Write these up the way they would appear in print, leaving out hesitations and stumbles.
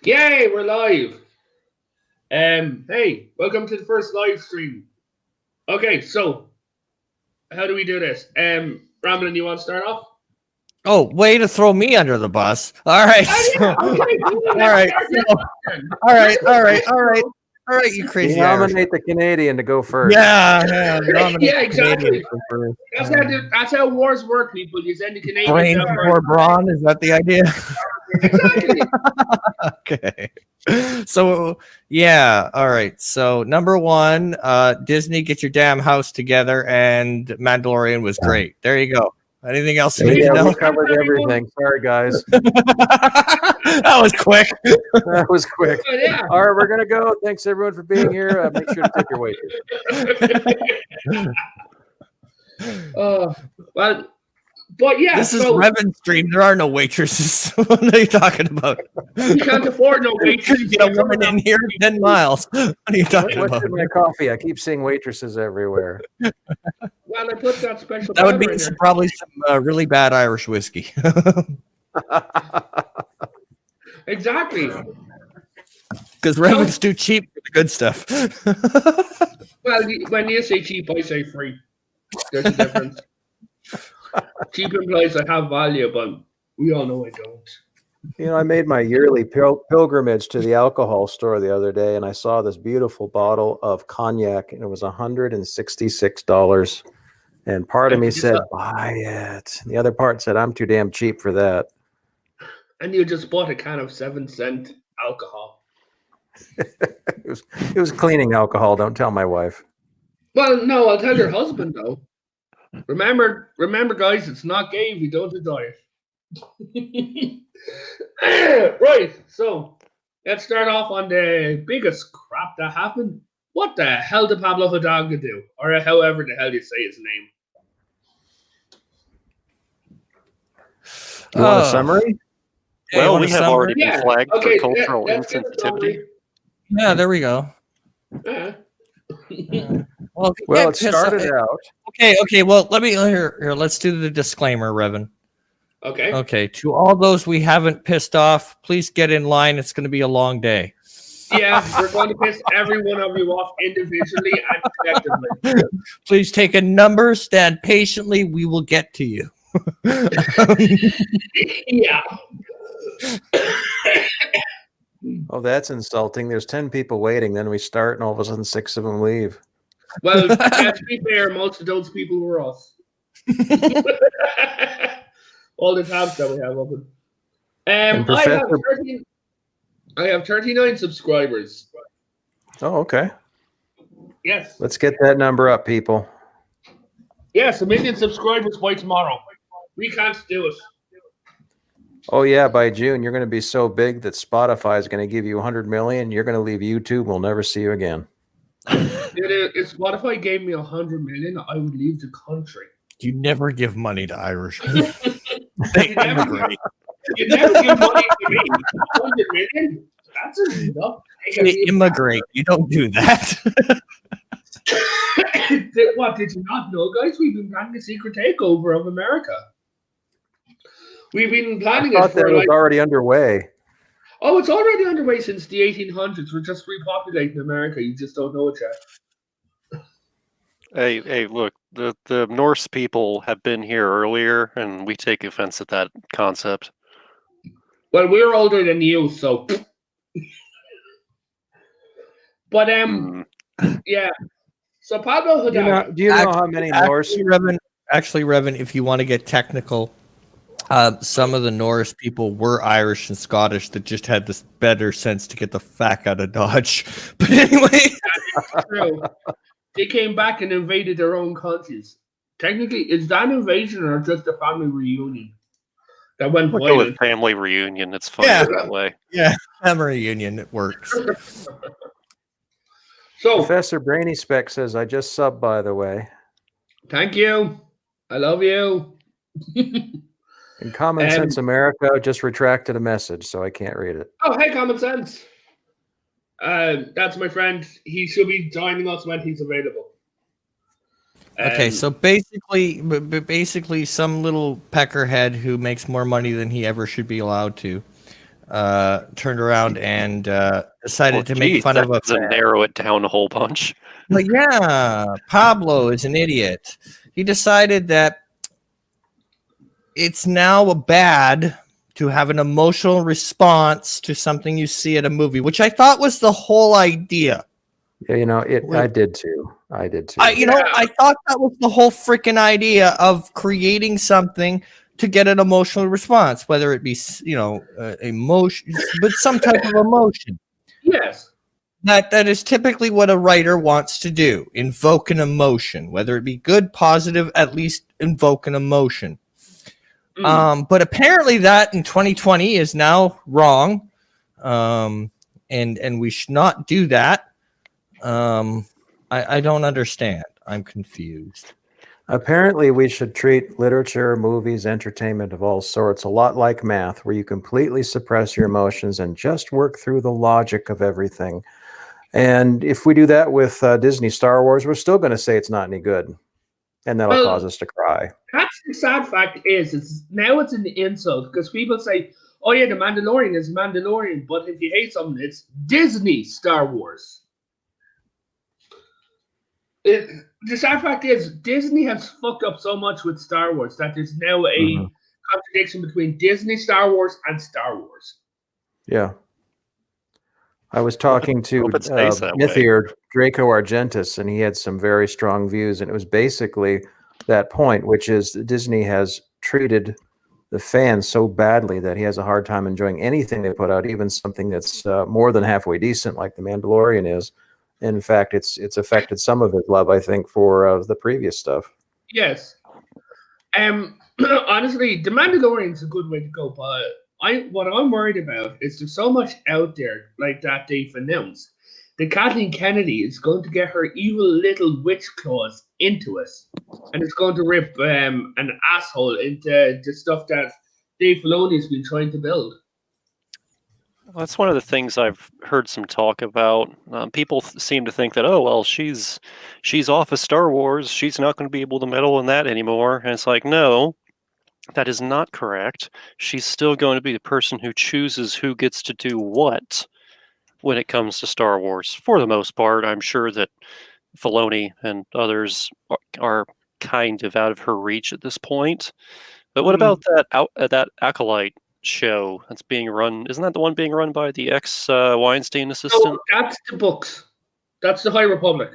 Yay, we're live. Hey, welcome to the first live stream. Okay, so how do we do this? Ramlin, you want to start off? Oh, way to throw me under the bus. All right. Oh yeah, okay, All right. All right. All right. All right. All right, you crazy Irish. Nominate the Canadian to go first. Yeah, nominate Yeah, the Canadian exactly. for That's how wars work, people. You send the Canadians brain out before brawn. Is that the idea? Exactly. Okay. So yeah, all right. So number one, Disney, get your damn house together, and Mandalorian was great. There you go. Anything else you need to know? We covered everything. Sorry, guys. That was quick. That was quick. Oh, yeah. All right, we're gonna go. Thanks everyone for being here. Make sure to tip your waiters. Well, but yeah, this is Revan Stream. There are no waitresses. What are you talking about? You can't afford no waitresses. Get a woman in here 10 miles. What are you talking What's about? in my coffee? I keep seeing waitresses everywhere. Well, I put that special. That would be powder in probably some really bad Irish whiskey. Exactly. Because Revan's too cheap for the good stuff. Well, when you say cheap, I say free. There's a difference. Cheap implies I have value, but we all know I don't. You know, I made my yearly pilgrimage to the alcohol store the other day, and I saw this beautiful bottle of cognac, and it was $166. And part of me said, buy it. And the other part said, I'm too damn cheap for that. And you just bought a can of 7-cent alcohol. It was cleaning alcohol. Don't tell my wife. Well, no, I'll tell your husband though. Remember, guys, it's not gay if you don't enjoy it. Right, so let's start off on the biggest crap that happened. What the hell did Pablo Hidalgo do? Or however the hell you say his name. You want a summary? Well, we have already been Yeah, flagged okay, for cultural let's get a insensitivity. Yeah, there we go. Well, It started out. Okay. Well, let me here. Let's do the disclaimer, Revan. Okay. Okay. To all those we haven't pissed off, please get in line. It's going to be a long day. Yeah, we're going to piss every one of you off individually and collectively. Please take a number, stand patiently. We will get to you. Yeah. Oh, that's insulting. There's 10 people waiting. Then we start, and all of a sudden 6 of them leave. Well, to be fair, most of those people were us. All the tabs that we have open. I have 39 subscribers. Oh, okay. Yes. Let's get that number up, people. Yes, 1 million subscribers by tomorrow. We can't do it. Oh, yeah, by June, you're going to be so big that Spotify is going to give you 100 million. You're going to leave YouTube. We'll never see you again. If Spotify gave me 100 million, I would leave the country. You never give money to Irish. You never give money to me. 100 million? That's enough. You immigrate. You don't do that. What, did you not know, guys? We've been planning a secret takeover of America. We've been planning it for that was already underway. Oh, it's already underway since the 1800s. We're just repopulating America. You just don't know it yet. Hey, look, the Norse people have been here earlier, and we take offense at that concept. Well, we're older than you, so. But yeah. So Pablo Hidalgo. Do you know how many Norse? Actually, Revan, if you want to get technical, some of the Norse people were Irish and Scottish that just had this better sense to get the fuck out of Dodge. But anyway, that's true. They came back and invaded their own countries. Technically, is that an invasion or just a family reunion? That went we'll go with family reunion. It's fun that way. Yeah, family reunion. It works. So, Professor Brainy Spec says, I just subbed, by the way. Thank you. I love you. In Common Sense America just retracted a message, so I can't read it. Oh, hey, Common Sense. That's my friend. He should be joining us when he's available. Okay, so basically, some little peckerhead who makes more money than he ever should be allowed to turned around and decided to make geez, fun that of a doesn't fan. narrow it down a whole bunch. But yeah, Pablo is an idiot. He decided that it's now bad to have an emotional response to something you see at a movie, which I thought was the whole idea. Yeah, I did too. I I thought that was the whole freaking idea of creating something to get an emotional response, whether it be, emotion, but some type of emotion. Yes. That is typically what a writer wants to do, invoke an emotion, whether it be good, positive, at least invoke an emotion. But apparently that in 2020 is now wrong. And we should not do that. I don't understand. I'm confused. Apparently, we should treat literature, movies, entertainment of all sorts a lot like math, where you completely suppress your emotions and just work through the logic of everything. And if we do that with Disney Star Wars, we're still going to say it's not any good. And that'll cause us to cry. That's the sad fact is now it's an insult because people say, oh yeah, the Mandalorian is Mandalorian, but if you hate something, it's Disney Star Wars. The sad fact is Disney has fucked up so much with Star Wars that there's now a contradiction between Disney Star Wars and Star Wars. Yeah. I was talking to Mythier Draco Argentis, and he had some very strong views, and it was basically that point, which is that Disney has treated the fans so badly that he has a hard time enjoying anything they put out, even something that's more than halfway decent, like The Mandalorian is. In fact, it's affected some of his love, I think, for the previous stuff. Yes. Honestly, The Mandalorian's a good way to go, but what I'm worried about is there's so much out there like that they've announced that Kathleen Kennedy is going to get her evil little witch claws into us, and it's going to rip an asshole into the stuff that Dave Filoni's been trying to build. Well, that's one of the things I've heard some talk about. People seem to think that, oh well, she's off of Star Wars. She's not going to be able to meddle in that anymore. And it's like, no, that is not correct. She's still going to be the person who chooses who gets to do what when it comes to Star Wars. For the most part, I'm sure that Filoni and others are kind of out of her reach at this point. But what about that Acolyte show that's being run? Isn't that the one being run by the ex Weinstein assistant? No, that's the books. That's the High Republic.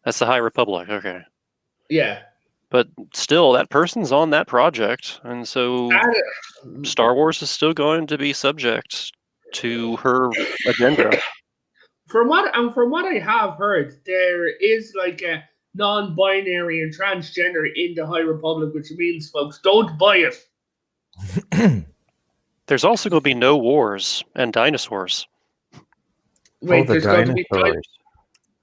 That's the High Republic. Okay. Yeah. But still, that person's on that project, and so Star Wars is still going to be subject to her agenda. From what I have heard, there is like a non-binary and transgender in the High Republic, which means, folks, don't buy it. There's also going to be no wars and dinosaurs. Wait, the there's going to be dinosaurs.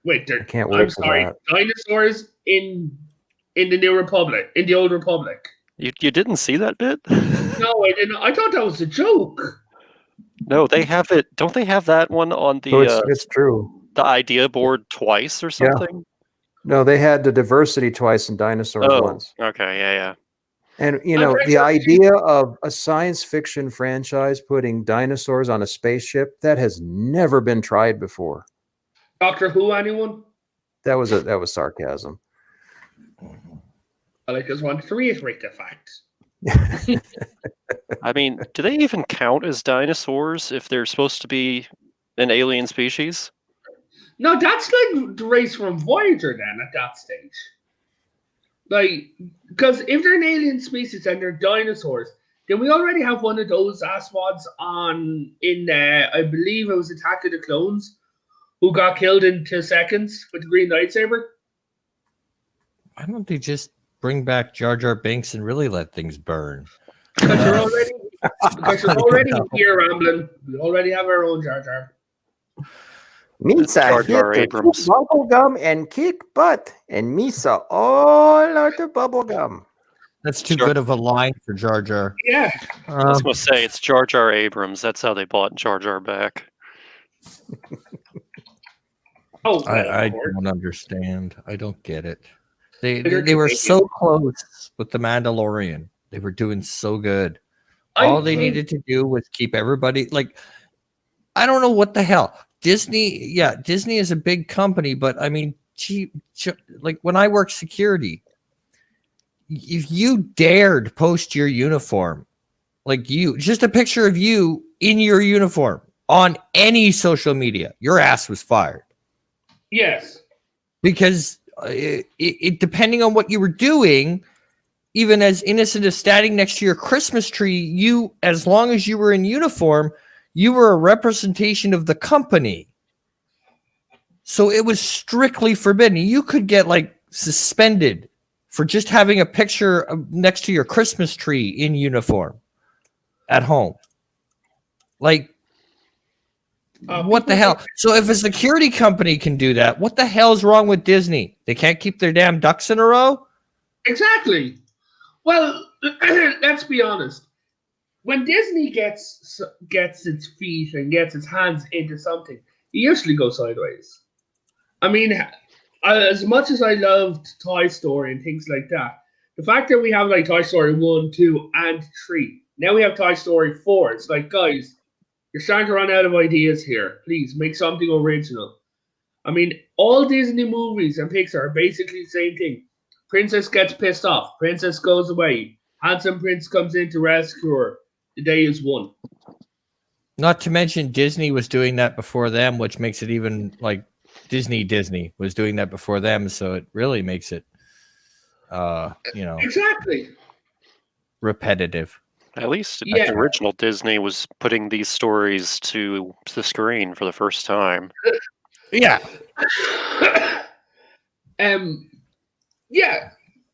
Wait, I can't wait for that. Dinosaurs in the New Republic, in the Old Republic. You didn't see that bit? No, I didn't. I thought that was a joke. No, they have it. Don't they have that one on the? It's true. The idea board twice or something. Yeah. No, they had the diversity twice and dinosaurs once. Okay, yeah. And the idea of a science fiction franchise putting dinosaurs on a spaceship, that has never been tried before. Doctor Who, anyone? That was sarcasm. I just wanted to reiterate the facts. I mean, do they even count as dinosaurs if they're supposed to be an alien species? No, that's like the race from Voyager then at that stage. Like, because if they're an alien species and they're dinosaurs, then we already have one of those asswads in I believe it was Attack of the Clones, who got killed in 2 seconds with the green lightsaber. Why don't they just bring back Jar Jar Binks and really let things burn? Because you're already here, Ramblin'. We already have our own Jar Jar. Misa hit the bubble gum and kick butt, and Misa all out the bubble gum. That's too good of a line for Jar Jar. Yeah. I was going to say, it's Jar Jar Abrams. That's how they bought Jar Jar back. I don't understand. I don't get it. They were so close with The Mandalorian. They were doing so good. All they needed to do was keep everybody like, I don't know what the hell. Disney, yeah, Disney is a big company, but I mean, like when I worked security, if you dared post your uniform, like just a picture of you in your uniform on any social media, your ass was fired. Yes. Because it depending on what you were doing, even as innocent as standing next to your Christmas tree, you, as long as you were in uniform, you were a representation of the company. So it was strictly forbidden. You could get like suspended for just having a picture next to your Christmas tree in uniform at home. Like, what the hell? So if a security company can do that, what the hell is wrong with Disney? They can't keep their damn ducks in a row? Exactly. Well, let's be honest. When Disney gets its feet and gets its hands into something, it usually goes sideways. I mean, as much as I loved Toy Story and things like that, the fact that we have like Toy Story 1, 2, and 3, now we have Toy Story 4, it's like, guys, you're starting to run out of ideas here. Please make something original. I mean, all Disney movies and Pixar are basically the same thing. Princess gets pissed off. Princess goes away. Handsome prince comes in to rescue her. The day is won. Not to mention Disney was doing that before them, which makes it even like Disney was doing that before them. So it really makes it, exactly repetitive. At least the original Disney was putting these stories to the screen for the first time. Yeah. Yeah,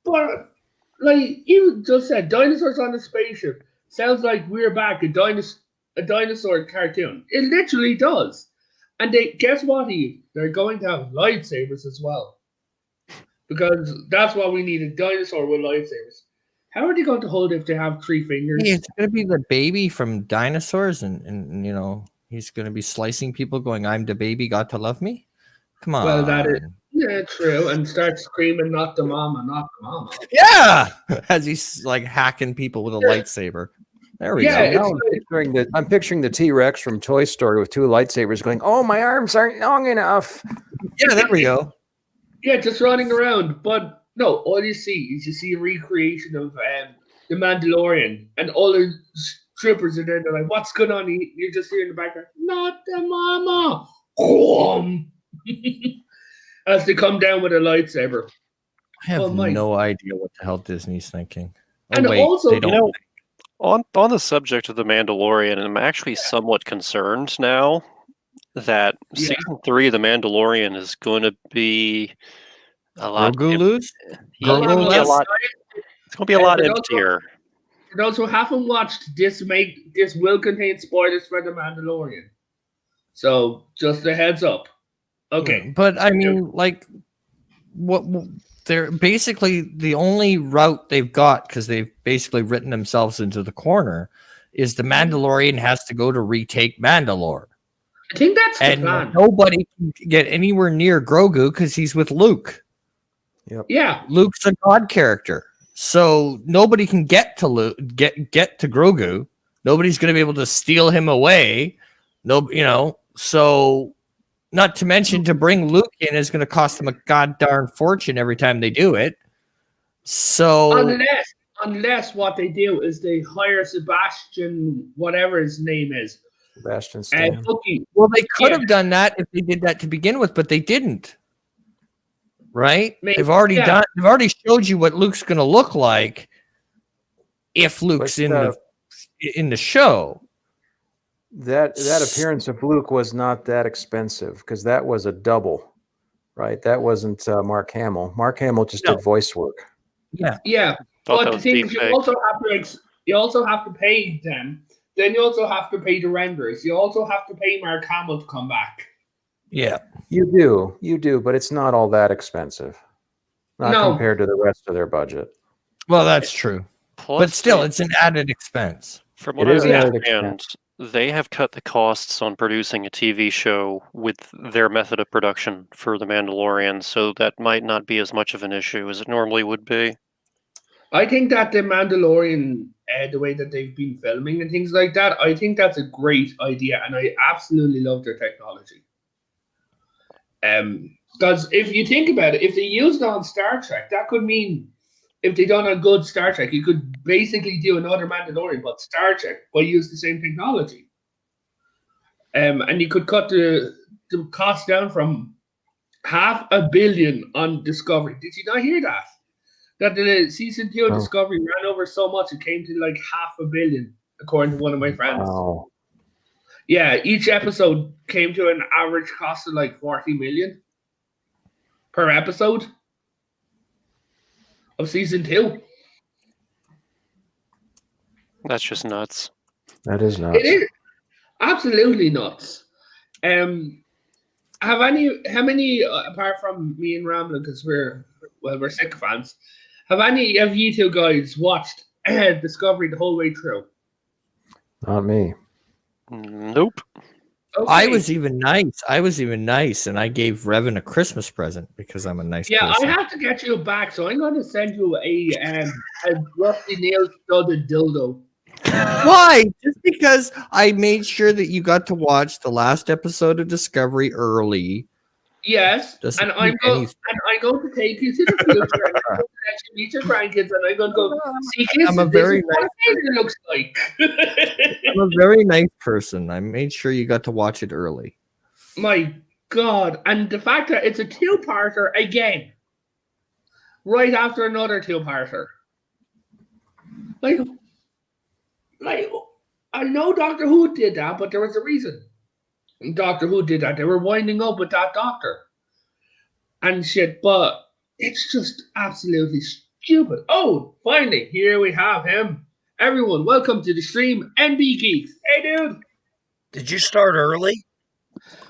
but like you just said, dinosaurs on a spaceship sounds like we're back a dinosaur cartoon. It literally does. And guess what, Eve? They're going to have lightsabers as well. Because that's what we need, a dinosaur with lightsabers. How are they going to hold if they have 3 fingers? Hey, it's going to be the baby from dinosaurs, and he's going to be slicing people going, I'm the baby, got to love me? Come on. Well, that is true. And start screaming, not the mama, not the mama. Yeah! As he's like hacking people with a lightsaber. There we go. Now I'm picturing the T-Rex from Toy Story with 2 lightsabers going, oh, my arms aren't long enough. Yeah, there we go. Yeah, just running around. But no, all you see is a recreation of the Mandalorian, and all the troopers are there. They're like, "What's going on?" You just hear in the background, "Not the mama," as they come down with a lightsaber. I have no idea what the hell Disney's thinking. Oh, and wait, also, they don't. On the subject of the Mandalorian, I'm actually somewhat concerned now that season 3 of the Mandalorian is going to be a lot. Grogu it's going to be a lot emptier. For those who haven't watched, this will contain spoilers for the Mandalorian. So just a heads up. Okay, but I mean, like, what they're basically the only route they've got, because they've basically written themselves into the corner, is the Mandalorian has to go to retake Mandalore. I think that's the plan. Nobody can get anywhere near Grogu because he's with Luke. Yep. Yeah, Luke's a god character, so nobody can get to Luke, get to Grogu. Nobody's going to be able to steal him away. So. Not to mention, to bring Luke in is going to cost them a goddamn fortune every time they do it. So unless what they do is they hire Sebastian, whatever his name is, Sebastian Stan. Well, they could have done that if they did that to begin with, but they didn't. Right? Maybe, they've already done. They've already showed you what Luke's going to look like if Luke's in the show. That appearance of Luke was not that expensive because that was a double, right? That wasn't Mark Hamill. Mark Hamill just did voice work. Yeah. But the thing is, you also have to pay them. Then you also have to pay the renderers. You also have to pay Mark Hamill to come back. Yeah, you do, but it's not all that expensive, compared to the rest of their budget. Well, that's true, but still, it's an added expense. From what I understand, they have cut the costs on producing a TV show with their method of production for The Mandalorian, so that might not be as much of an issue as it normally would be. I think that the Mandalorian, the way that they've been filming and things like that, I think that's a great idea, and I absolutely love their technology. Because if you think about it, if they used it on Star Trek, that could mean if they done a good Star Trek, you could basically do another Mandalorian, but Star Trek, but use the same technology. And you could cut the cost down from $500 million on Discovery. Did you not hear that? That the season 2 of Oh. Discovery ran over so much it came to like $500 million, according to one of my friends. Wow. Yeah, each episode came to an average cost of like $40 million per episode of season 2. That's just nuts. That is nuts. It is absolutely nuts. How many apart from me and Ramblin, because we're sycophants, have any of you two guys watched Discovery the whole way through? Not me. Nope. Okay. I was even nice, and I gave Revan a Christmas present because I'm a nice Yeah, person. I have to get you back, so I'm going to send you a rusty nail studded dildo. Why? Just because I made sure that you got to watch the last episode of Discovery early. Yes, Doesn't and I'm mean going anything. to take you to the future, and I'm going to let you meet your grandkids, and I'm going to go see kids. I'm a this very is what it looks like. I'm a very nice person. I made sure you got to watch it early. My God, and the fact that it's a two-parter again, right after another two-parter. Like, I know Doctor Who did that, but there was a reason. Doctor Who did that. They were winding up with that Doctor and shit, but it's just absolutely stupid. Oh, finally, here we have him. Everyone, welcome to the stream, NB Geeks. Hey, dude. Did you start early?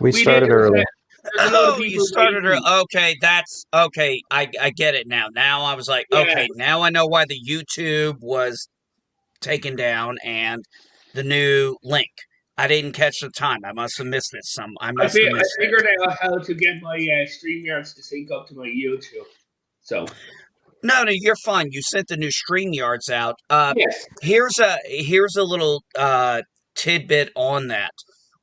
We We started did. early. There's a lot of Oh, you people started waiting. early. Okay, that's okay. I get it now. Now I was like, Yeah. okay, now I know why the YouTube was taken down and the new link. I didn't catch the time. I must have missed it. I figured out how to get my StreamYards to sync up to my YouTube. So No, you're fine. You sent the new StreamYards out. yes, Here's a little tidbit on that.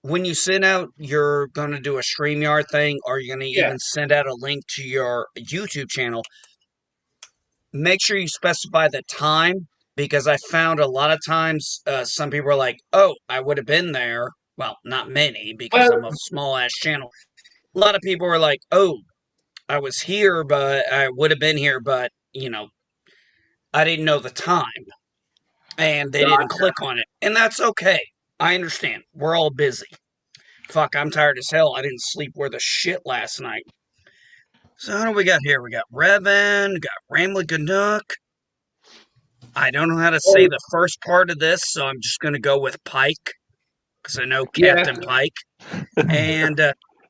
When you send out, you're going to do a StreamYard thing, or you're going to Yeah. even send out a link to your YouTube channel, make sure you specify the time, because I found a lot of times some people are like, oh, I would have been there. Well, not many, because I'm a small-ass channel. A lot of people are like, oh, I was here, but I would have been here, but, I didn't know the time. And they didn't click on it. And that's okay. I understand. We're all busy. Fuck, I'm tired as hell. I didn't sleep worth a shit last night. So what do we got here? We got Revan, got Ramblin' Canuck. I don't know how to say the first part of this, so I'm just going to go with Pike, because I know Captain Pike. And,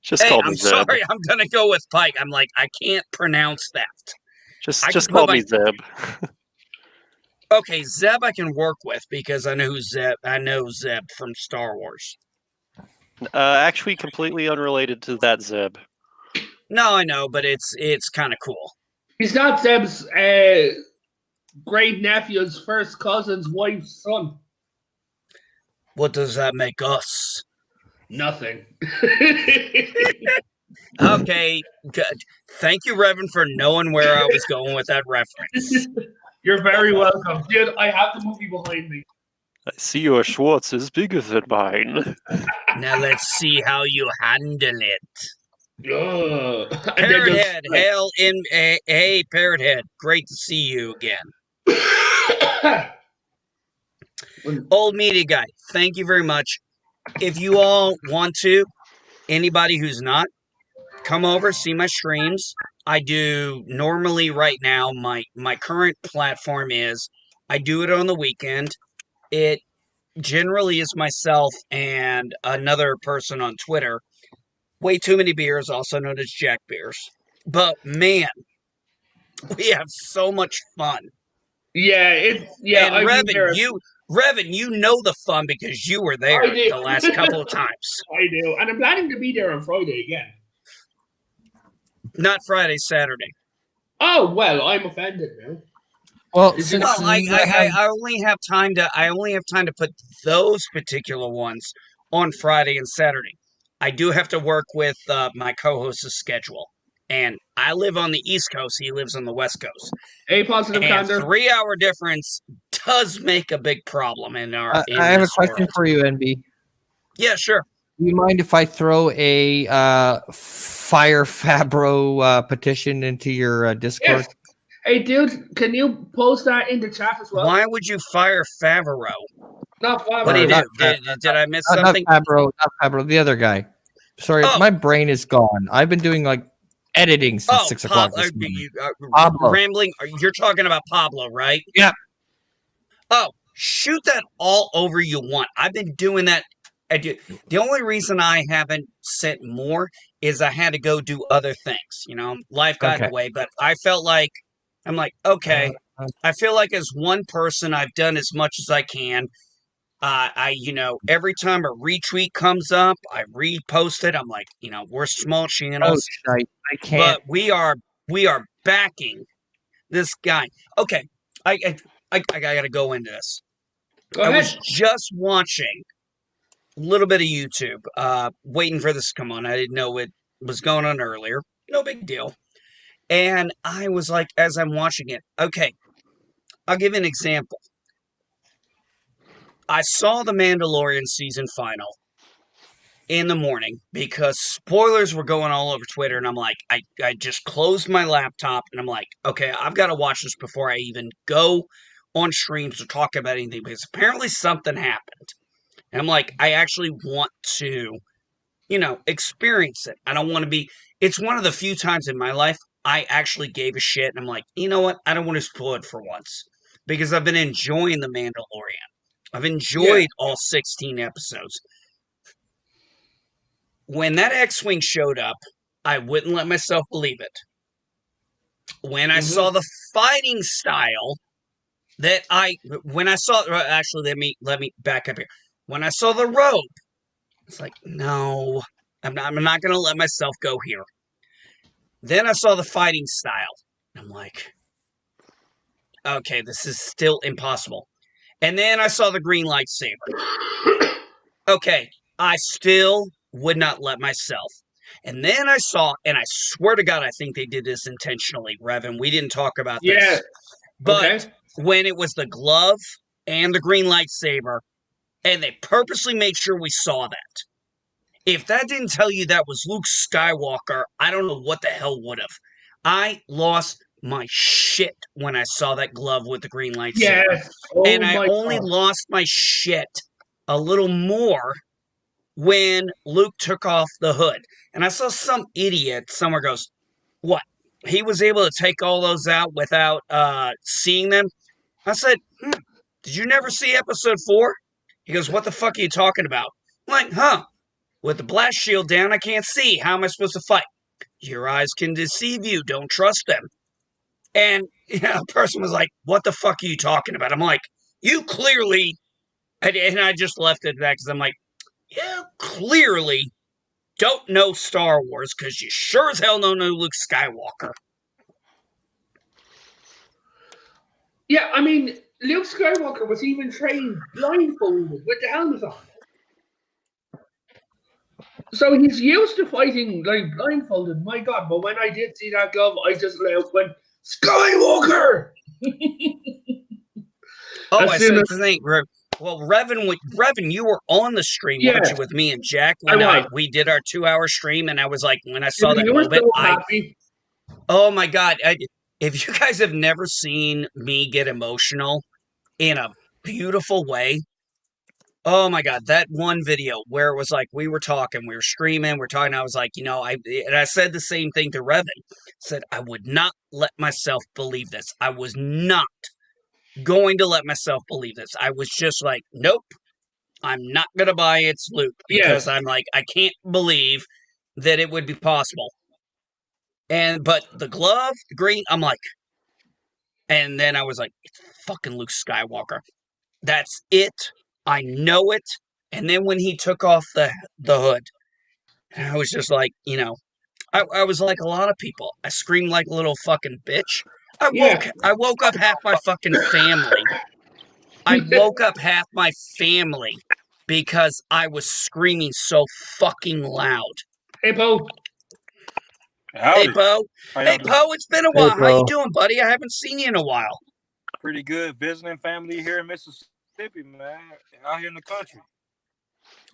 Just hey, call me I'm Zeb. sorry, I'm going to go with Pike. I'm like, I can't pronounce that. Just call me Zeb. Okay, Zeb I can work with, because I know Zeb from Star Wars. Actually, completely unrelated to that Zeb. No, I know, but it's kind of cool. he's not Zeb's great nephew's first cousin's wife's son. What does that make us? Nothing. Okay, good. Thank you, Revan, for knowing where I was going with that reference. You're very welcome, dude. I have the movie behind me. I see your Schwartz is bigger than mine. Now let's see how you handle it. Ugh. Parrothead, hail in. Hey, Parrothead, great to see you again. Old media guy, thank you very much. If you all want to, anybody who's not, come over, see my streams. I do normally right now, my current platform is I do it on the weekend. It generally is myself and another person on Twitter. Way Too Many Beers, also known as Jack Beers. But man, we have so much fun. Yeah, and Revan, you know the fun because you were there the last couple of times. I do, and I'm planning to be there on Friday again. Not Friday, Saturday. Oh well, I'm offended now. Well, Did you since Well, you have, I only have time to put those particular ones on Friday and Saturday. I do have to work with my co-host's schedule, and I live on the East Coast. He lives on the West Coast, A positive and candor. 3 hour difference does make a big problem in I have a this question world. for you, NB. Yeah, sure. Do you mind if I throw a Fire Fabro petition into your Discord? Yes. Hey, dude, can you post that in the chat as well? Why would you fire Favreau? Not Favreau. What did he Not do? Did I miss Not something? Fabro, not Fabro, the other guy. Sorry, Oh. my brain is gone. I've been doing like editing since 6 o'clock this morning. Pablo. Rambling. You're talking about Pablo, right? Yeah. Oh, shoot that all over you want. I've been doing that. The only reason I haven't sent more is I had to go do other things. Life got in Okay. the way. But I felt like I'm like, okay. I feel like as one person, I've done as much as I can. Every time a retweet comes up, I repost it. I'm like, we're small Oh, channels, shite. I can't. but we are backing this guy. Okay, I gotta go into this. Go I ahead. was just watching a little bit of YouTube, waiting for this to come on. I didn't know it was going on earlier. No big deal. And I was like, as I'm watching it, okay, I'll give you an example. I saw the Mandalorian season final in the morning because spoilers were going all over Twitter, and I'm like, I just closed my laptop and I'm like, okay, I've got to watch this before I even go on streams or talk about anything because apparently something happened. And I'm like, I actually want to, experience it. I don't want to be, it's one of the few times in my life I actually gave a shit and I'm like, you know what? I don't want to spoil it for once because I've been enjoying The Mandalorian. I've enjoyed all 16 episodes. When that X-Wing showed up, I wouldn't let myself believe it. When I saw the fighting style actually, let me back up here. When I saw the robe, it's like, no, I'm not going to let myself go here. Then I saw the fighting style. I'm like, okay, this is still impossible. And then I saw the green lightsaber. Okay, I still would not let myself. And then I saw, and I swear to God, I think they did this intentionally, Revan. We didn't talk about this. But when it was the glove and the green lightsaber, and they purposely made sure we saw that. If that didn't tell you that was Luke Skywalker, I don't know what the hell would have. I lost my shit when I saw that glove with the green lightsaber. Yes. Oh and I my only God. lost my shit a little more when Luke took off the hood. And I saw some idiot somewhere goes, what? He was able to take all those out without seeing them? I said, did you never see episode 4? He goes, what the fuck are you talking about? I'm like, with the blast shield down, I can't see. How am I supposed to fight? Your eyes can deceive you. Don't trust them. And a person was like, what the fuck are you talking about? I'm like, you clearly, and I just left it at that because I'm like, you clearly don't know Star Wars because you sure as hell don't know Luke Skywalker. Yeah, I mean, Luke Skywalker was even trained blindfolded with the helmet on. So he's used to fighting like blindfolded. My God! But when I did see that glove, I just went Skywalker. I said the thing. Well, Revan, you were on the stream, weren't you, with me and Jack when we did our 2-hour stream, and I was like, when I saw that moment, so happy. Oh my God! If you guys have never seen me get emotional in a beautiful way. Oh my God, that one video where it was like we were talking, we were streaming, we're talking. I was like, I said the same thing to Revan. Said I would not let myself believe this. I was not going to let myself believe this. I was just like, nope, I'm not gonna buy it's Luke because I'm like, I can't believe that it would be possible. But the glove, the green, I'm like, and then I was like, it's fucking Luke Skywalker. That's it. I know it. And then when he took off the hood, I was just like, I was like a lot of people. I screamed like a little fucking bitch. I woke up half my fucking family. I woke up half my family because I was screaming so fucking loud. Hey, Bo. Hey, Bo. Hey, doing? Bo, it's been a Hey, while. How you Bo. doing, buddy? I haven't seen you in a while. Pretty good. Visiting family here in Mississippi, man. Out here in the country.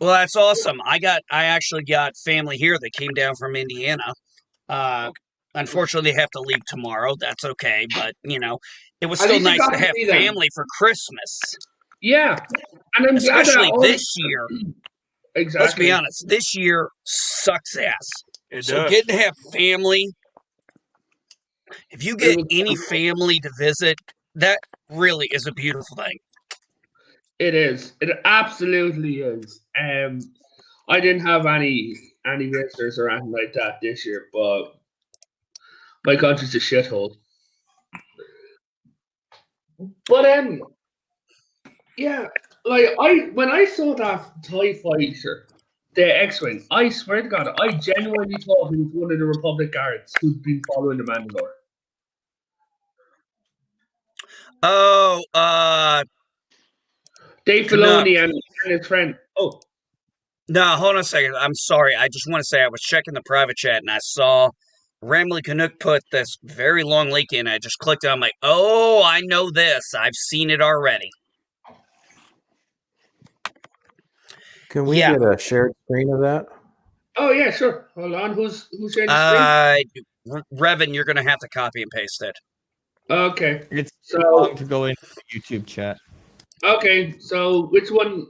Well, that's awesome. I actually got family here that came down from Indiana. Unfortunately, they have to leave tomorrow. That's okay, but it was At still least you nice got to to have see them. family for Christmas. Yeah. And I'm glad that Especially all this year. Exactly. Let's be honest. This year sucks ass. It So does. getting to have family, if you get was any fun. family to visit, that really is a beautiful thing. It is. It absolutely is. I didn't have any visitors or anything like that this year, but my country's a shithole. But yeah, like when I saw that TIE fighter, the X-wing, I swear to God, I genuinely thought he was one of the Republic guards who'd been following the Mandalorian. Oh, Dave Canuck. Filoni and his friend. Oh, No, hold on a second. I'm sorry. I just want to say I was checking the private chat and I saw Ramley Canuck put this very long link in. I just clicked on. I'm like, oh, I know this. I've seen it already. Can we get a shared screen of that? oh yeah, sure. Hold on. Who's sharing the screen? Revan, you're gonna have to copy and paste it. Okay. It's So long to go into the YouTube chat. Okay, so which one?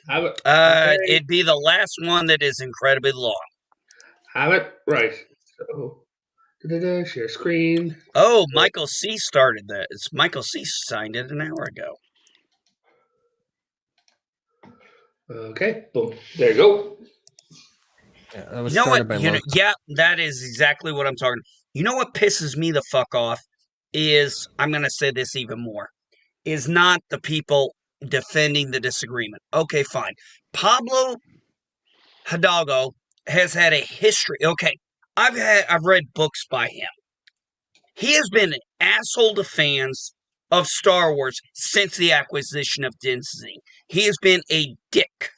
Have it. Okay. It'd be the last one that is incredibly long. Have it right. So, share screen. Oh, Michael C. started that. It's Michael C. signed it an hour ago. Okay, boom. There you go. Yeah, that was You know started what? by Loki. Yeah, that is exactly what I'm talking. You know what pisses me the fuck off is, I'm gonna say this even more, is not the people defending the disagreement. Okay, fine. Pablo Hidalgo has had a history. Okay, I've read books by him. He has been an asshole to fans of Star Wars since the acquisition of Disney. He has been a dick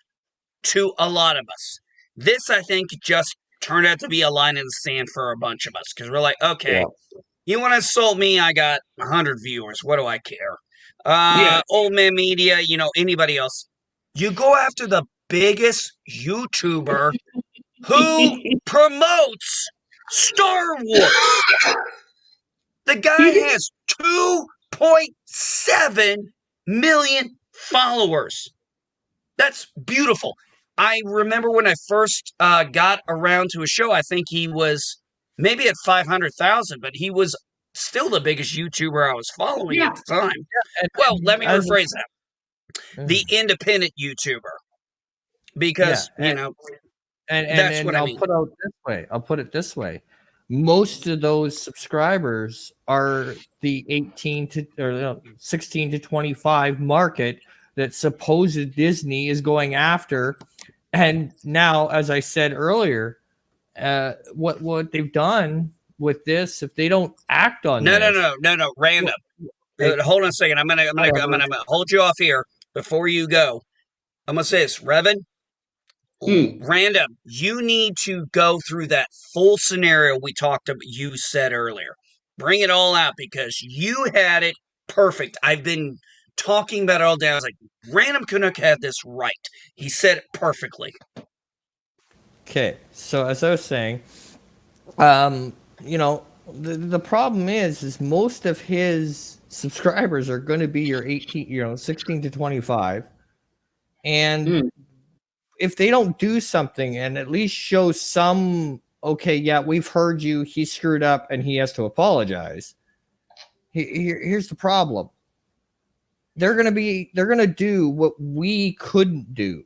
to a lot of us. This, I think, just turned out to be a line in the sand for a bunch of us because we're like, okay, you want to insult me? I got 100 viewers. What do I care? Old Man Media, anybody else. You go after the biggest YouTuber who promotes Star Wars. The guy has 2.7 million followers. That's beautiful. I remember when I first got around to a show, I think he was maybe at 500,000, but he was still the biggest YouTuber I was following at the time. Well, let me rephrase that. The independent YouTuber. Because, that's what I mean. I'll put it this way. Most of those subscribers are the 16 to 25 market that supposed Disney is going after. And now, as I said earlier, what they've done with this, if they don't act on No, random. Hold on a second. I'm gonna hold you off here before you go. I'm gonna say this, Revan. Random, you need to go through that full scenario you said earlier. Bring it all out because you had it perfect. I've been talking about it all day. I was like, Random Canuck had this right. He said it perfectly. Okay, so as I was saying, the problem is most of his subscribers are going to be your 16 to 25, and if they don't do something and at least show some, okay, yeah, we've heard you, he screwed up and he has to apologize. Here's the problem. They're going to do what we couldn't do,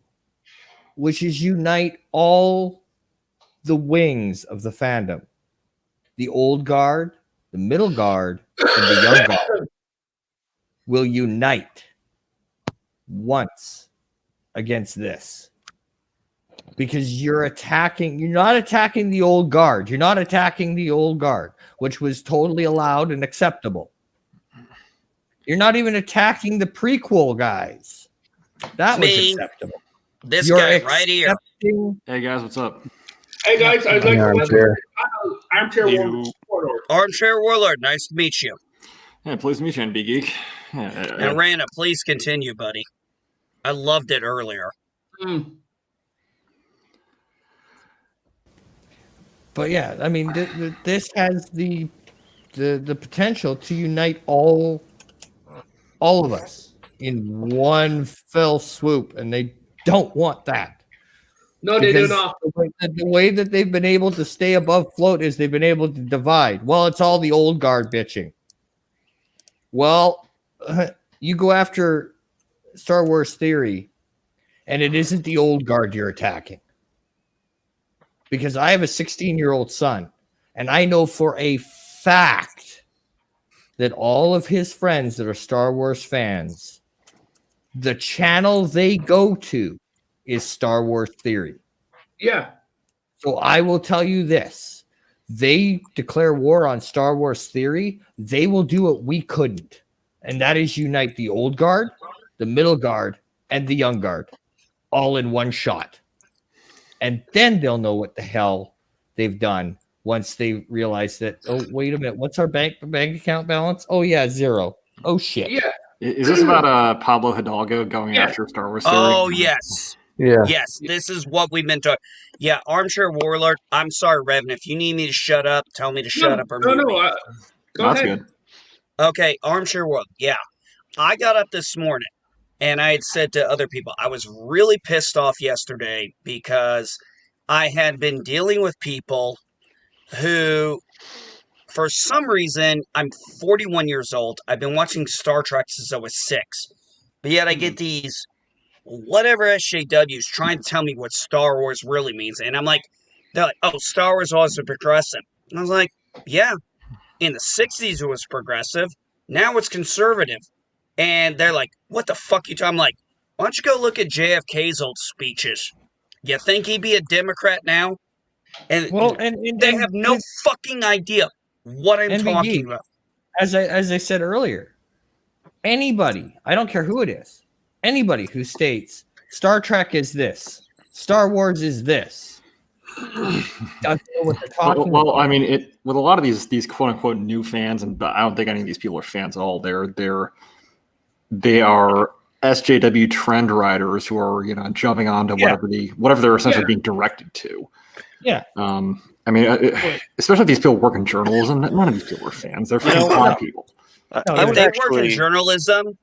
which is unite all the wings of the fandom. The old guard, the middle guard, and the young guard will unite once against this. because you're not attacking the old guard. You're not attacking the old guard, which was totally allowed and acceptable. You're not even attacking the prequel guys. That was Me. acceptable. This You're guy right here. accepting- Hey guys, what's up? Hey guys, I'd like Armchair. Armchair You- Warlord. Armchair Warlord, nice to meet you. Yeah, pleased to meet you, NB Geek. And Rana, please continue, buddy. I loved it earlier. Mm. But yeah, I mean, this has the potential to unite all of us in one fell swoop, and they don't want that. No, they do Because not. the way that they've been able to stay above float is they've been able to divide. Well, it's all the old guard bitching. Well, you go after Star Wars theory, and it isn't the old guard you're attacking. Because I have a 16-year-old son, and I know for a fact that all of his friends that are Star Wars fans, the channel they go to is Star Wars Theory. Yeah. So I will tell you this. They declare war on Star Wars Theory, they will do what we couldn't. And that is unite the old guard, the middle guard, and the young guard all in one shot. And then they'll know what the hell they've done once they realize that, oh, wait a minute, what's our bank account balance? Oh, yeah, 0. Oh, shit. Yeah. Is this about Pablo Hidalgo going Yeah. after Star Wars theory? Oh, yes. Yeah. Yes, this is what we've been talking. Yeah, Armchair Warlord. I'm sorry, Revan. If you need me to shut up, tell me to shut up or mute me. Go That's ahead. good. Okay, Armchair Warlord. Yeah. I got up this morning and I had said to other people, I was really pissed off yesterday because I had been dealing with people who, for some reason, I'm 41 years old. I've been watching Star Trek since I was 6. But yet I get these whatever SJWs trying to tell me what Star Wars really means. And I'm like, they're like, oh, Star Wars was progressive. And I was like, yeah, in the 60s it was progressive. Now it's conservative. And they're like, what the fuck you talking? I'm like, why don't you go look at JFK's old speeches? You think he'd be a Democrat now? And Well, and they have no fucking idea what I'm NBG. talking about. As I said earlier, anybody, I don't care who it is, anybody who states Star Trek is this, Star Wars is this, doesn't know what they're talking Well, about. I mean, with a lot of these quote unquote new fans, and I don't think any of these people are fans at all. They are SJW trend riders who are jumping onto whatever they're essentially being directed to. Yeah. I mean, especially if these people work in journalism. None of these people are fans. They're fucking blind people. I If would they actually, work in journalism,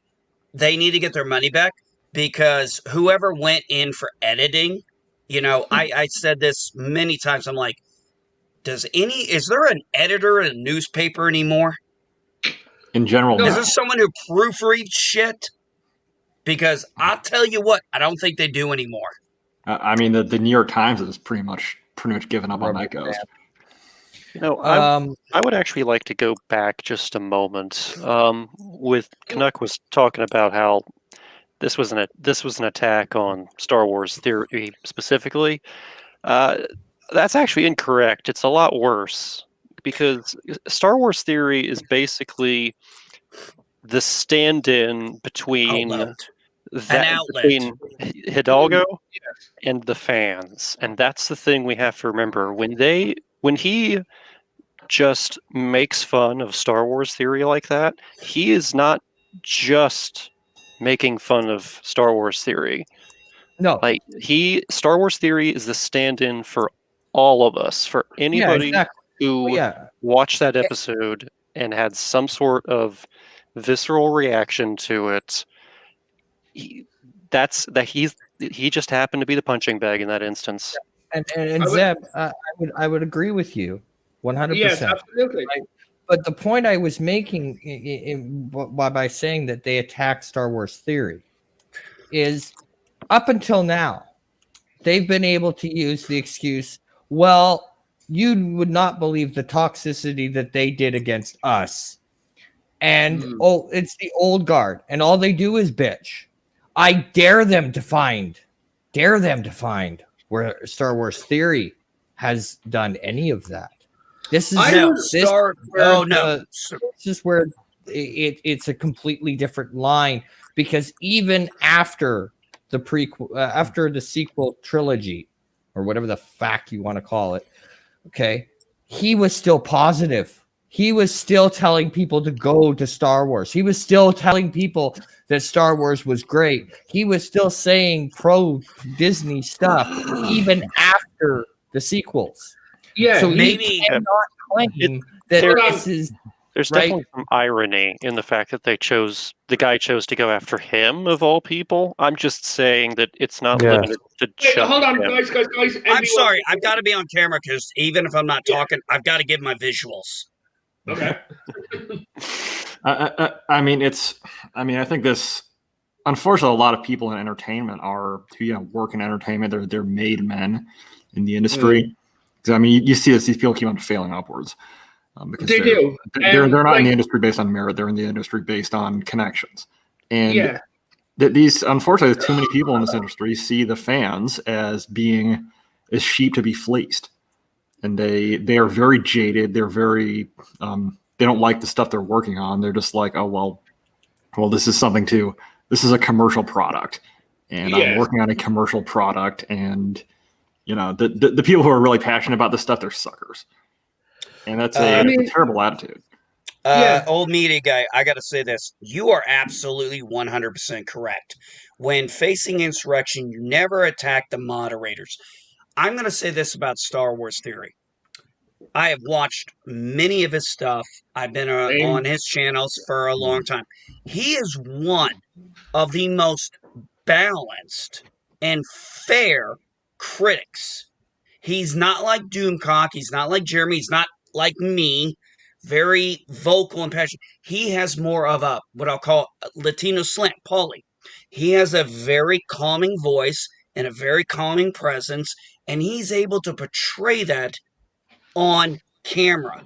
they need to get their money back because whoever went in for editing, I said this many times. I'm like, is there an editor in a newspaper anymore? In general, No. Is no. there someone who proofreads shit? Because I'll tell you what, I don't think they do anymore. I mean, the New York Times is pretty much given up on that Rubber ghost. I would actually like to go back just a moment. With Canuck was talking about how this was an attack on Star Wars theory specifically. That's actually incorrect. It's a lot worse because Star Wars theory is basically the stand-in between between Hidalgo and the fans, and that's the thing we have to remember. When he just makes fun of Star Wars theory like that, he is not just making fun of Star Wars theory. No. Like Star Wars theory is the stand-in for all of us, for anybody who watched that episode and had some sort of visceral reaction to it. He just happened to be the punching bag in that instance. And Zeb, I would agree with you 100%. Yes, absolutely. Right? But the point I was making by saying that they attacked Star Wars theory is up until now, they've been able to use the excuse, well, you would not believe the toxicity that they did against us. And, it's the old guard. And all they do is bitch. I dare them to find where Star Wars Theory has done any of that. This is this is where it's a completely different line, because even after the prequel, after the sequel trilogy, or whatever the fuck you want to call it, okay, he was still positive. He was still telling people to go to Star Wars. He was still telling people that Star Wars was great. He was still saying pro Disney stuff even after the sequels. Yeah, so maybe he cannot claim that this is. There's right? definitely some irony in the fact that the guy chose to go after him of all people. I'm just saying that it's not limited to Wait, hold on, him. guys. I'm sorry. I've got to be on camera because even if I'm not talking, I've got to give my visuals. Okay. I mean, I think this. Unfortunately, a lot of people in entertainment who work in entertainment. They're made men in the industry. I mean, you see this; these people keep on failing upwards because they do. They're not in the industry based on merit. They're in the industry based on connections. And unfortunately, too many people in this industry see the fans as sheep to be fleeced, and they are very jaded. They're very they don't like the stuff they're working on. They're just like, oh well, this is something to. This is a commercial product, and I'm working on a commercial product, and the people who are really passionate about this stuff, they're suckers, and that's a terrible attitude. Old media guy, I got to say this: you are absolutely 100% correct. When facing insurrection, you never attack the moderators. I'm going to say this about Star Wars Theory. I have watched many of his stuff. I've been on his channels for a long time. He is one of the most balanced and fair critics. He's not like Doomcock. He's not like Jeremy. He's not like me, very vocal and passionate. He has more of a, what I'll call Latino slant, Paulie. He has a very calming voice and a very calming presence, and he's able to portray that on camera.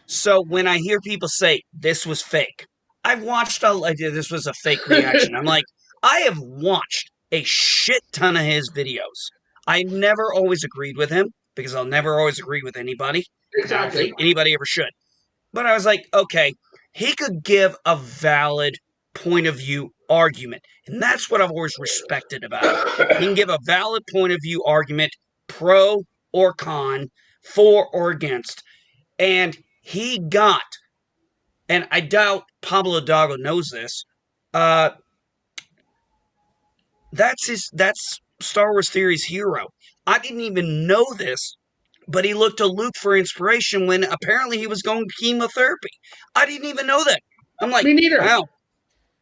So when I hear people say this was fake, I've watched this was a fake reaction. I'm like, I have watched a shit ton of his videos. I never always agreed with him because I'll never always agree with anybody. Exactly. I don't think anybody ever should. But I was like, okay, he could give a valid point of view argument. And that's what I've always respected about him. He can give a valid point of view argument, pro or con, for or against. And he got, and I doubt Pablo Hidalgo knows this, that's Star Wars Theory's hero. I didn't even know this, but he looked to Luke for inspiration when apparently he was going chemotherapy. I didn't even know that. I'm like, me neither. Wow,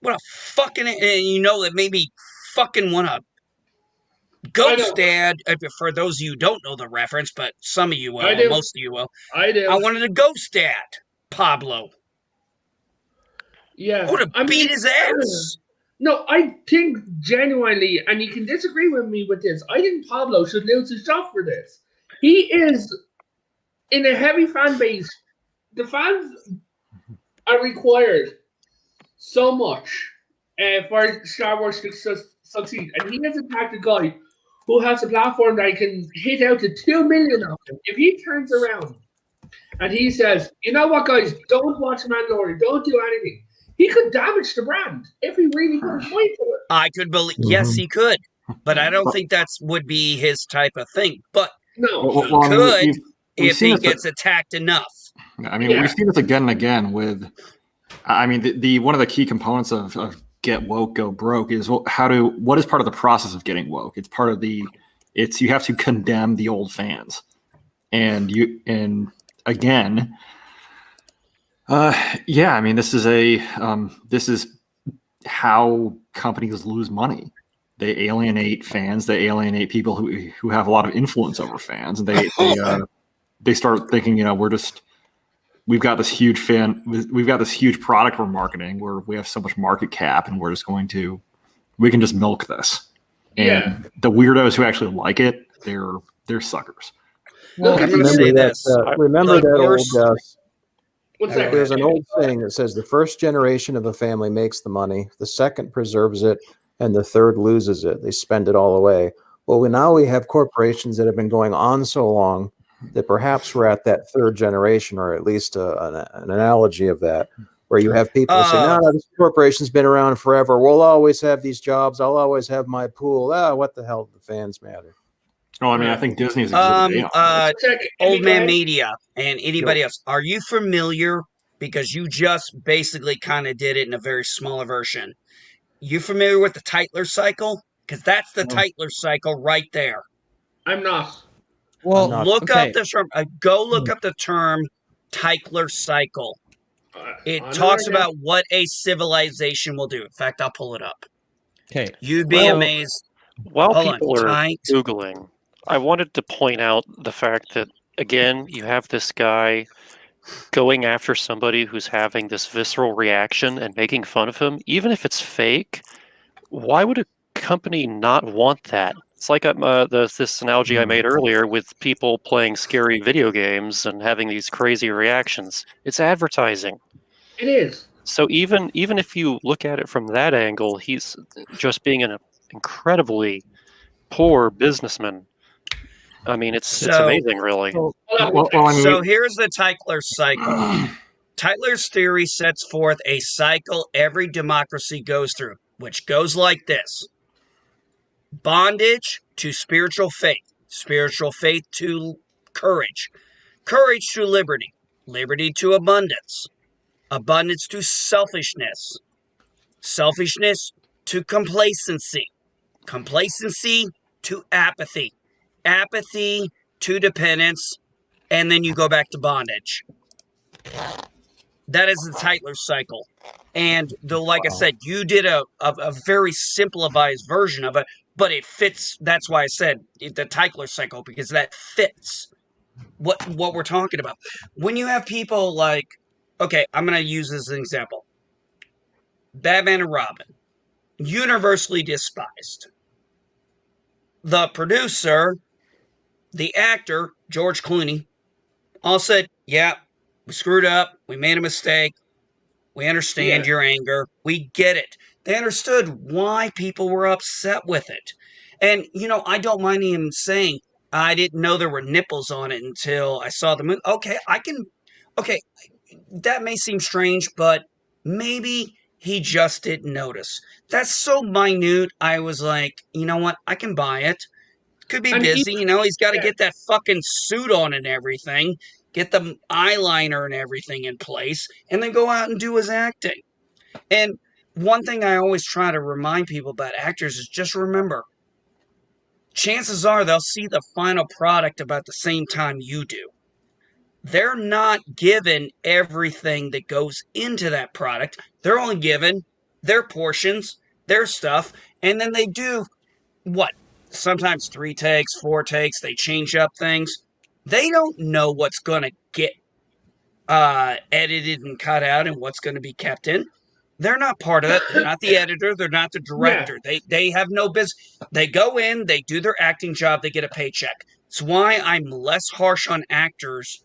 what a fucking, and that made me fucking want to Ghost Dad, for those of you who don't know the reference, but some of you will, most of you will. I do. I wanted a Ghost Dad, Pablo. Yeah. I would have beat his ass. No, I think genuinely, and you can disagree with me with this, I think Pablo should lose his job for this. He is in a heavy fan base. The fans are required so much for Star Wars to succeed. And he has attacked a guy who has a platform that can hit out to 2 million of them. If he turns around and he says, you know what, guys, don't watch Mandalorian, don't do anything, he could damage the brand if he really put his weight to it. I could believe, yes, he could. But I don't think that would be his type of thing. But no, he could if he gets attacked enough. I mean, we've seen this again and again with, I mean, the one of the key components of get woke, go broke is what is part of the process of getting woke? It's part of you have to condemn the old fans. And again, I mean, this is how companies lose money. They alienate fans. They alienate people who have a lot of influence over fans, and they start thinking, we've got this huge product we're marketing where we have so much market cap, and we can just milk this. And the weirdos who actually like it, they're suckers. Well, remember that old. What's that? There's an old saying that says the first generation of a family makes the money, the second preserves it, and the third loses it. They spend it all away. Well, now we have corporations that have been going on so long that perhaps we're at that third generation, or at least an analogy of that, where you have people say, no, this corporation's been around forever. We'll always have these jobs. I'll always have my pool. What the hell do the fans matter? Oh, I mean, I think Disney's exhibit A on this. Old Man Media and anybody else, are you familiar? Because you just basically kind of did it in a very smaller version. You familiar with the Tytler cycle? Because that's the Tytler cycle right there. I'm not. Well, Look up the term. Go look up the term Tytler cycle. It talks about what a civilization will do. In fact, I'll pull it up. Okay. You'd be amazed. While people are Googling, I wanted to point out the fact that, again, you have this guy going after somebody who's having this visceral reaction and making fun of him. Even if it's fake, why would a company not want that? It's like this analogy I made earlier with people playing scary video games and having these crazy reactions. It's advertising. It is. So even if you look at it from that angle, he's just being an incredibly poor businessman. I mean, it's amazing, really. So here's the Tytler cycle. Tytler's theory sets forth a cycle every democracy goes through, which goes like this: bondage to spiritual faith to courage, courage to liberty, liberty to abundance, abundance to selfishness, selfishness to complacency, complacency to apathy, apathy to dependence, and then you go back to bondage. That is the Tytler cycle. And like I said, you did a very simplified version of it, but it fits. That's why I said the Tytler cycle, because that fits what we're talking about. When you have people like, okay, I'm going to use this as an example. Batman and Robin, universally despised. The producer, the actor, George Clooney, all said, yeah, we screwed up. We made a mistake. We understand your anger. We get it. They understood why people were upset with it. And, I don't mind him saying, I didn't know there were nipples on it until I saw the movie. Okay, that may seem strange, but maybe he just didn't notice. That's so minute. I was like, you know what? I can buy it. Could be busy. He's got to get that fucking suit on and everything, get the eyeliner and everything in place, and then go out and do his acting. And one thing I always try to remind people about actors is just remember, chances are they'll see the final product about the same time you do. They're not given everything that goes into that product. They're only given their portions, their stuff, and then they do sometimes 3 takes, 4 takes. They change up things. They don't know what's going to get edited and cut out and what's going to be kept in. They're not part of it. They're not the editor. They're not the director. Yeah. They have no business. They go in, they do their acting job, they get a paycheck. It's why I'm less harsh on actors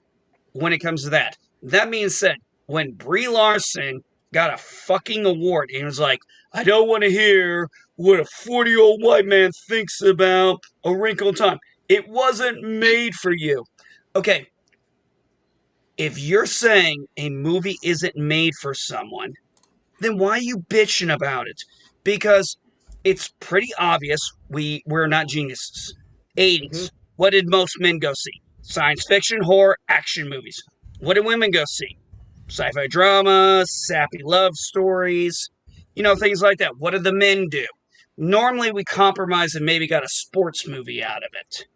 when it comes to that. That being said, when Brie Larson got a fucking award and was like, I don't want to hear what a 40-year-old white man thinks about A Wrinkle in Time. It wasn't made for you. Okay, if you're saying a movie isn't made for someone, then why are you bitching about it? Because it's pretty obvious we're not geniuses. 80s. Mm-hmm. What did most men go see? Science fiction, horror, action movies. What did women go see? Sci-fi drama, sappy love stories, things like that. What did the men do? Normally we compromise and maybe got a sports movie out of it.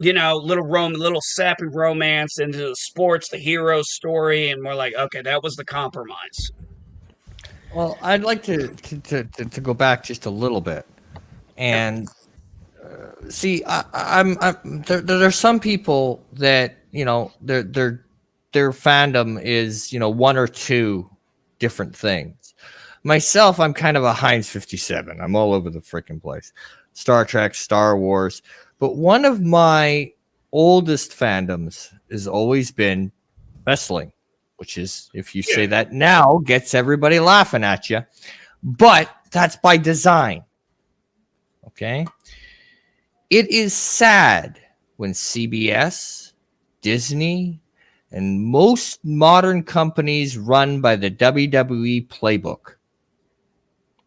Little sappy romance into the sports, the hero story, and we're like, okay, that was the compromise. Well, I'd like to go back just a little bit, and see, there's some people that their fandom is 1 or 2 different things. Myself, I'm kind of a Heinz 57. I'm all over the freaking place. Star Trek, Star Wars. But one of my oldest fandoms has always been wrestling, which is, if you say that now, gets everybody laughing at you. But that's by design. Okay? It is sad when CBS, Disney, and most modern companies run by the WWE playbook.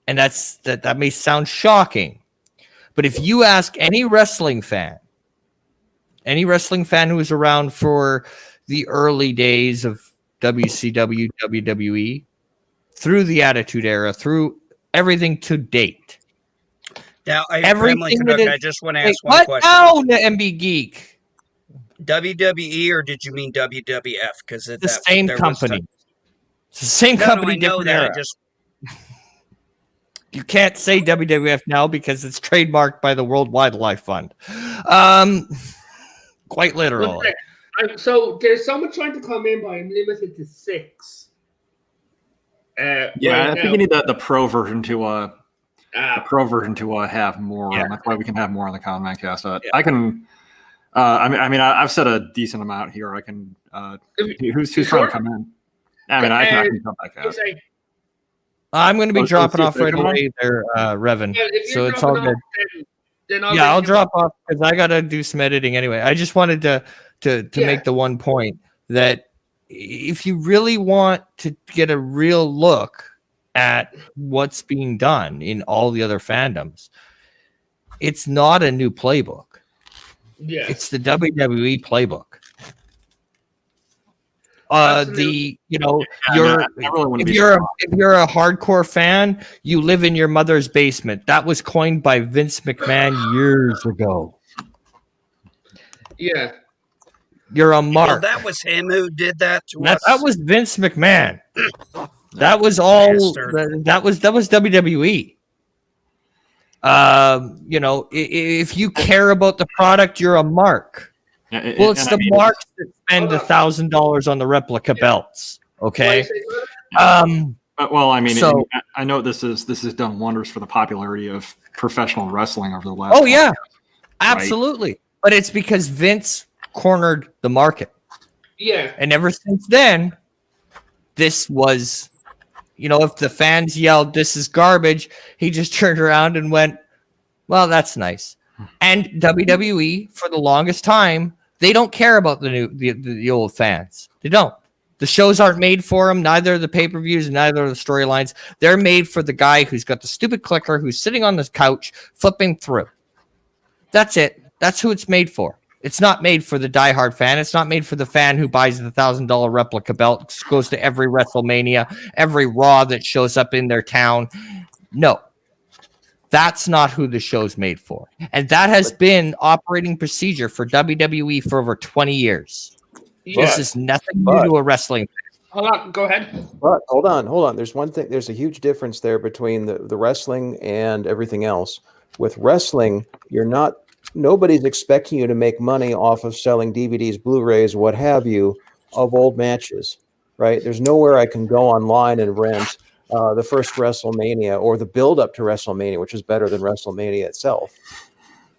And that may sound shocking, but if you ask any wrestling fan who was around for the early days of WCW, WWE, through the Attitude Era, through everything to date. Now, Everything Gremlin Canuck, I just want to ask one question. What now, MB Geek? WWE, or did you mean WWF? Because The same company. It's the same company. I know that. Era. You can't say WWF now because it's trademarked by the World Wildlife Fund. Quite literally. So there's someone trying to come in, but I'm limited to 6. I think you need the pro version to have more. Yeah. That's why we can have more on the Comment Cast. I can. I've said a decent amount here. I can. Who's trying to come in? I can come back out. I'm going to be dropping off right away there, Revan. So it's all good. Then I'll drop off because I got to do some editing anyway. I just wanted to make the one point that if you really want to get a real look at what's being done in all the other fandoms, it's not a new playbook. Yeah, it's the WWE playbook. If you're a hardcore fan, you live in your mother's basement. That was coined by Vince McMahon years ago. Yeah. You're a mark. Well, that was him who did that to us. That was Vince McMahon. That was all. That was WWE. If you care about the product, you're a mark. It's the marks that spend $1,000 on the replica belts. Okay. I know this has done wonders for the popularity of professional wrestling over the last. Oh yeah, absolutely. Right? But it's because Vince cornered the market. Yeah. And ever since then, this was, if the fans yelled, "This is garbage," he just turned around and went, "Well, that's nice." And WWE, for the longest time, they don't care about the old fans. They don't. The shows aren't made for them. Neither the pay-per-views, neither the storylines. They're made for the guy who's got the stupid clicker, who's sitting on the couch flipping through. That's it. That's who it's made for. It's not made for the diehard fan. It's not made for the fan who buys the $1,000 replica belt, goes to every WrestleMania, every Raw that shows up in their town. No. That's not who the show's made for. And that has been operating procedure for WWE for over 20 years. Yeah. This is nothing new to a wrestling fan. Hold on, go ahead. But hold on. There's one thing. There's a huge difference there between the wrestling and everything else. With wrestling, nobody's expecting you to make money off of selling DVDs, Blu-rays, what have you, of old matches, right? There's nowhere I can go online and rent the first WrestleMania or the build-up to WrestleMania, which is better than WrestleMania itself,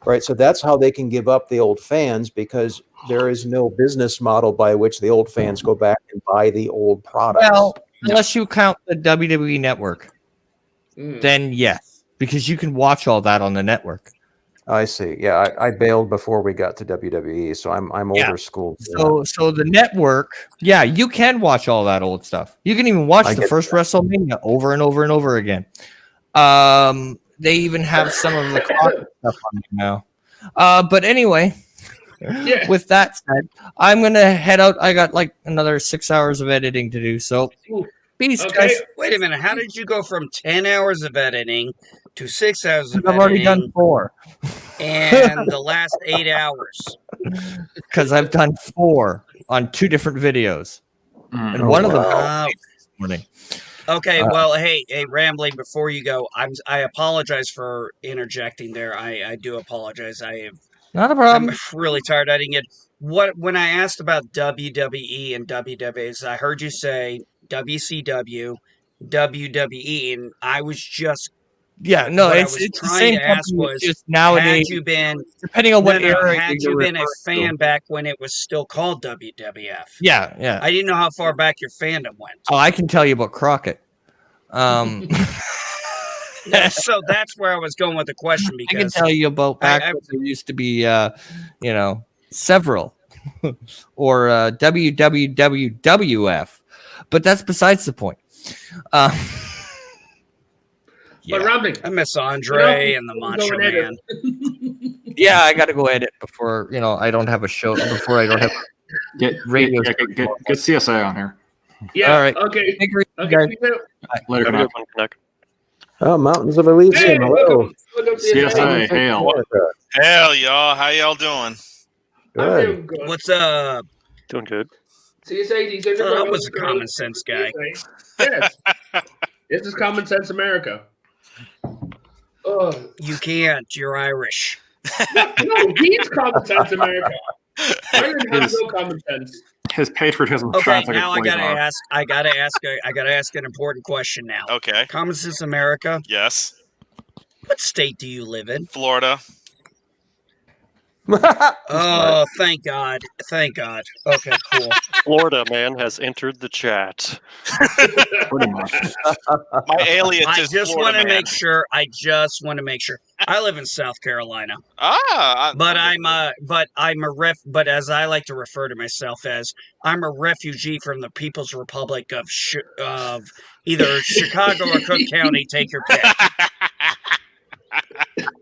right? So that's how they can give up the old fans, because there is no business model by which the old fans go back and buy the old products. Well, unless you count the WWE Network, then yes, because you can watch all that on the network. I see. Yeah, I bailed before we got to WWE, so I'm older school. So the network, you can watch all that old stuff. You can even watch the first WrestleMania over and over and over again. They even have some of the stuff on it now. But anyway, with that said, I'm gonna head out. I got like another 6 hours of editing to do. So peace, guys. Wait a minute. How did you go from 10 hours of editing to 6 hours of editing? I've already done 4. And the last 8 hours. Because I've done 4 on 2 different videos. And one of them this morning. Okay, well, hey, Rambling, before you go, I apologize for interjecting there. I do apologize. Not a problem. I'm really tired. I didn't get when I asked about WWE and WWE, I heard you say WCW, WWE, and I was just it's the same company. Just nowadays, had you been depending on what era, had you been a fan back when it was still called WWF? Yeah. I didn't know how far back your fandom went. Oh, I can tell you about Crockett. So that's where I was going with the question I can because tell you about back when there used to be, several or WWWWF, but that's besides the point. But Yeah, Rambling. I miss Andre and the Go Macho and edit. Man. yeah, I got to go edit before I don't have a show. Before I don't have Get radio. get CSA on here. Yeah. All right. Okay. Thank you, Okay. guys. peace out. Later, Have a Canuck. good one, Canuck. Oh, Mountains of Elysium. Hey, Hello. welcome to CSA. CSA, hail. Hell, y'all. How y'all doing? I'm Good. doing good. What's up? Doing good. CSA, these are the I girls, was a girls, common sense guy. CSA. Yes. This is Common Sense America. Oh, You can't. You're Irish. no, he's Common Sense America. Ireland has His- no common sense. His patriotism Okay, shines like now a I flame gotta bar. ask. I gotta ask an important question now. Okay. Common Sense America. Yes. What state do you live in? Florida. Oh, thank God. Thank God. Okay, cool. Florida man has entered the chat. Pretty much. My alias I is just Florida want to man. make sure. I just want to make sure. I live in South Carolina, Ah. but I'm a But as I like to refer to myself as, I'm a refugee from the People's Republic of either Chicago or Cook County. Take your pick.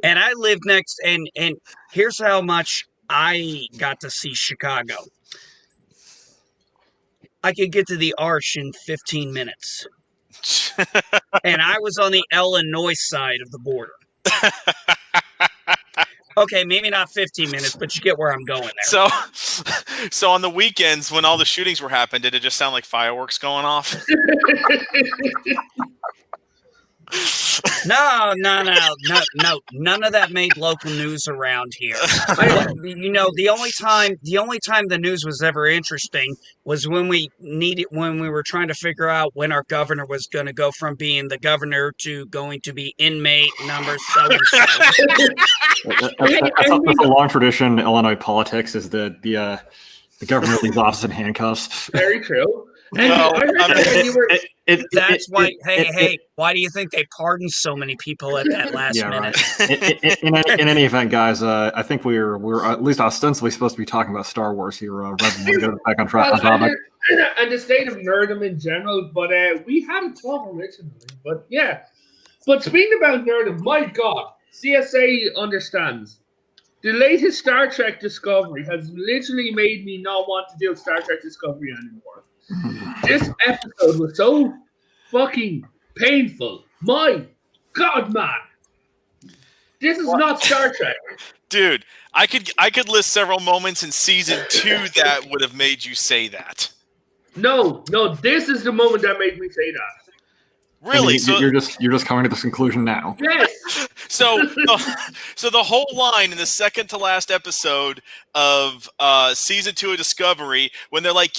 And I live next, and here's how much I got to see Chicago. I could get to the Arch in 15 minutes. And I was on the Illinois side of the border. Okay, maybe not 15 minutes, but you get where I'm going there. So on the weekends when all the shootings were happening, did it just sound like fireworks going off? No. None of that made local news around here. The only time the news was ever interesting was when we were trying to figure out when our governor was going to go from being the governor to going to be inmate number so and so. That's a long tradition in Illinois politics. Is that the government leaves office in handcuffs? Very true. And Well, I remember when you were. That's why. Hey! Why do you think they pardoned so many people at that last minute? Right. In any event, guys, I think we're at least ostensibly supposed to be talking about Star Wars here. Reverend, get back on track. And the state of nerdom in general, but we had a talk originally. But yeah. But speaking about nerdom, my God, CSA understands. The latest Star Trek Discovery has literally made me not want to do Star Trek Discovery anymore. This episode was so fucking painful. My God, man. This is not Star Trek. Dude, I could list several moments in season 2 that would have made you say that. No, this is the moment that made me say that. Really? So you're just coming to this conclusion now. Yes. So the whole line in the second to last episode of season 2 of Discovery, when they're like,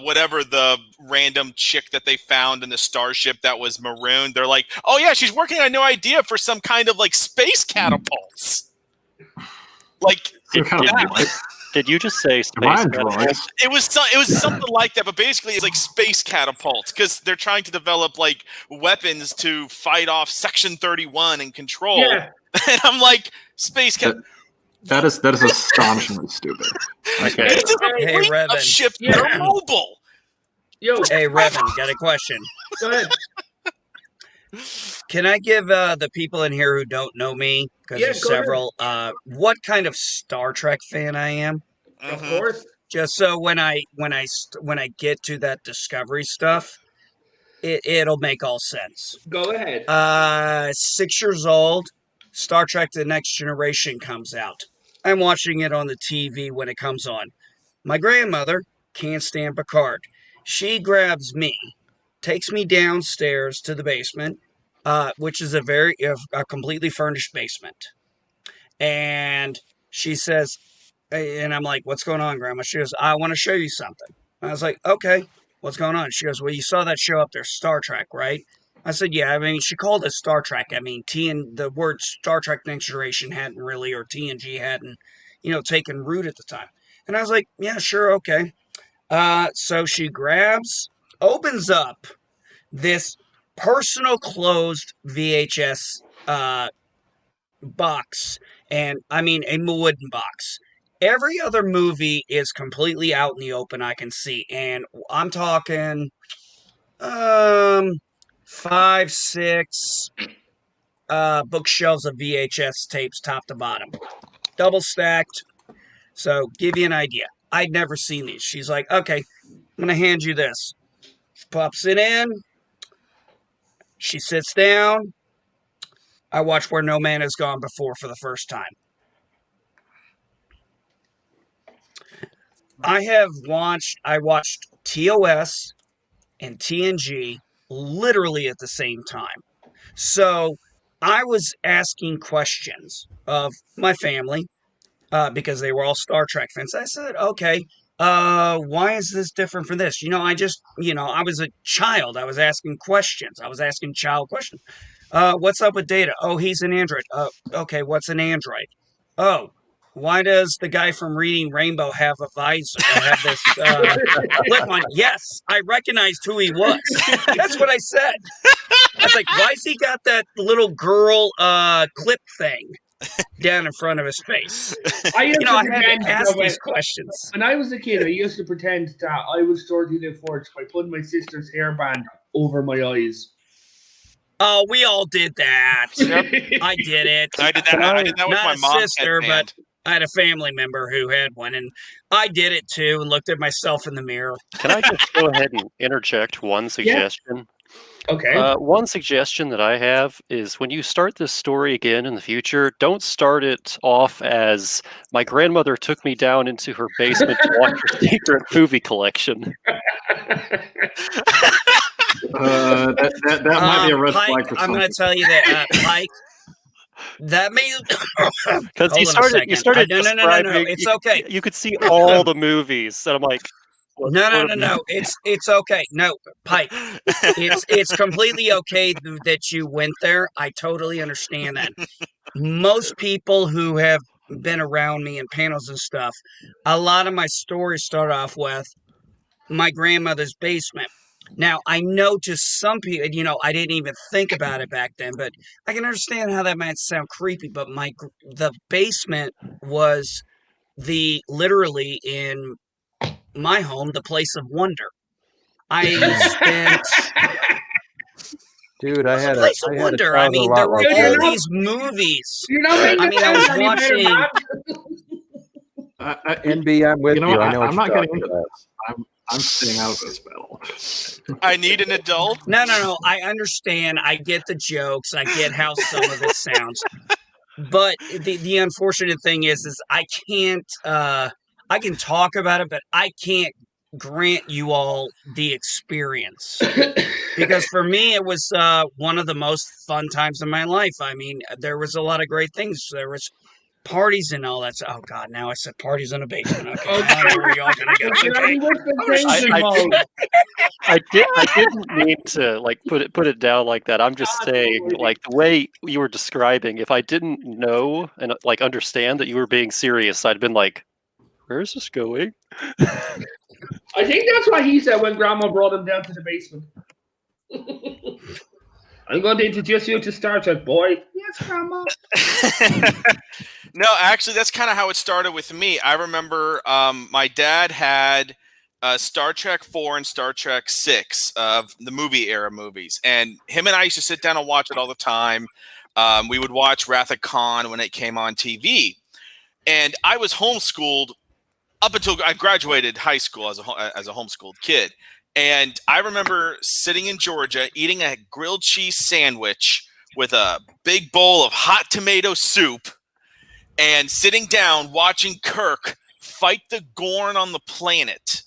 whatever the random chick that they found in the starship that was marooned, they're like, oh yeah, she's working on a new idea for some kind of like space catapults. Like, Did you just say space catapults? It was something like that, but basically it's like space catapults because they're trying to develop like weapons to fight off Section 31 and Control. Yeah. And I'm like, space catapults. That is astonishingly stupid. Okay. Hey, Revan. Ship they're mobile. Hey, Revan, got a question. Go ahead. Can I give the people in here who don't know me, because there's several, what kind of Star Trek fan I am? Of course. Just so when I get to that Discovery stuff, it'll make all sense. Go ahead. 6 years old, Star Trek: The Next Generation comes out. I'm watching it on the TV when it comes on. My grandmother can't stand Picard. She grabs me, takes me downstairs to the basement, which is a completely furnished basement. And she says, and I'm like, what's going on, Grandma? She goes, I want to show you something. I was like, okay, what's going on? She goes, well, you saw that show up there, Star Trek, right? I said, yeah. I mean, she called it Star Trek. I mean, the word Star Trek Next Generation hadn't really, or TNG hadn't, taken root at the time. And I was like, yeah, sure, okay. So she opens up this personal closed VHS box, and I mean a wooden box. Every other movie is completely out in the open. I can see, and I'm talking 5, 6 bookshelves of VHS tapes, top to bottom, double stacked. So give you an idea. I'd never seen these. She's like, okay, I'm gonna hand you this. She pops it in. She sits down. I watch Where No Man Has Gone Before for the first time. I watched TOS and TNG literally at the same time. So I was asking questions of my family because they were all Star Trek fans. I said, okay, why is this different from this? I was a child. I was asking questions. I was asking child questions. What's up with Data? Oh, he's an android. Okay, what's an android? Oh, why does the guy from Reading Rainbow have a visor? Have this clip on? Yes, I recognized who he was. That's what I said. I was like, why's he got that little girl clip thing down in front of his face? I had to ask these questions. When I was a kid, I used to pretend that I was Georgie the Forge by putting my sister's hairband over my eyes. Oh, we all did that. Yep. I did it. I did that with my mom's sister, headband. but I had a family member who had one, and I did it too and looked at myself in the mirror. Can I just go ahead and interject one suggestion? Yeah. Okay. One suggestion that I have is when you start this story again in the future, don't start it off as my grandmother took me down into her basement to watch her secret movie collection. That might be a red flag for I'm going to tell you that, Pike. That may because you started no. It's okay. You could see all the movies, and I'm like, no. It's okay. No, Pike. It's completely okay that you went there. I totally understand that. Most people who have been around me in panels and stuff, a lot of my stories start off with my grandmother's basement. Now, I know to some people, I didn't even think about it back then, but I can understand how that might sound creepy. But the basement was literally in my home, the place of wonder. I spent. Dude, I had a place of wonder. I mean, there were all these movies. I was watching. NB, I'm with you. I know I'm not getting into that. I'm staying out of this battle. I need an adult. No. I understand. I get the jokes. I get how some of it sounds. But the unfortunate thing is I can't. I can talk about it, but I can't grant you all the experience because for me it was one of the most fun times of my life. I mean, there was a lot of great things. There was parties and all that. Oh God! Now I said parties in a basement. Okay, where are y'all gonna go? Okay. I didn't mean to put it down like that. I'm just saying, like the way you were describing. If I didn't know and understand that you were being serious, I'd been like, "Where is this going?" I think that's what he said when Grandma brought him down to the basement. I'm going to introduce you to Star Trek, boy. Yes, Grandma. No, actually, that's kind of how it started with me. I remember my dad had Star Trek 4 and Star Trek 6 of the movie era movies. And him and I used to sit down and watch it all the time. We would watch Wrath of Khan when it came on TV. And I was homeschooled up until I graduated high school as a homeschooled kid. And I remember sitting in Georgia eating a grilled cheese sandwich with a big bowl of hot tomato soup and sitting down watching Kirk fight the Gorn on the planet.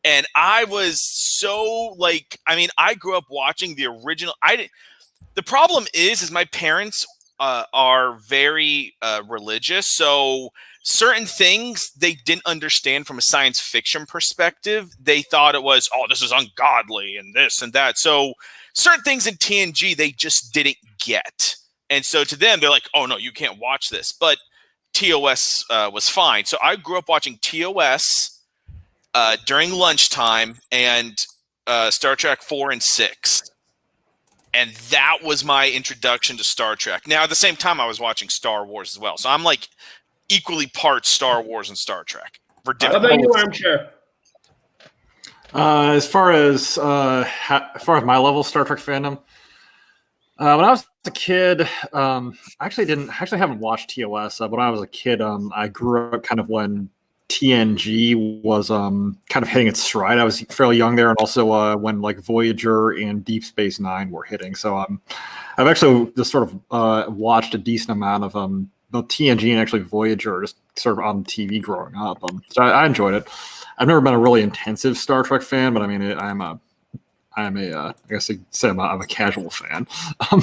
And I was so I grew up watching the original. The problem is my parents are very religious. So certain things they didn't understand from a science fiction perspective. They thought it was, this is ungodly and this and that. So certain things in TNG they just didn't get. And so to them, they're like, oh, no, you can't watch this. But TOS was fine. So I grew up watching TOS during lunchtime and Star Trek 4 and 6. And that was my introduction to Star Trek. Now, at the same time, I was watching Star Wars as well. So I'm like equally parts Star Wars and Star Trek. For How different about you, Armchair? As far as my level of Star Trek fandom, when I was a kid, I actually haven't watched TOS. When I was a kid, I grew up kind of when TNG was kind of hitting its stride. I was fairly young there, and also when like Voyager and Deep Space Nine were hitting. So I've actually just sort of watched a decent amount of both TNG and actually Voyager just sort of on TV growing up. So I enjoyed it. I've never been a really intensive Star Trek fan, but I mean, I'm a I guess you say I'm a casual fan. I'll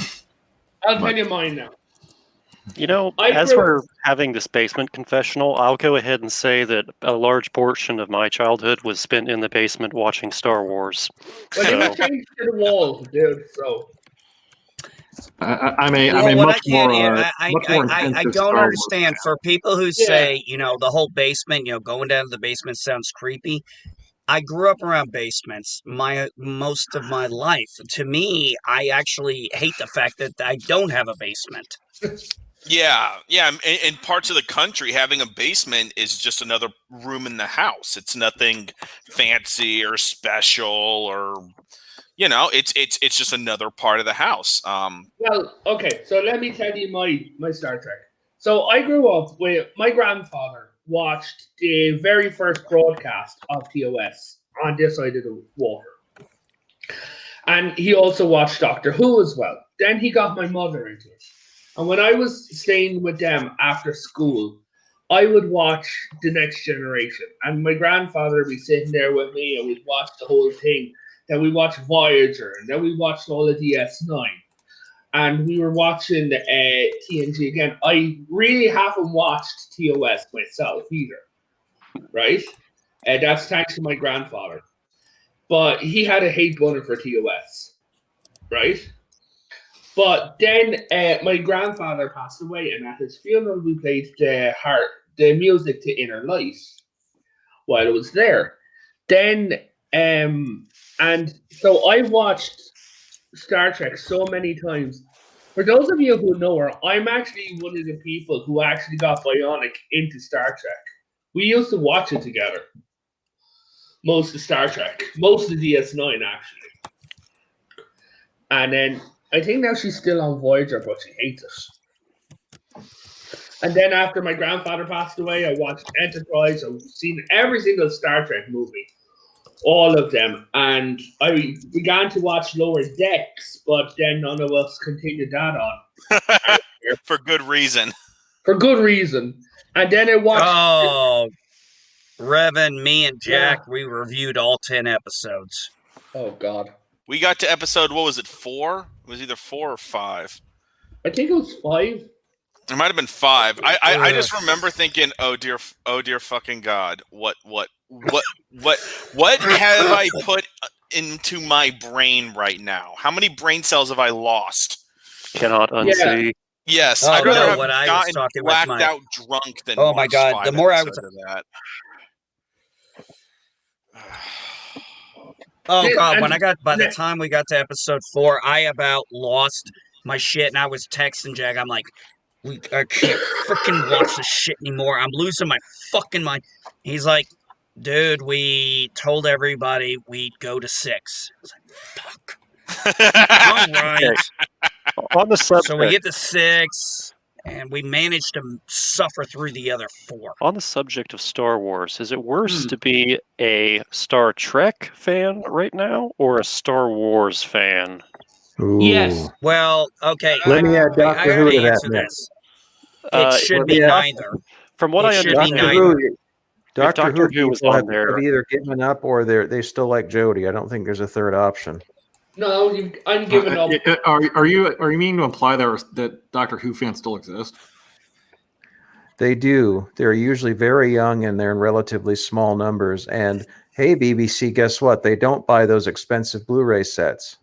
tell you mine now. You know, as we're having this basement confessional, I'll go ahead and say that a large portion of my childhood was spent in the basement watching Star Wars. Well, you changed to the wall, dude. So I'm a much more intensive I don't Star Wars understand. fan. For people who say, the whole basement, going down to the basement sounds creepy. I grew up around basements most of my life. To me, I actually hate the fact that I don't have a basement. Yeah. In parts of the country, having a basement is just another room in the house. It's nothing fancy or special, or it's just another part of the house. Well, okay. So let me tell you my Star Trek. So I grew up with my grandfather watched the very first broadcast of TOS on this side of the water, and he also watched Doctor Who as well. Then he got my mother into it. And when I was staying with them after school, I would watch The Next Generation. And my grandfather would be sitting there with me, and we'd watch the whole thing. Then we watched Voyager, and then we watched all of DS9. And we were watching TNG again. I really haven't watched TOS myself either, right? That's thanks to my grandfather. But he had a hate boner for TOS, right? But then my grandfather passed away, and at his funeral we played the music to Inner Light while it was there. Then and so I watched Star Trek so many times. For those of you who know her, I'm actually one of the people who actually got Bionic into Star Trek. We used to watch it together. Most of Star Trek. Most of DS9, actually. And then I think now she's still on Voyager, but she hates it. And then after my grandfather passed away, I watched Enterprise. I've seen every single Star Trek movie. All of them. And I began to watch Lower Decks, but then none of us continued that on. For good reason. For good reason. And then I watched... Oh, Revan, me and Jack, we reviewed all 10 episodes. Oh, God. We got to episode, what was it, 4? It was either 4 or 5. I think it was 5. It might have been 5. I just remember thinking, oh dear fucking God, what have I put into my brain right now? How many brain cells have I lost? Cannot unsee. Yeah. Yes, I'd rather have gotten blacked out drunk than oh my God, the more I was that. Oh God, by the time we got to episode 4, I about lost my shit, and I was texting Jack. I'm like, I can't freaking watch this shit anymore. I'm losing my fucking mind. He's like, dude, we told everybody we'd go to 6. I was like, fuck. All right. Okay. On the subject, so we get to 6, and we managed to suffer through the other 4. On the subject of Star Wars, is it worse to be a Star Trek fan right now or a Star Wars fan? Ooh. Yes. Well, okay. Let me add Doctor Who to that mix. It should be neither. From what I understand, Doctor Who was on there. Have either given up or they still like Jodie. I don't think there's a third option. No, I'm giving up. Are you meaning to imply that Doctor Who fans still exist? They do. They're usually very young and they're in relatively small numbers. And hey, BBC, guess what? They don't buy those expensive Blu-ray sets.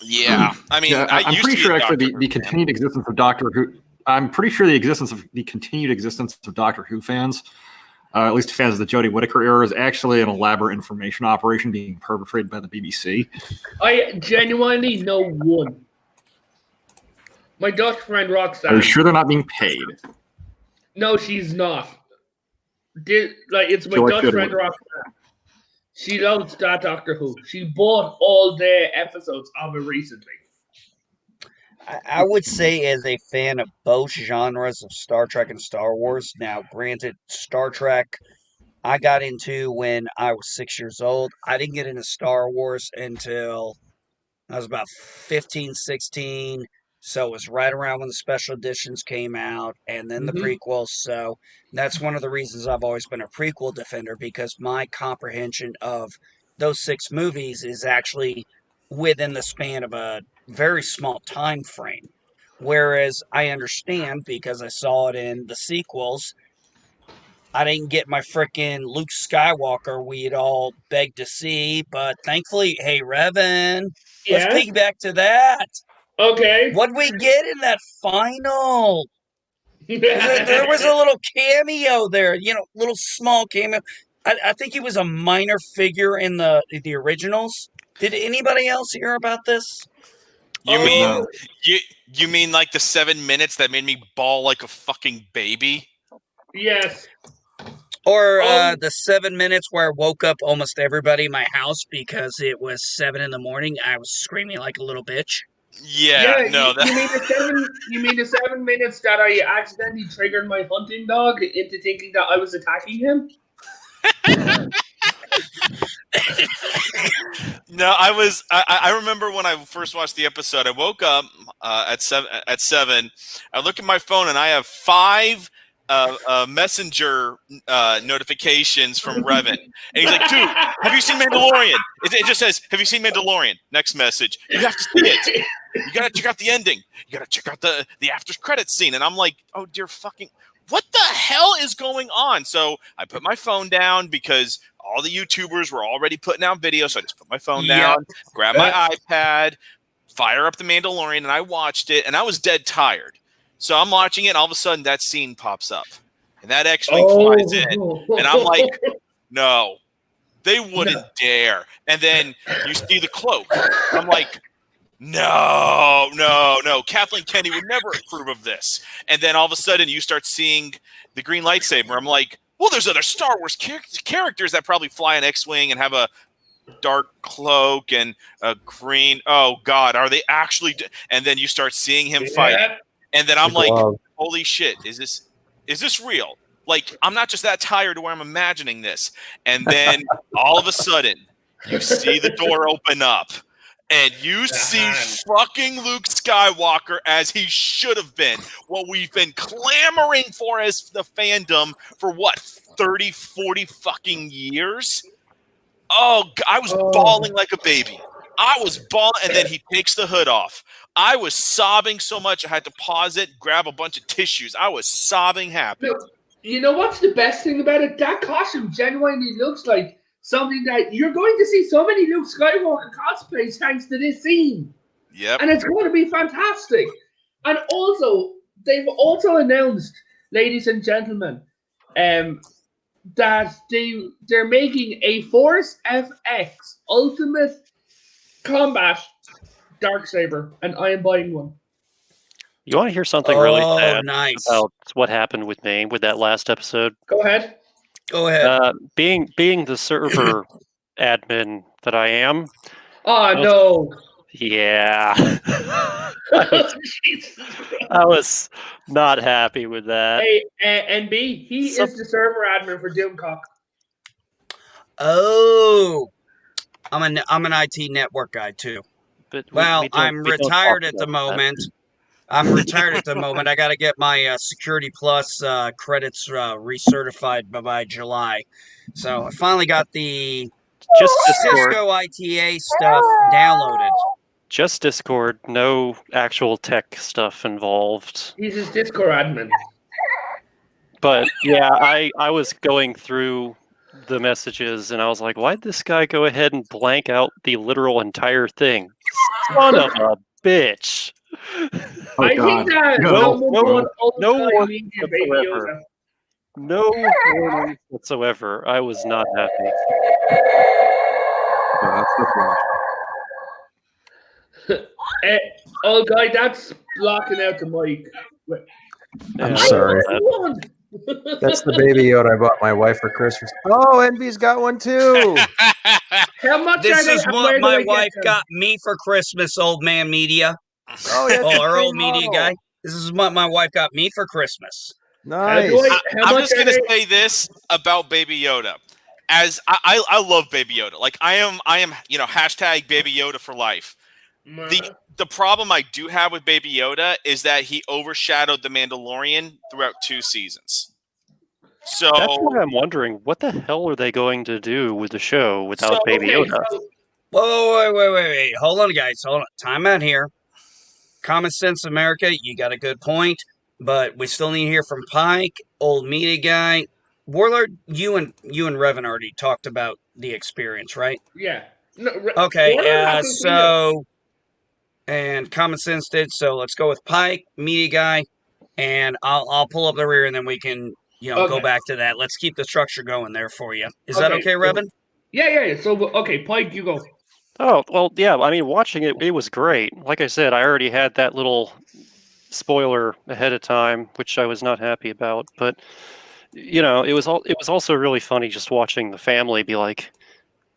Yeah, I mean, I'm pretty sure actually the continued existence of Doctor Who. I'm pretty sure the continued existence of Doctor Who fans at least to fans of the Jodie Whittaker era, is actually an elaborate information operation being perpetrated by the BBC. I genuinely know one. My Dutch friend Roxanne. Are you sure they're not being paid? No, she's not. It's my Dutch friend Roxanne. She loves that Doctor Who. She bought all the episodes of it recently. I would say, as a fan of both genres of Star Trek and Star Wars, now granted, Star Trek I got into when I was 6 years old. I didn't get into Star Wars until I was about 15, 16. So it was right around when the special editions came out and then the prequels. So that's one of the reasons I've always been a prequel defender, because my comprehension of those 6 movies is actually within the span of a very small time frame. Whereas I understand, because I saw it in the sequels, I didn't get my frickin' Luke Skywalker we'd all begged to see, but thankfully, hey, Revan, let's piggyback to that. Okay. What'd we get in that final? There was a little cameo there, little small cameo. I think he was a minor figure in the originals. Did anybody else hear about this? You mean like the 7 minutes that made me bawl like a fucking baby? Yes. Or the 7 minutes where I woke up almost everybody in my house because it was 7 a.m. I was screaming like a little bitch. Yeah, no. You mean the 7 minutes that I accidentally triggered my hunting dog into thinking that I was attacking him? No, I remember when I first watched the episode. I woke up at 7. I look at my phone and I have 5 messenger notifications from Revan, and he's like, "Dude, have you seen Mandalorian?" It just says, "Have you seen Mandalorian?" Next message, "You have to see it. You gotta check out the ending. You gotta check out the after credits scene." And I'm like, "Oh dear fucking, what the hell is going on?" So I put my phone down because all the YouTubers were already putting out videos. So I just put my phone down, grab my iPad, fire up the Mandalorian, and I watched it. And I was dead tired. So I'm watching it, and all of a sudden that scene pops up, and that X-wing flies in, and I'm like, "No, they wouldn't dare." And then you see the cloak. I'm like, "No, Kathleen Kennedy would never approve of this." And then all of a sudden you start seeing the green lightsaber. I'm like, "Well, there's other Star Wars characters that probably fly an X-wing and have a dark cloak and a green. Oh God, are they actually?" And then you start seeing him fight. And then I'm like, "Holy shit, is this real? Like, I'm not just that tired where I'm imagining this." And then all of a sudden, you see the door open up, and you see fucking Luke Skywalker as he should have been. What we've been clamoring for as the fandom for, 30, 40 fucking years? Oh, I was bawling like a baby. I was bawling, and then he takes the hood off. I was sobbing so much I had to pause it, grab a bunch of tissues. I was sobbing happy. You know what's the best thing about it? That costume genuinely looks like something that you're going to see so many Luke Skywalker cosplays thanks to this scene. Yep. And it's going to be fantastic. And also, they've also announced, ladies and gentlemen, that they're making a Force FX Ultimate Combat Darksaber, and I am buying one. You want to hear something really sad nice. about what happened with me with that last episode? Go ahead. Being the server admin that I am. Oh, no. Yeah. I was not happy with that. Hey, NB, he is the server admin for Doomcock. Oh. I'm an IT network guy, too. But I'm retired at the moment. I got to get my Security Plus credits recertified by July. So I finally got the Cisco ITA stuff downloaded. Just Discord, no actual tech stuff involved. He's his Discord admin. But yeah, I was going through the messages and I was like, why'd this guy go ahead and blank out the literal entire thing? Son of a bitch. I think that no one whatsoever. No warning whatsoever. I was not happy. Yeah, that's the Oh, guy, that's blocking out the mic. Yeah, I'm sorry. What? That's the Baby Yoda I bought my wife for Christmas. Oh, Envy's got one too. How much This are they? is and what where do my I get wife them? got me for Christmas, old man media. Oh, yeah. Oh, our same old media model. guy. This is what my wife got me for Christmas. How do Nice. I? How I'm much just are gonna they? say this about Baby Yoda. As I love Baby Yoda. Like I am hashtag Baby Yoda for life. The problem I do have with Baby Yoda is that he overshadowed the Mandalorian throughout 2 seasons. So that's why I'm wondering what the hell are they going to do with the show without Baby Okay, Yoda? so Whoa, wait. Hold on, guys. Hold on. Time out here. Common Sense America, you got a good point, but we still need to hear from Pike, old media guy. Warlord, you and Revan already talked about the experience, right? yeah. No, Okay, Warlord, I think we do. and Common Sense did, so let's go with Pike, media guy, and I'll pull up the rear and then we can, go Okay. back to that. Let's keep the structure going there for you. Is that okay, so- Revan? Yeah. So okay, Pike, you go. Oh, well, yeah, I mean, watching it was great. Like I said, I already had that little spoiler ahead of time, which I was not happy about. But, it was also really funny just watching the family be like,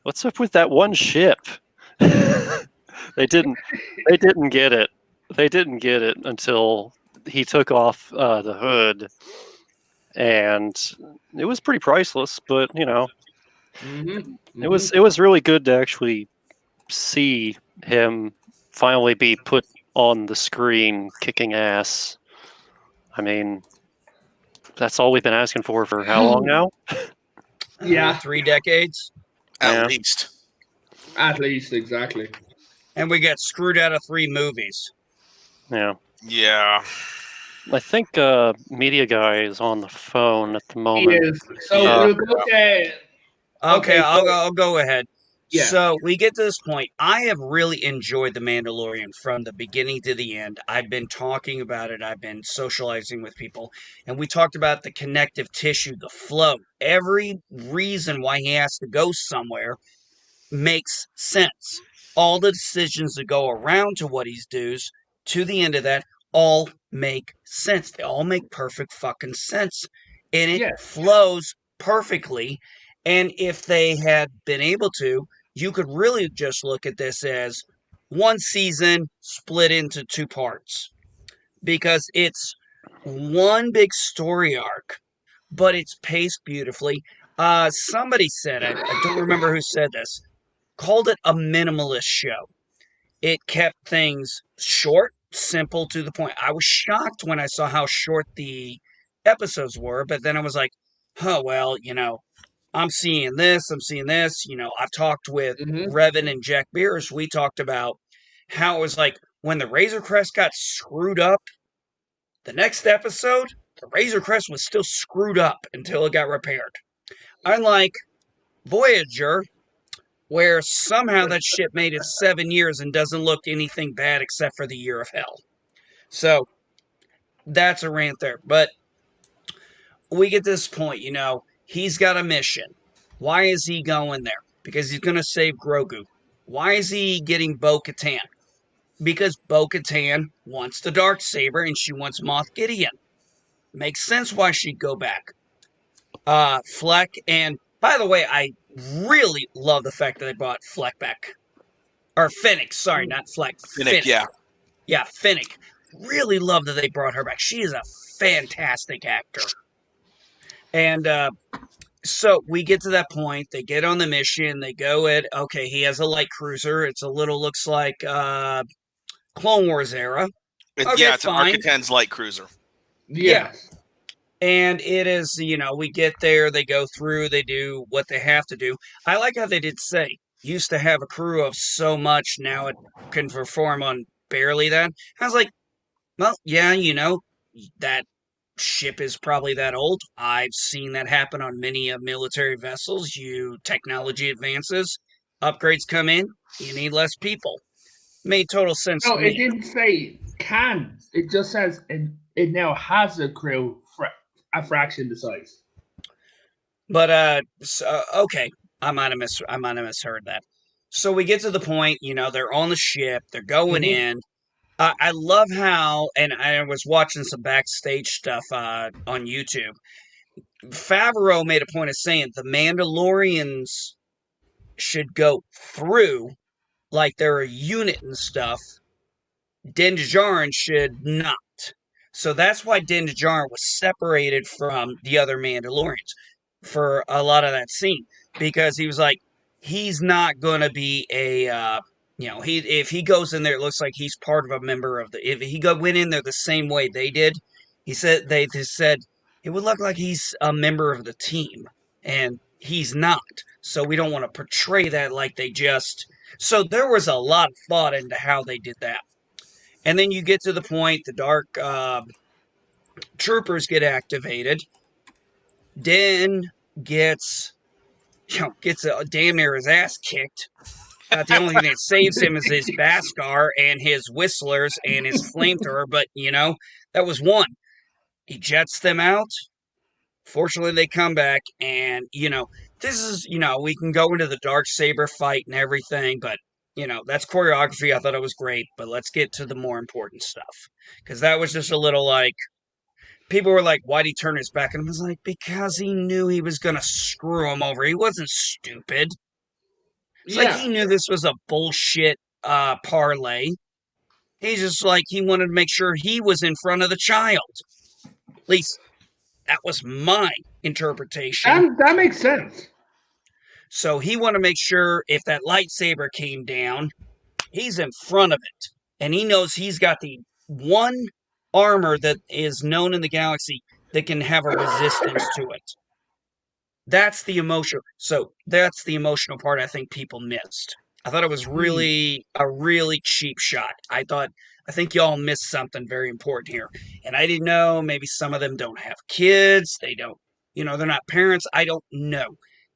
what's up with that one ship? They didn't get it. They didn't get it until he took off the hood. And it was pretty priceless, but, Mm-hmm. it was really good to actually see him finally be put on the screen kicking ass. I mean, that's all we've been asking for how long now? Yeah. 3 decades. at Yeah. least. At least, exactly. And we got screwed out of 3 movies. Yeah. Yeah. I think Media Guy is on the phone at the He moment. is. So Yeah. we'll go to. Okay, so- I'll go ahead. Yeah. So we get to this point. I have really enjoyed The Mandalorian from the beginning to the end. I've been talking about it. I've been socializing with people. And we talked about the connective tissue, the flow. Every reason why he has to go somewhere makes sense. All the decisions that go around to what he's does to the end of that all make sense. They all make perfect fucking sense. And it Yeah. flows perfectly. And if they had been able to, you could really just look at this as one season split into 2 parts because it's one big story arc, but it's paced beautifully. Somebody said, I don't remember who said this, called it a minimalist show. It kept things short, simple, to the point. I was shocked when I saw how short the episodes were, but then I was like, oh, well, I'm seeing this. I've talked with Mm-hmm. Revan and Jack Beers. We talked about how it was like when the Razor Crest got screwed up, the next episode, the Razor Crest was still screwed up until it got repaired. Unlike Voyager, where somehow that ship made it 7 years and doesn't look anything bad except for the Year of Hell. So that's a rant there. But we get to this point, he's got a mission. Why is he going there? Because he's going to save Grogu. Why is he getting Bo-Katan? Because Bo-Katan wants the Darksaber and she wants Moff Gideon. Makes sense why she'd go back. Fleck, and by the way, I really love the fact that they brought Fleck back. Or Fennec, sorry, not Fleck. Fennec, yeah. Yeah, Fennec. Really love that they brought her back. She is a fantastic actor. And so we get to that point. They get on the mission. They go okay, he has a light cruiser. It's looks like Clone Wars era. Okay, Yeah, it's fine. an Arc-10's light cruiser. Yeah. And it is, we get there, they go through, they do what they have to do. I like how they did say, used to have a crew of so much, now it can perform on barely that. I was like, well, yeah, that ship is probably that old. I've seen that happen on many military vessels. Technology advances, upgrades come in, you need less people. Made total sense No, to me. it didn't say can. It just says it now has a crew a fraction the size. But okay, I might have misheard that. So we get to the point, they're on the ship, they're going Mhm. in. I love how, and I was watching some backstage stuff on YouTube. Favreau made a point of saying the Mandalorians should go through like they're a unit and stuff. Din Djarin should not. So that's why Din Djarin was separated from the other Mandalorians for a lot of that scene, because he was like, he's not going to be if he goes in there, it looks like he's part of a member of the. If he went in there the same way they did, they just said it would look like he's a member of the team, and he's not. So we don't want to portray that like they just. So there was a lot of thought into how they did that. And then you get to the point, the dark troopers get activated. Den gets damn near his ass kicked. The only thing that saves him is his Beskar and his whistlers and his flamethrower. But that was one. He jets them out. Fortunately, they come back, and this is we can go into the dark saber fight and everything, but that's choreography. I thought it was great, but let's get to the more important stuff, because that was just a little like people were like, why'd he turn his back? And I was like, because he knew he was going to screw him over. He wasn't stupid. It's like he knew this was a bullshit parlay. He's just like, he wanted to make sure he was in front of the child. At least that was my interpretation. And that makes sense. So he wanted to make sure if that lightsaber came down, he's in front of it. And he knows he's got the one armor that is known in the galaxy that can have a resistance to it. That's the emotion. So that's the emotional part I think people missed. I thought it was really a really cheap shot. I think y'all missed something very important here. And I didn't know, maybe some of them don't have kids. They don't, they're not parents. I don't know.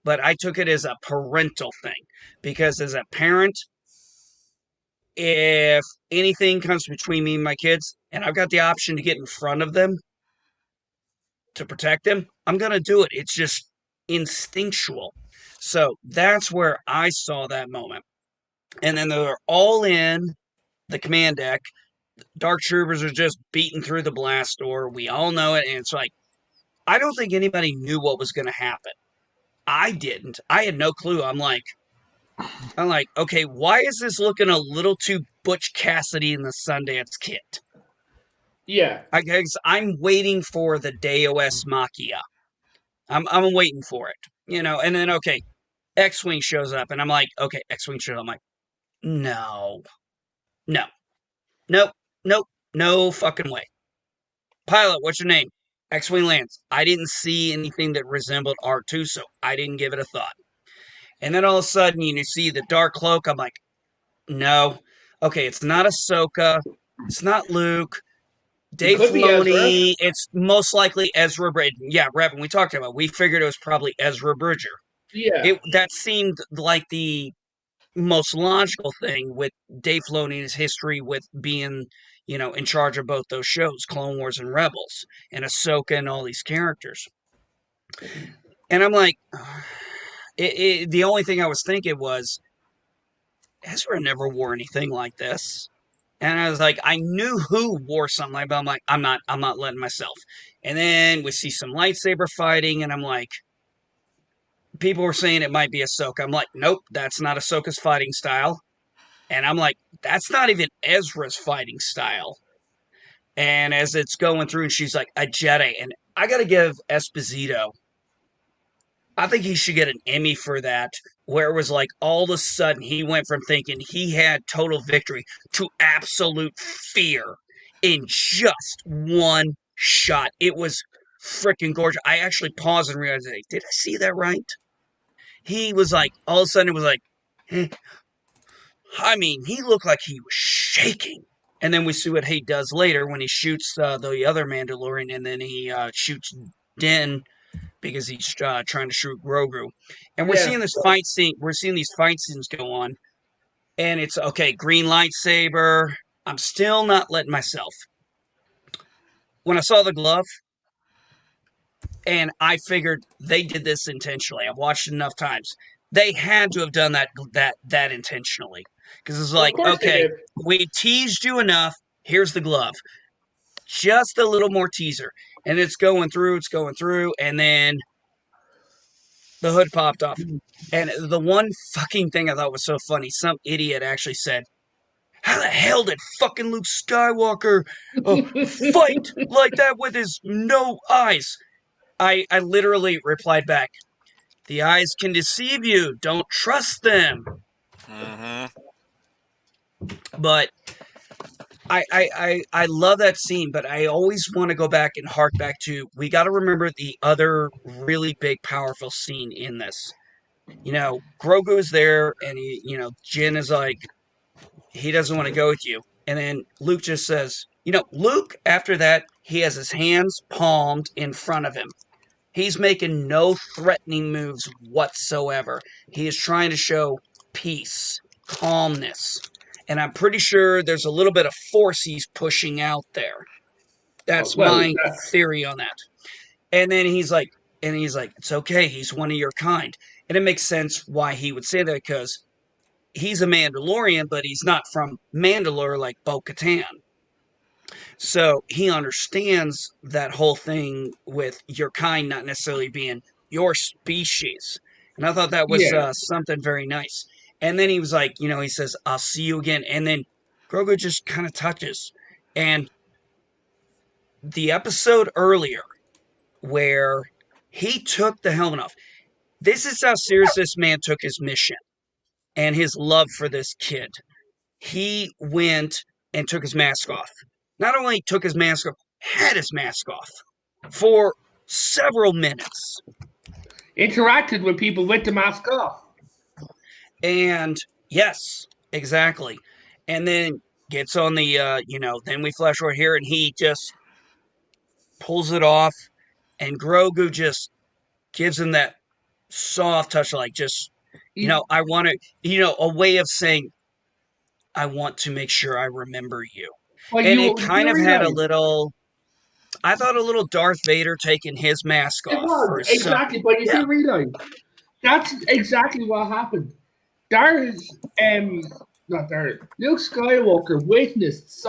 But I took it as a parental thing, because as a parent, if anything comes between me and my kids, and I've got the option to get in front of them to protect them, I'm going to do it. It's just instinctual. So that's where I saw that moment. And then they're all in the command deck. Dark troopers are just beating through the blast door. We all know it. And it's like, I don't think anybody knew what was going to happen. I didn't. I had no clue. I'm like, okay, why is this looking a little too Butch Cassidy and the Sundance Kid? Yeah. Guess I'm waiting for the Deus Machina. I'm waiting for it. And then, okay, X-Wing shows up, and I'm like, okay, X-Wing shows up. I'm like, no, no fucking way. Pilot, what's your name? X-Wing lands. I didn't see anything that resembled R2, so I didn't give it a thought. And then all of a sudden, you see the dark cloak. I'm like, no. Okay, it's not Ahsoka. It's not Luke. Dave Filoni. It's most likely Ezra Bridger. Yeah, Revan, we talked about it. We figured it was probably Ezra Bridger. Yeah. That seemed like the most logical thing with Dave Filoni's history with being, in charge of both those shows, Clone Wars and Rebels, and Ahsoka and all these characters. And I'm like, the only thing I was thinking was, Ezra never wore anything like this. And I was like, I knew who wore something like that, but I'm like, I'm not letting myself. And then we see some lightsaber fighting, and I'm like, people were saying it might be Ahsoka. I'm like, nope, that's not Ahsoka's fighting style. And I'm like, that's not even Ezra's fighting style. And as it's going through, and she's like, a Jedi. And I got to give Esposito, I think he should get an Emmy for that, where it was like all of a sudden he went from thinking he had total victory to absolute fear in just one shot. It was freaking gorgeous. I actually paused and realized, did I see that right? He was like, all of a sudden it was like, I mean, he looked like he was shaking. And then we see what he does later when he shoots the other Mandalorian, and then he shoots Din because he's trying to shoot Grogu. And we're seeing this fight scene. We're seeing these fight scenes go on, and it's okay. Green lightsaber. I'm still not letting myself. When I saw the glove, And I figured they did this intentionally. I've watched it enough times. They had to have done that intentionally. Because it's Well, of like, course they okay, did. we teased you enough. Here's the glove. Just a little more teaser. And it's going through, and then the hood popped off. And the one fucking thing I thought was so funny, some idiot actually said, how the hell did fucking Luke Skywalker fight like that with his no eyes? I literally replied back, the eyes can deceive you. Don't trust them. Mm-hmm. But I love that scene, but I always want to go back and hark back to, we got to remember the other really big, powerful scene in this. Grogu's there, and Jin is like, he doesn't want to go with you. And then Luke just says, Luke, after that, he has his hands palmed in front of him. He's making no threatening moves whatsoever. He is trying to show peace, calmness. And I'm pretty sure there's a little bit of force he's pushing out there. That's my theory on that. And then he's like, it's okay. He's one of your kind. And it makes sense why he would say that, because he's a Mandalorian, but he's not from Mandalore like Bo-Katan. So he understands that whole thing with your kind not necessarily being your species. And I thought that was something very nice. And then he was like, he says, I'll see you again. And then Grogu just kind of touches. And the episode earlier where he took the helmet off, this is how serious this man took his mission and his love for this kid. He went and took his mask off. Not only took his mask off, had his mask off for several minutes. Interacted with people with the mask off. And yes, exactly. And then gets on the, then we flash right here, and he just pulls it off, and Grogu just gives him that soft touch, like just, I want to, a way of saying, I want to make sure I remember you. Well, and it kind of had a little, I thought, a little Darth Vader taking his mask off. It was, exactly. But you see, realize, that's exactly what happened. Luke Skywalker witnessed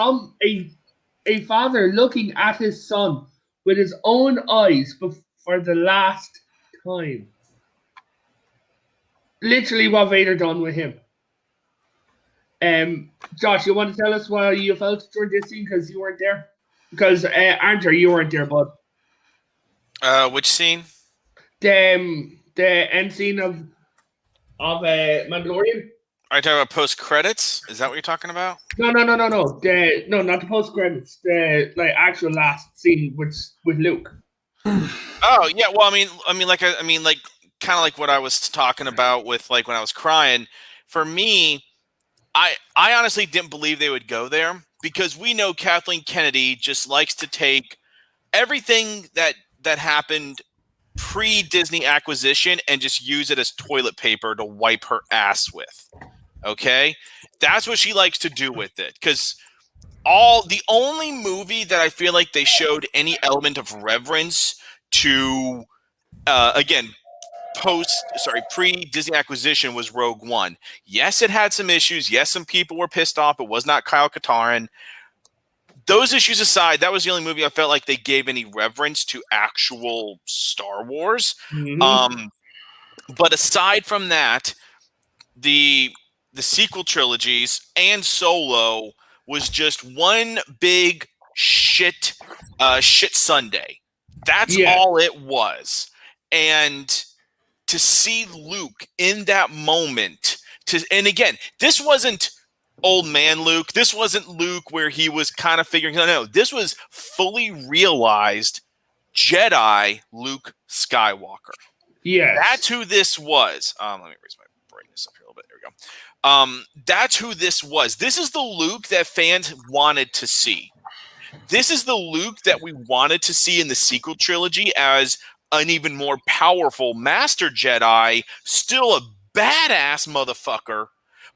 a father looking at his son with his own eyes for the last time. Literally what Vader done with him. Josh, you want to tell us why you felt during this scene, because you weren't there? Because Andrew, you weren't there, bud. Which scene? The end scene of Mandalorian. Are you talking about post credits? Is that what you're talking about? No. No, not the post credits. The actual last scene with Luke. Oh yeah, well, I mean, kind of like what I was talking about with when I was crying. For me, I honestly didn't believe they would go there, because we know Kathleen Kennedy just likes to take everything that happened pre-Disney acquisition and just use it as toilet paper to wipe her ass with. Okay? That's what she likes to do with it. Because the only movie that I feel like they showed any element of reverence to, again, pre-Disney acquisition was Rogue One. Yes, it had some issues. Yes, some people were pissed off. It was not Kyle Katarn. Those issues aside, that was the only movie I felt like they gave any reverence to actual Star Wars. Mm-hmm. But aside from that, the sequel trilogies and Solo was just one big shit Sunday. That's all it was. And to see Luke in that moment, and again, this wasn't old man Luke. This wasn't Luke where he was kind of figuring. No, this was fully realized Jedi Luke Skywalker. Yeah, that's who this was. Let me raise my brightness up here a little bit. There we go. That's who this was. This is the Luke that fans wanted to see. This is the Luke that we wanted to see in the sequel trilogy as an even more powerful Master Jedi, still a badass motherfucker,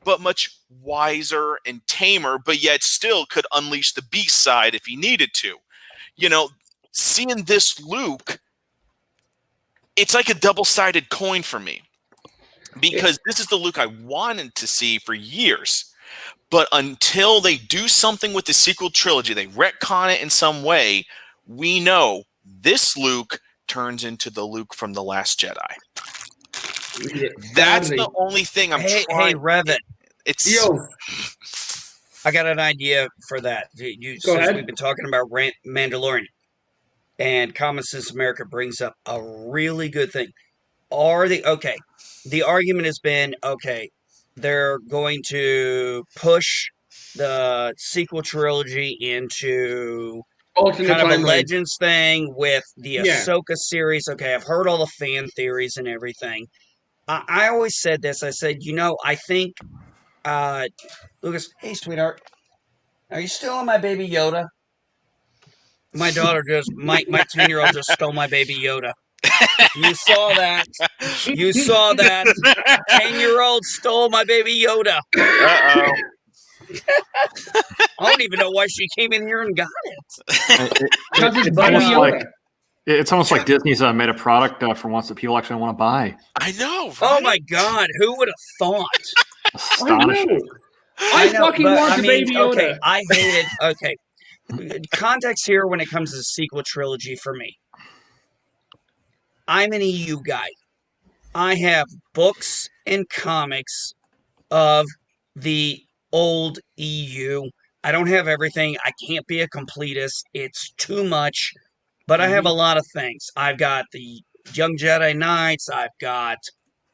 but much wiser and tamer, but yet still could unleash the beast side if he needed to. Seeing this Luke it's like a double-sided coin for me. Because this is the Luke I wanted to see for years. But until they do something with the sequel trilogy, they retcon it in some way, we know this Luke turns into the Luke from The Last Jedi. Yeah, That's sadly. the only thing I'm Hey, trying. Revit. It's Yo, I got an idea for that. Go Since ahead. we've been talking about Mandalorian, and Common Sense America brings up a really good thing. The argument has been they're going to push the sequel trilogy into alternate kind of a timeline. Legends thing with the Yeah. Ahsoka series. Okay, I've heard all the fan theories and everything. I always said this. I said, I think, Lucas, hey, sweetheart, are you still on my baby Yoda? My daughter my 10-year-old just stole my baby Yoda. You saw that. You saw that. 10-year-old stole my baby Yoda. Uh-oh. I don't even know why she came in here and got it. Because it's It's Baby almost Yoda. like it's almost like Disney's made a product for once that people actually want to buy. I know. Right? Oh my God, who would have thought? Astonishing. I fucking want the Baby Yoda. Okay, I hated. Okay, context here when it comes to the sequel trilogy for me. I'm an EU guy. I have books and comics of the old EU. I don't have everything. I can't be a completist. It's too much. But I have a lot of things. I've got the Young Jedi Knights. I've got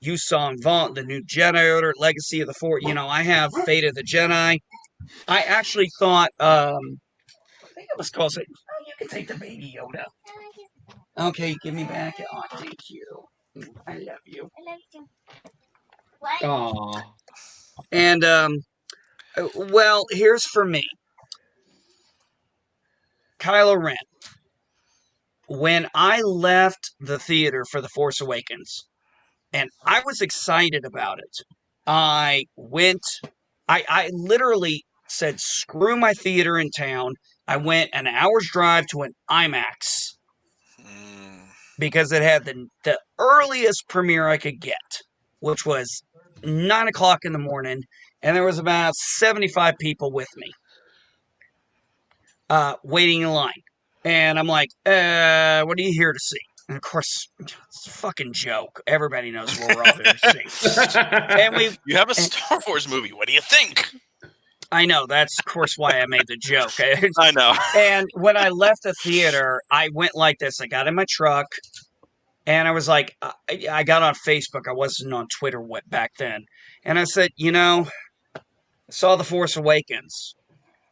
Yuuzhan Vaught, the new Jedi Order, Legacy of the Force. I have Fate of the Jedi. I actually thought, I think it was called, you can take the baby Yoda. Okay, give me back. Oh, thank you. I love you. Aww. And, well, here's for me. Kylo Ren. When I left the theater for The Force Awakens, and I was excited about it, I literally said, screw my theater in town. I went an hour's drive to an IMAX because it had the earliest premiere I could get, which was 9 o'clock in the morning, and there was about 75 people with me waiting in line. And I'm like, what are you here to see? And of course, it's a fucking joke. Everybody knows what we're all here to see. And you have a Star Wars movie. What do you think? I know. That's, of course, why I made the joke. I know. And when I left the theater, I went like this. I got in my truck, and I was like, I got on Facebook. I wasn't on Twitter back then. And I said, I saw The Force Awakens.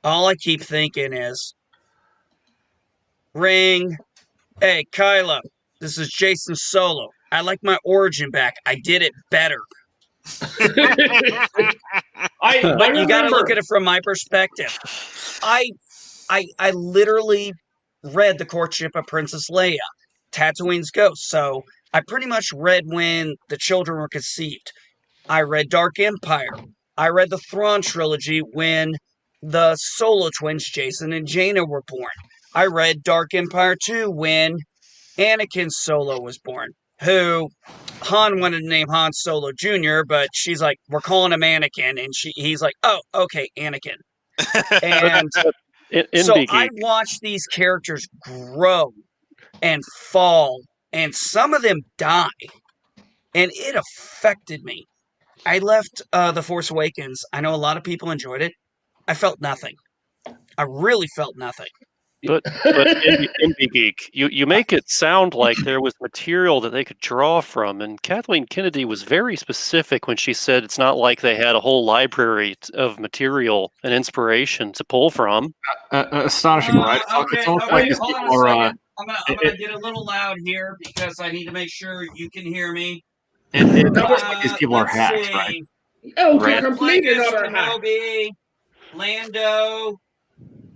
All I keep thinking is, ring. Hey, Kylo, this is Jason Solo. I like my origin back. I did it better. But you got to look at it from my perspective. I literally read The Courtship of Princess Leia, Tatooine's Ghost. So I pretty much read when the children were conceived. I read Dark Empire. I read the Thrawn trilogy when the Solo twins, Jason and Jaina, were born. I read Dark Empire 2 when Anakin Solo was born, who Han wanted to name Han Solo Jr., but she's like, we're calling him Anakin, and he's like, oh, okay, Anakin. And so I watched these characters grow and fall, and some of them die, and it affected me. I left The Force Awakens. I know a lot of people enjoyed it. I felt nothing. I really felt nothing. But Indie Geek, you make it sound like there was material that they could draw from, and Kathleen Kennedy was very specific when she said it's not like they had a whole library of material and inspiration to pull from. Astonishing, right? It's almost like these people are. I'm gonna get a little loud here because I need to make sure you can hear me. It's almost like these people are hacks, right? Oh, Right. completely another hack. Kenobi, Lando,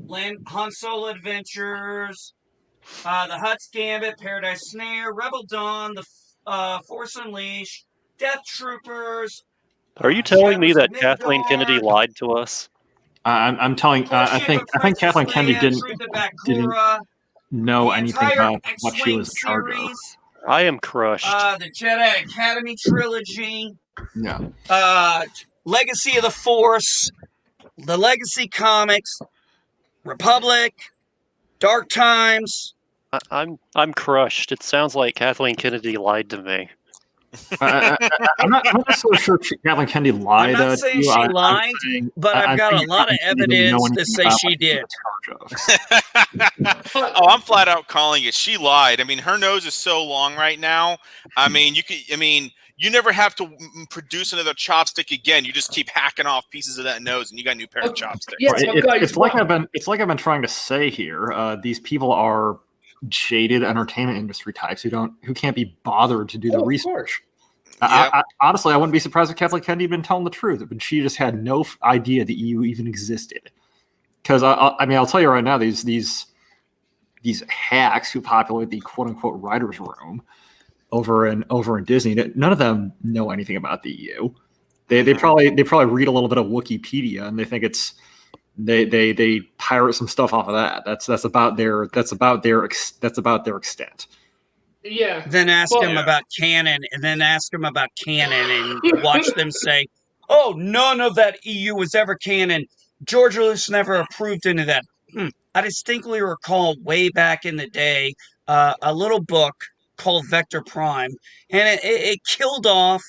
Han Solo Adventures, the Hutt's Gambit, Paradise Snare, Rebel Dawn, the Force Unleashed, Death Troopers. Are you telling me that Kathleen Kennedy lied to us? I'm telling. I think Kathleen Kennedy didn't know anything about what she was in charge of. I am crushed. The Jedi Academy trilogy, Yeah. Legacy of the Force, the Legacy comics, Republic, Dark Times. I'm crushed. It sounds like Kathleen Kennedy lied to me. I'm not necessarily sure Kathleen Kennedy lied. I'm not saying to you. she lied, but I've got a lot of evidence to say she did. Oh, I'm flat out calling it. She lied. I mean, her nose is so long right now. I mean, you never have to produce another chopstick again. You just keep hacking off pieces of that nose, and you got a new pair of chopsticks. Yeah, it's like I've been trying to say here. These people are jaded entertainment industry types who can't be bothered to do the research. I honestly, I wouldn't be surprised if Kathleen Kennedy had been telling the truth, but she just had no idea the EU even existed. Because I mean, I'll tell you right now, these hacks who populate the quote unquote writers' room over in Disney, none of them know anything about the EU. They probably read a little bit of Wikipedia and they think it's they pirate some stuff off of that. That's about their extent. Yeah. Then ask them about canon, and watch them say, "Oh, none of that EU was ever canon. George Lucas never approved any of that." I distinctly recall way back in the day a little book called Vector Prime, and it killed off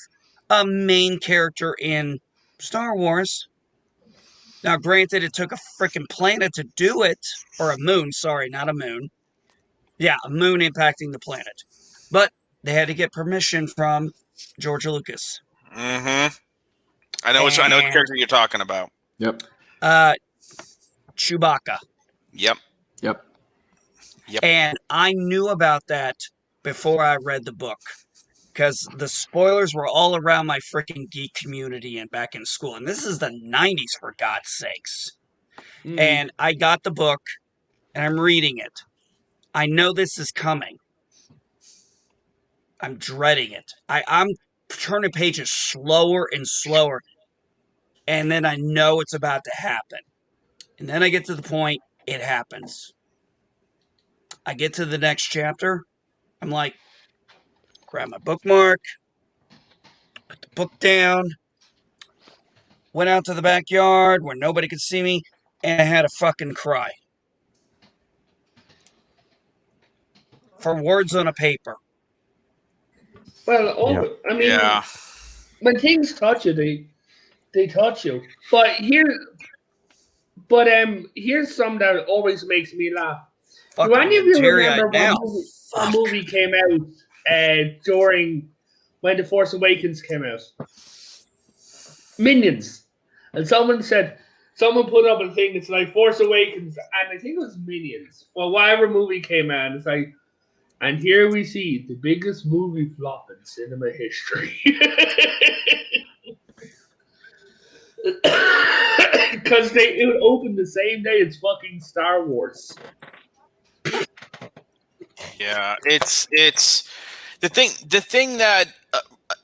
a main character in Star Wars. Now, granted, it took a freaking planet to do it, or a moon. Sorry, not a moon. Yeah, a moon impacting the planet. But they had to get permission from George Lucas. Mm-hmm. I know what character you're talking about. Yep. Chewbacca. Yep. And I knew about that before I read the book. Because the spoilers were all around my freaking geek community and back in school. And this is the 90s, for God's sakes. And I got the book, and I'm reading it. I know this is coming. I'm dreading it. I'm turning pages slower and slower. And then I know it's about to happen. And then I get to the point, it happens. I get to the next chapter. I'm like, grab my bookmark, put the book down, went out to the backyard where nobody could see me, and I had a fucking cry. For words on a paper. Well, I mean, when things touch you, they touch you. But here's something that always makes me laugh. Do any of you remember what movie came out during when The Force Awakens came out? Minions. And someone put up a thing, it's like Force Awakens, and I think it was Minions. Well, whatever movie came out, it's like, and here we see the biggest movie flop in cinema history. Because it would open the same day as fucking Star Wars. Yeah, it's the thing that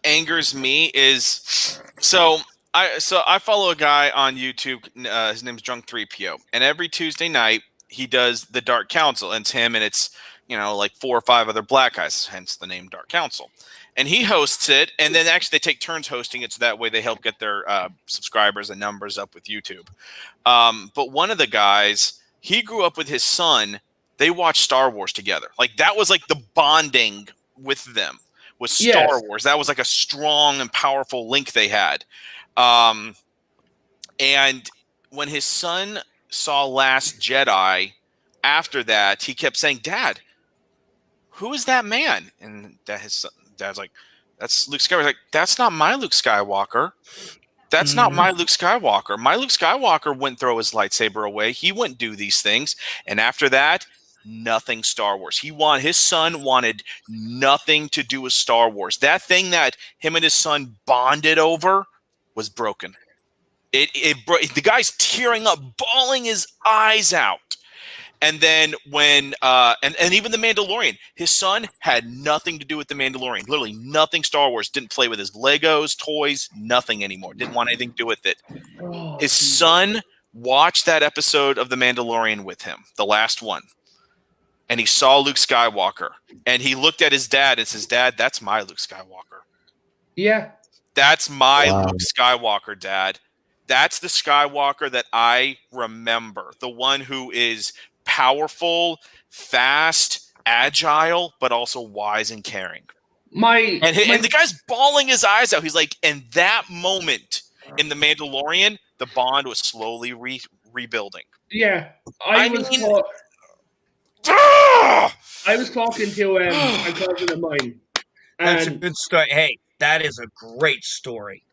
angers me is so I follow a guy on YouTube. His name's Drunk 3PO, and every Tuesday night he does the Dark Council, and it's him, and it's like 4 or 5 other black guys, hence the name Dark Council. And he hosts it, and then actually they take turns hosting it, so that way they help get their subscribers and numbers up with YouTube. But one of the guys, he grew up with his son. They watched Star Wars together. Like that was like the bonding with them was Star Wars. That was like a strong and powerful link they had. And when his son saw Last Jedi, after that, he kept saying, "Dad, who is that man?" And dad's like, "That's Luke Skywalker." Like, "That's not my Luke Skywalker. That's not my Luke Skywalker. My Luke Skywalker wouldn't throw his lightsaber away. He wouldn't do these things." And after that, nothing Star Wars. His son wanted nothing to do with Star Wars. That thing that him and his son bonded over was broken. The guy's tearing up, bawling his eyes out. And then when and even the Mandalorian, his son had nothing to do with the Mandalorian. Literally nothing Star Wars. Didn't play with his Legos, toys, nothing anymore. Didn't want anything to do with it. His son watched that episode of the Mandalorian with him, the last one. and he saw Luke Skywalker, and he looked at his dad and says, "Dad, that's my Luke Skywalker. Yeah. That's my Wow. Luke Skywalker, Dad. That's the Skywalker that I remember. The one who is powerful, fast, agile, but also wise and caring." And the guy's bawling his eyes out. He's like, and that moment in The Mandalorian, the bond was slowly rebuilding. Yeah. I was talking to a cousin of mine. That's a And good story. Hey, that is a great story.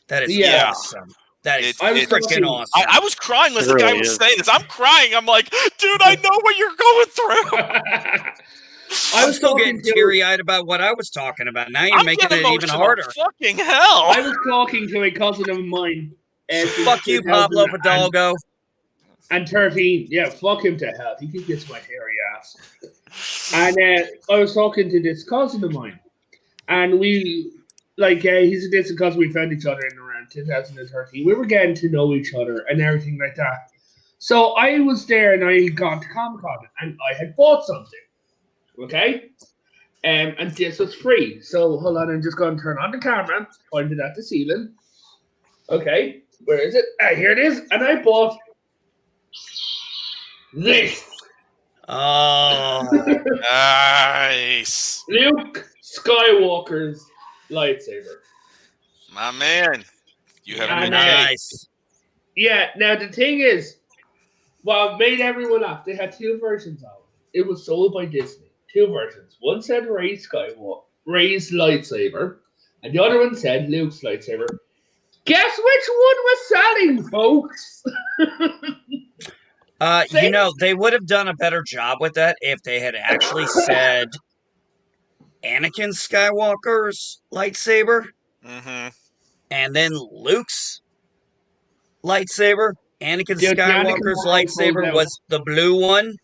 That is Yeah. awesome. That is It's freaking awesome. I was crying as It the guy really was is. saying this. I'm crying. I'm like, dude, I know what you're going through. I'm still talking getting to- teary-eyed about what I was talking about. Now you're I'm making getting it even emotional. harder. Fucking hell. I was talking to a cousin of mine. Fuck you, Pablo Fidalgo. And 13, yeah, fuck him to hell. He can kiss my hairy ass. And I was talking to this cousin of mine, and we, he's a distant cousin. We found each other in around 2013. We were getting to know each other and everything like that. So I was there, and I had gone to Comic-Con, and I had bought something. Okay? And this was free. So hold on, I'm just going to turn on the camera, point it at the ceiling. Okay, where is it? Here it is. And I bought this. Oh, Nice. Luke Skywalker's lightsaber. My man. You have a And, good day. nice. Yeah, now the thing is, well, made everyone laugh. They had two versions of it. It was sold by Disney. Two versions. One said Rey's lightsaber, and the other one said Luke's lightsaber. Guess which one was selling, folks? You know, they would have done a better job with that if they had actually said Anakin Skywalker's lightsaber Mm-hmm. and then Luke's lightsaber. Anakin Dude, the Anakin Skywalker's one lightsaber sold out. was the blue one.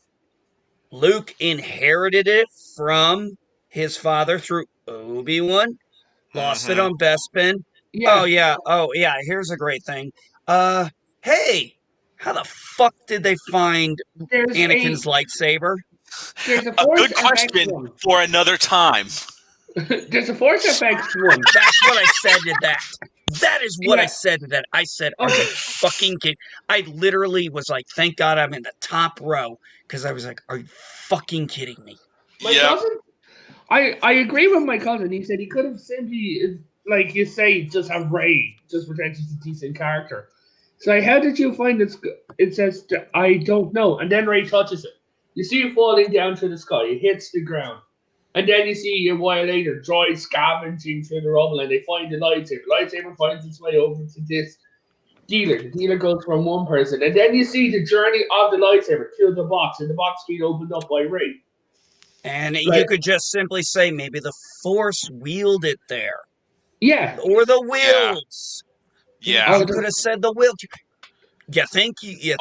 Luke inherited it from his father through Obi-Wan. Lost it on Bespin. Yeah. Oh yeah. Here's a great thing. Hey, how the fuck did they find There's Anakin's lightsaber? There's a A Force good question FX one. for another time. There's a Force FX one. That's what I said to that. That is what I Yeah. said to that. I said, are you fucking kidding? I literally was like, thank God I'm in the top row, because I was like, are you fucking kidding me? My Yep. cousin? I agree with my cousin. He said he could have simply, like you say, just have Rey, just pretend she's a decent character. So how did you find this? It says, I don't know. And then Rey touches it. You see it falling down to the sky. It hits the ground. And then you see a while later, droids scavenging through the rubble, and they find the lightsaber. The lightsaber finds its way over to this dealer. The dealer goes from one person. And then you see the journey of the lightsaber to the box, and the box being opened up by Rey. And Right. you could just simply say, maybe the Force wheeled it there. Yeah. Or the wheels. Yeah. You could have said the wheel. You think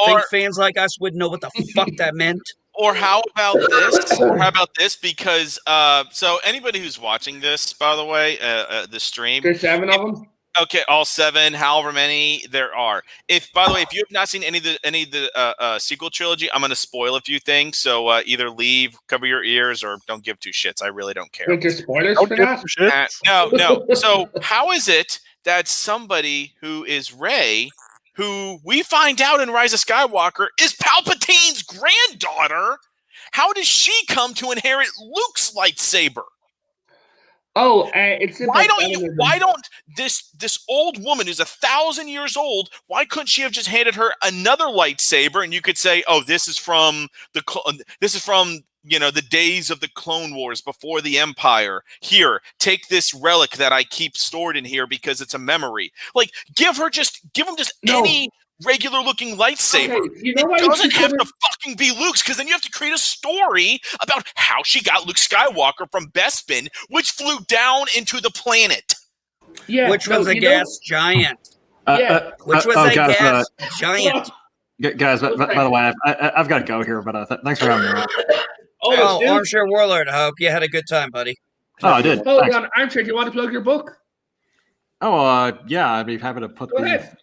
Or- fans like us would know what the fuck that meant? Or how about this? Or how about this? Because so anybody who's watching this, by the way, the stream, There's 7 of them. okay, all 7, however many there are. If, by the way, if you have not seen any of the sequel trilogy, I'm going to spoil a few things. So either leave, cover your ears, or don't give 2 shits. I really don't care. Like, there's spoilers Don't for give that? a shit. No. So how is it that somebody who is Rey, who we find out in Rise of Skywalker is Palpatine's granddaughter, how does she come to inherit Luke's lightsaber? Oh, it's Why don't this old woman who's 1,000 years old? Why couldn't she have just handed her another lightsaber, and you could say, "Oh, this is from the the days of the Clone Wars before the Empire. Here, take this relic that I keep stored in here because it's a memory." Like, give them just any regular looking lightsaber. Okay, you know why It doesn't she have to could've- fucking be Luke's, because then you have to create a story about how she got Luke Skywalker from Bespin, which flew down into the planet. Yeah, Which was a gas giant. Which was a gas giant. Guys, by the way, I've got to go here, but thanks for having me on. Oh, Armchair Warlord, I hope you had a good time, buddy. Oh, I did. Hold Thanks. on, Armchair, do you want to plug your book? Oh, yeah, I'd be happy to put Go ahead.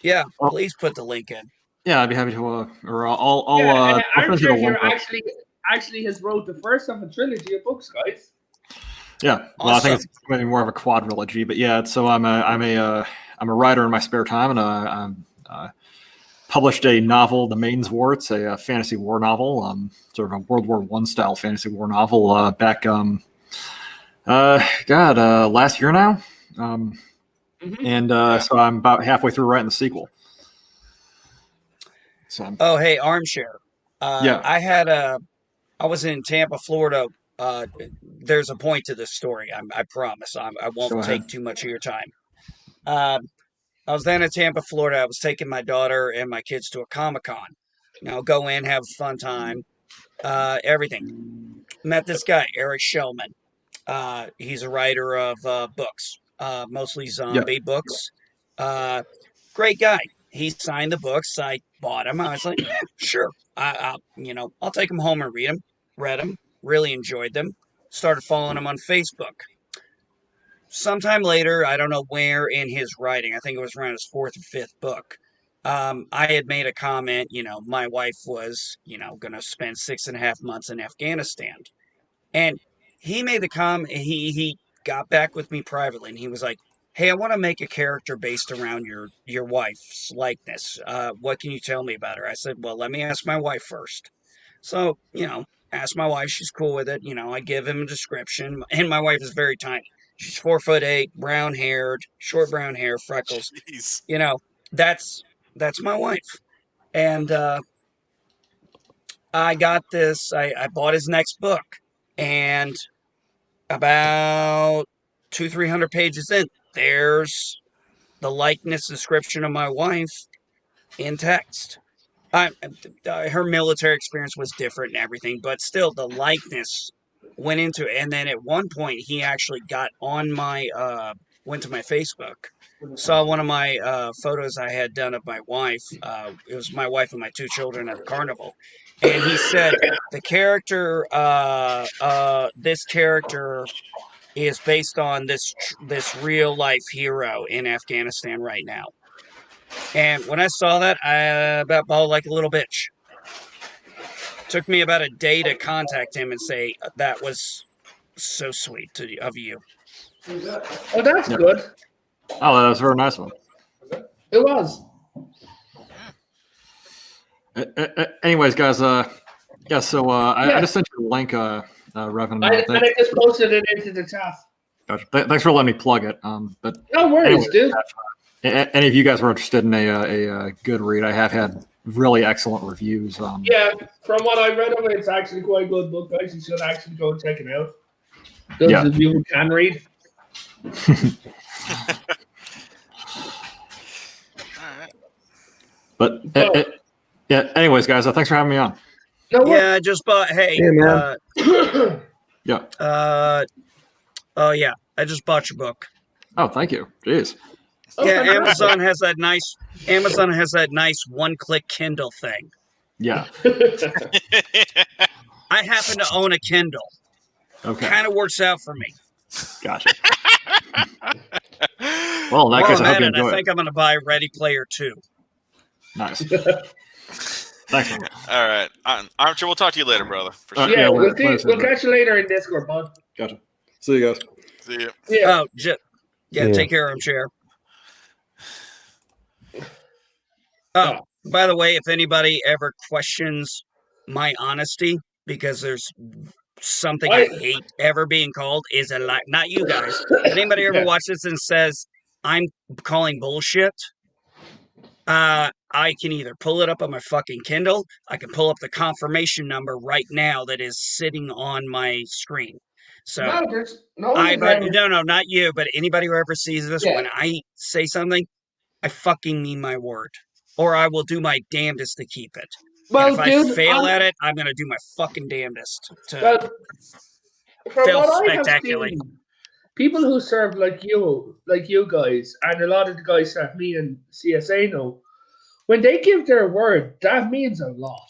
Yeah, please put the link in. Yeah, I'd be happy to. Or I'll Yeah, I'll finish it Armchair at one here point. actually has wrote the first of a trilogy of books, guys. Yeah, well, I think it's maybe more of a quadrilogy, but yeah. So I'm a writer in my spare time, and I published a novel, The Maiden's War. It's a fantasy war novel, sort of a World War I style fantasy war novel. Back, last year now, and so I'm about halfway through writing the sequel. So Oh, hey, Armchair. Yeah. I was in Tampa, Florida. There's a point to this story. I promise. I Go won't ahead. take too much of your time. I was then in Tampa, Florida. I was taking my daughter and my kids to a Comic-Con. Go in, have a fun time, everything. Met this guy, Eric Shellman. He's a writer of books, mostly zombie books. Great guy. He signed the books. I bought them. I was like, yeah, sure. I'll take them home and read them. Read them. Really enjoyed them. Started following him on Facebook. Sometime later, I don't know where in his writing, I think it was around his fourth or fifth book, I had made a comment, my wife was, going to spend 6.5 months in Afghanistan. And he made the comment, he got back with me privately, and he was like, hey, I want to make a character based around your wife's likeness. What can you tell me about her? I said, well, let me ask my wife first. So, ask my wife. She's cool with it. I give him a description. And my wife is very tiny. She's 4'8", brown haired, short brown hair, freckles. Jeez. That's my wife. And I got this. I bought his next book, and about 200-300 pages in, there's the likeness description of my wife in text. Her military experience was different and everything, but still the likeness went into it. And then at one point, he actually got on went to my Facebook, saw one of my photos I had done of my wife. It was my wife and my 2 children at the carnival. And he said, the character, this character is based on this real life hero in Afghanistan right now. And when I saw that, I about bawled like a little bitch. Took me about a day to contact him and say, that was so sweet of you. Oh, that's good. Oh, that was a very nice one. It was. Anyways, guys, I just sent you a link, Revan. I just posted it into the chat. Gotcha. Thanks for letting me plug it. But No worries, dude. Any of you guys were interested in a good read, I have had really excellent reviews. Yeah, from what I read of it, it's actually quite a good book, guys. You should actually go check it out. Those of you who can read. But anyways, guys, thanks for having me on. I just bought. Hey, man. Oh yeah, I just bought your book. Oh, thank you. Jeez. Yeah, Amazon has that nice one-click Kindle thing. Yeah. I happen to own a Kindle. Okay. Kind of works out for me. Gotcha. Well, in that case, I hope you enjoy I think I'm going to buy Ready Player 2. Nice. Thanks, man. All right. Armchair, we'll talk to you later, brother. For sure. Yeah, we'll catch you later in Discord, bud. Gotcha. See you guys. See you. Yeah. Oh, take care, Armchair. Oh, by the way, if anybody ever questions my honesty, because there's something I hate ever being called, is a lie. Not you guys. If anybody ever watches this and says I'm calling bullshit, I can either pull it up on my fucking Kindle. I can pull up the confirmation number right now that is sitting on my screen. So no, not you, but anybody who ever sees this, when I say something, I fucking mean my word. Or I will do my damnedest to keep it. Well, and if I fail at it, I'm going to do my fucking damnedest to fail spectacularly. People who serve like you guys, and a lot of the guys that me and CSA know, when they give their word, that means a lot.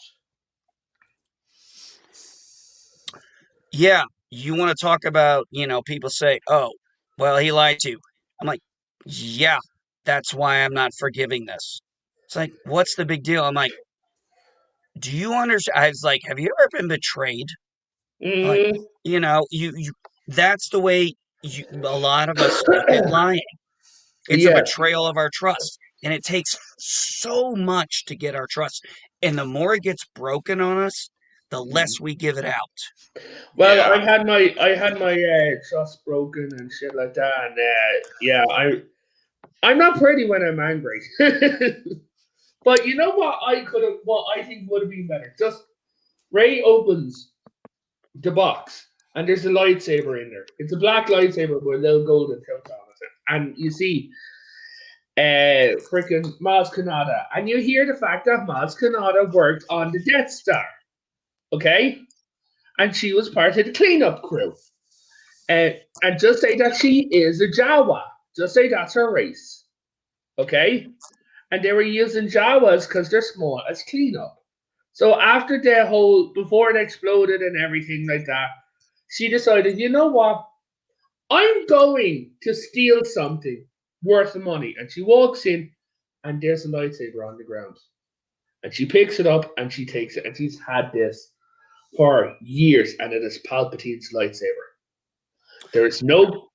Yeah, you want to talk about, people say, oh, well, he lied to you. I'm like, yeah, that's why I'm not forgiving this. It's like, what's the big deal? I'm like, do you understand? I was like, have you ever been betrayed? Like, Mm, you that's the way a lot of us look at lying. It's a yes. betrayal of our trust. And it takes so much to get our trust. And the more it gets broken on us, the less we give it out. Well, Yeah. I had my trust broken and shit like that, and yeah, I'm not pretty when I'm angry. But you know what what I think would have been better? Just Ray opens the box and there's a lightsaber in there. It's a black lightsaber with a little golden tilt on it, and you see freaking Maz Kanata, and you hear the fact that Maz Kanata worked on the Death Star, okay, and she was part of the cleanup crew, and just say that she is a Jawa, just say that's her race, okay, and they were using Jawas because they're small as cleanup. So after the whole, before it exploded and everything like that, she decided, you know what, I'm going to steal something worth money. And she walks in, and there's a lightsaber on the ground. And she picks it up and she takes it. And she's had this for years, and it is Palpatine's lightsaber. There is no.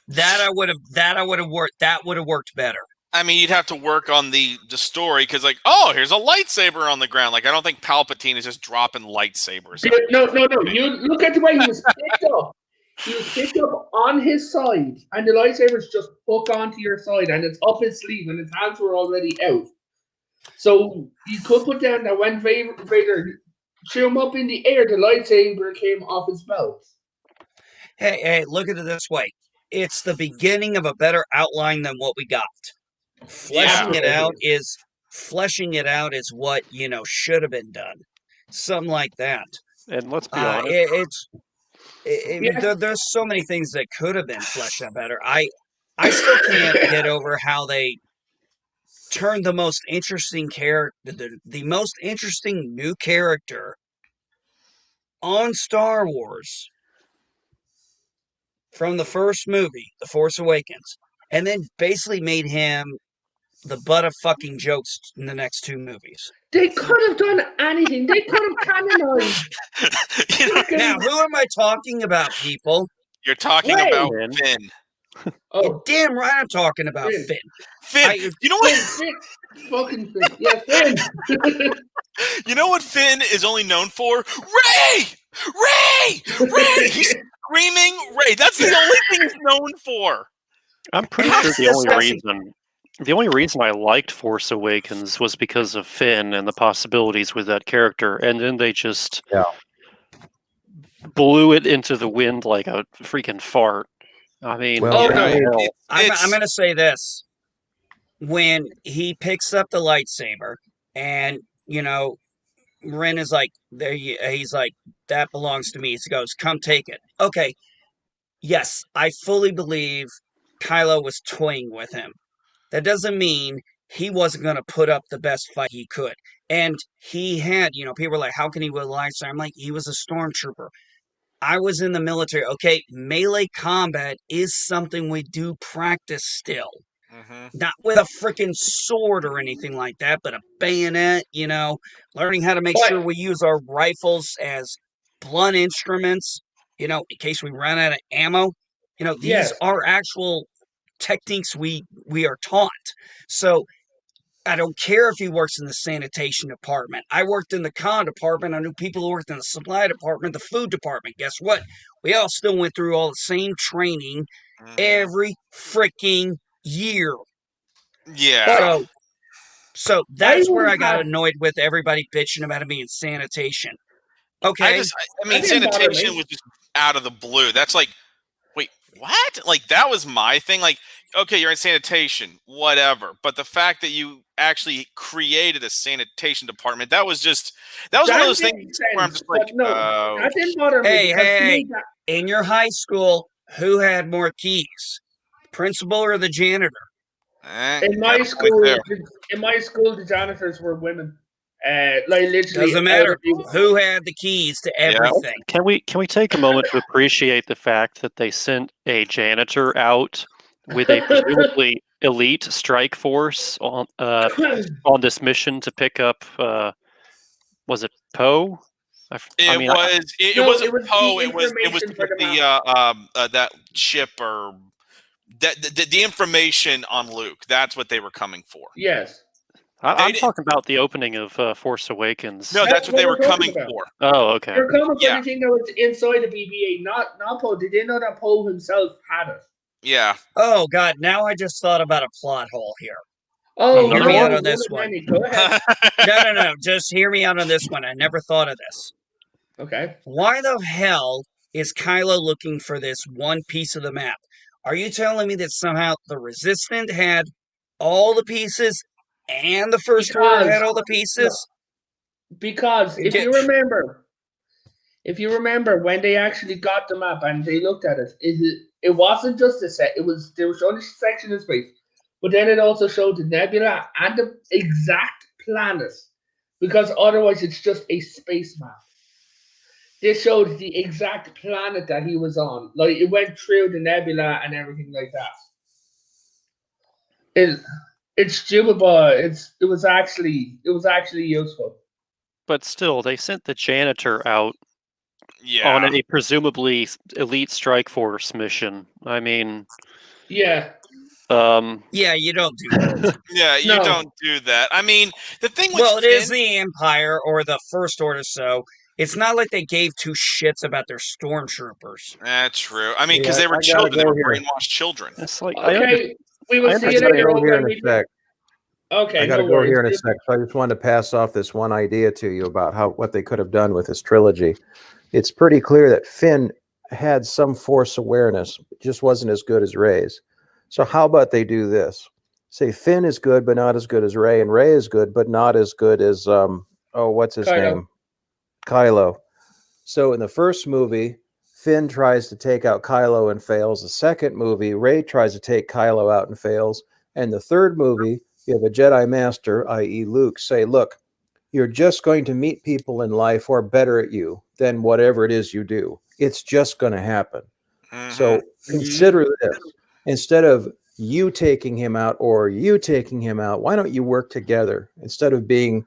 That would have worked better. I mean, you'd have to work on the story because, like, oh, here's a lightsaber on the ground. Like, I don't think Palpatine is just dropping lightsabers. No. You look at the way he was picked up. He was picked up on his side, and the lightsaber's just hook onto your side, and it's up his sleeve, and his hands were already out. So you could put down that when Vader threw him up in the air, the lightsaber came off his belt. Hey, look at it this way. It's the beginning of a better outline than what we got. Fleshing it out is what, should have been done. Something like that. And let's be honest. There's so many things that could have been fleshed out better. I still can't get over how they turned the most interesting character, the most interesting new character on Star Wars from the first movie, The Force Awakens, and then basically made him the butt of fucking jokes in the next two movies. They could have done anything. They could have canonized. Now, who am I talking about, people? You're talking about Finn. Oh, damn right I'm talking about Finn. Finn. You know what? Finn. Fucking Finn. Yeah, Finn. You know what Finn is only known for? Ray! He's screaming Ray. That's the only thing he's known for. I'm pretty sure the only reason I liked Force Awakens was because of Finn and the possibilities with that character, and then they just blew it into the wind like a freaking fart. I mean, I'm going to say this. When he picks up the lightsaber and, Ren is like, he's like, that belongs to me. He goes, come take it. Okay. Yes, I fully believe Kylo was toying with him. That doesn't mean he wasn't going to put up the best fight he could. And he had, people were like, how can he wield a lightsaber? I'm like, he was a stormtrooper. I was in the military. Okay, melee combat is something we do practice still. Mm-hmm. Not with a freaking sword or anything like that, but a bayonet, learning how to make sure we use our rifles as blunt instruments, in case we run out of ammo. These are actual techniques we are taught. So I don't care if he works in the sanitation department. I worked in the con department. I knew people who worked in the supply department, the food department. Guess what? We all still went through all the same training every freaking year. Yeah. So that's where I got annoyed with everybody bitching about it being sanitation. Okay. I mean, sanitation was just out of the blue. That's like, wait, what? Like, that was my thing. Like, okay, you're in sanitation, whatever. But the fact that you actually created a sanitation department, that was one of those things where I'm just like, that didn't bother me. Hey, in your high school, who had more keys? Principal or the janitor? In my school, the janitors were women. Like literally, doesn't matter who had the keys to everything. Can we take a moment to appreciate the fact that they sent a janitor out with a presumably elite strike force on this mission to pick up was it Poe? It wasn't Poe. It was information for the that ship or the information on Luke. That's what they were coming for. Yes. I'm talking about the opening of Force Awakens. No, that's what they were we're coming talking about. for. Oh, okay. They're coming for Yeah. the thing that was inside the BB-8, not Poe. Did they know that Poe himself had it? Yeah. Oh God! Now I just thought about a plot hole here. Oh, Hear no, me out on of this one. many. Go ahead. No. Just hear me out on this one. I never thought of this. Okay. Why the hell is Kylo looking for this one piece of the map? Are you telling me that somehow the Resistant had all the pieces and the First Order had all the pieces? Because if you remember when they actually got the map and they looked at it, it wasn't just a set. There was only a section of space, but then it also showed the nebula and the exact planet. Because otherwise, it's just a space map. This showed the exact planet that he was on. Like it went through the nebula and everything like that. It's stupid, but it was actually useful. But still, they sent the janitor out Yeah. on a presumably elite strike force mission. I mean, Yeah. Yeah, you don't do that. Yeah, you No. don't do that. I mean, the thing with Well, it is Finn- the Empire or the First Order, so it's not like they gave two shits about their stormtroopers. That's true. I mean, because Yeah, they were I gotta children. They go were here. brainwashed children. it's like Okay. We will I see I you gotta later. go here in Okay. a sec. Okay. I got to No go worries. here in a sec. So I just wanted to pass off this one idea to you about what they could have done with this trilogy. It's pretty clear that Finn had some force awareness, it just wasn't as good as Rey's. So how about they do this? Say Finn is good, but not as good as Rey, and Rey is good, but not as good as what's his Kylo. name? Kylo. So in the first movie, Finn tries to take out Kylo and fails. The second movie, Rey tries to take Kylo out and fails. And the third movie, you have a Jedi Master, i.e. Luke, say, look, you're just going to meet people in life who are better at you than whatever it is you do. It's just going to happen. So consider this. Instead of you taking him out or you taking him out, why don't you work together instead of being,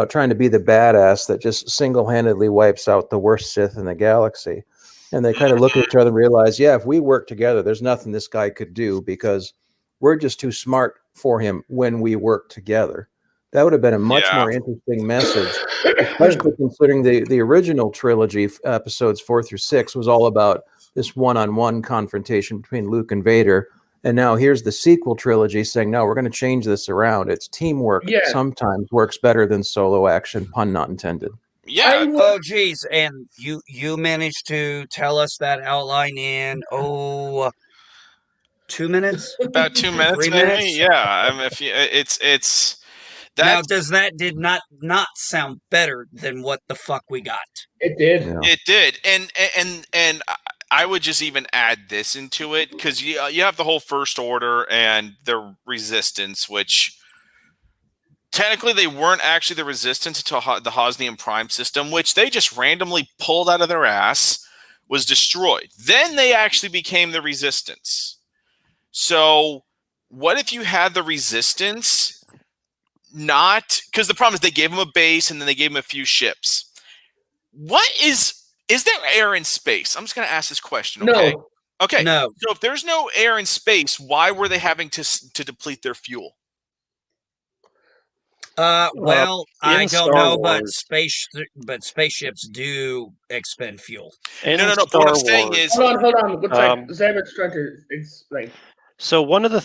trying to be the badass that just single-handedly wipes out the worst Sith in the galaxy? And they kind of look at each other and realize, yeah, if we work together, there's nothing this guy could do because we're just too smart for him when we work together. That would have been a much more interesting message, especially considering the original trilogy, episodes 4 through 6, was all about this one-on-one confrontation between Luke and Vader. And now here's the sequel trilogy saying, no, we're going to change this around. It's teamwork sometimes works better than solo action, pun not intended. Yeah. Oh, geez. And you managed to tell us that outline in, 2 minutes? About 2 minutes, 3 maybe. minutes? Yeah. I mean, it's Now, did not sound better than what the fuck we got? It did. Yeah. It did, and I would just even add this into it because you have the whole First Order and the Resistance, which technically they weren't actually the Resistance until the Hosnian Prime system, which they just randomly pulled out of their ass, was destroyed. Then they actually became the Resistance. So what if you had the Resistance? Not because the problem is they gave him a base and then they gave him a few ships. What is there air in space? I'm just going to ask this question. Okay. No. Okay. No. So if there's no air in space, why were they having to deplete their fuel? Well, I in don't Star know, Wars- but spaceships do expend fuel. in No. But Star what I'm saying Wars- is, Hold on. Good Um, Zabit's trying to explain. So one of the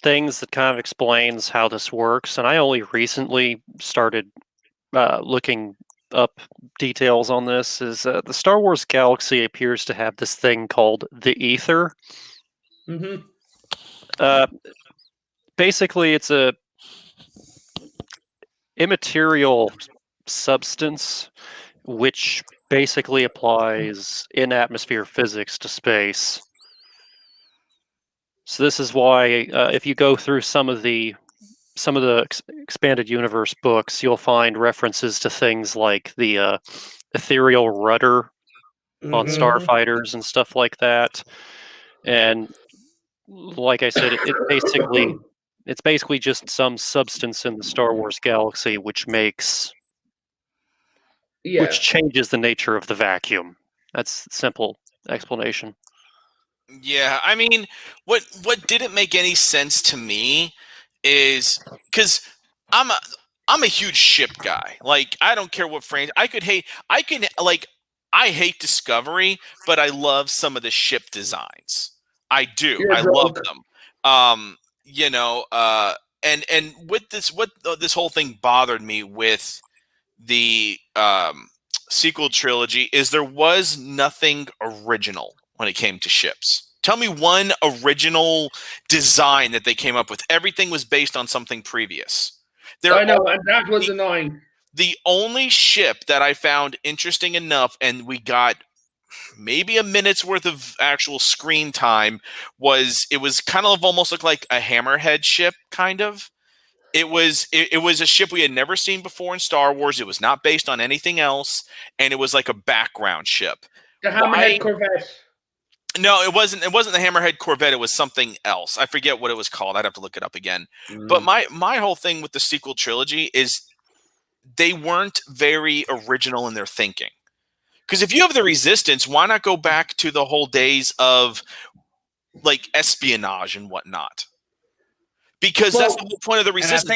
things that kind of explains how this works, and I only recently started looking up details on this, is the Star Wars galaxy appears to have this thing called the ether. Mm-hmm. Basically, it's a immaterial substance which basically applies in atmosphere physics to space. So this is why if you go through some of the expanded universe books, you'll find references to things like the ethereal rudder on Mhm. starfighters and stuff like that. And like I said, it's basically just some substance in the Star Wars galaxy which makes Yeah. Which changes the nature of the vacuum. That's simple explanation. Yeah, I mean, what didn't make any sense to me is because I'm a I'm a huge ship guy. Like, I don't care what franchise. I hate Discovery, but I love some of the ship designs. I do. You're I love drunk. them. You know, and with this, what this whole thing bothered me with the sequel trilogy is there was nothing original when it came to ships. Tell me one original design that they came up with. Everything was based on something previous. I know, and that was annoying. The only ship that I found interesting enough, and we got maybe a minute's worth of actual screen time, was kind of almost looked like a hammerhead ship, kind of. It was a ship we had never seen before in Star Wars. It was not based on anything else, and it was like a background ship. The Hammerhead Corvette. No, it wasn't. It wasn't the Hammerhead Corvette. It was something else. I forget what it was called. I'd have to look it up again. But my whole thing with the sequel trilogy is they weren't very original in their thinking. Because if you have the Resistance, why not go back to the whole days of like espionage and whatnot? Because that's the whole point of the Resistance. And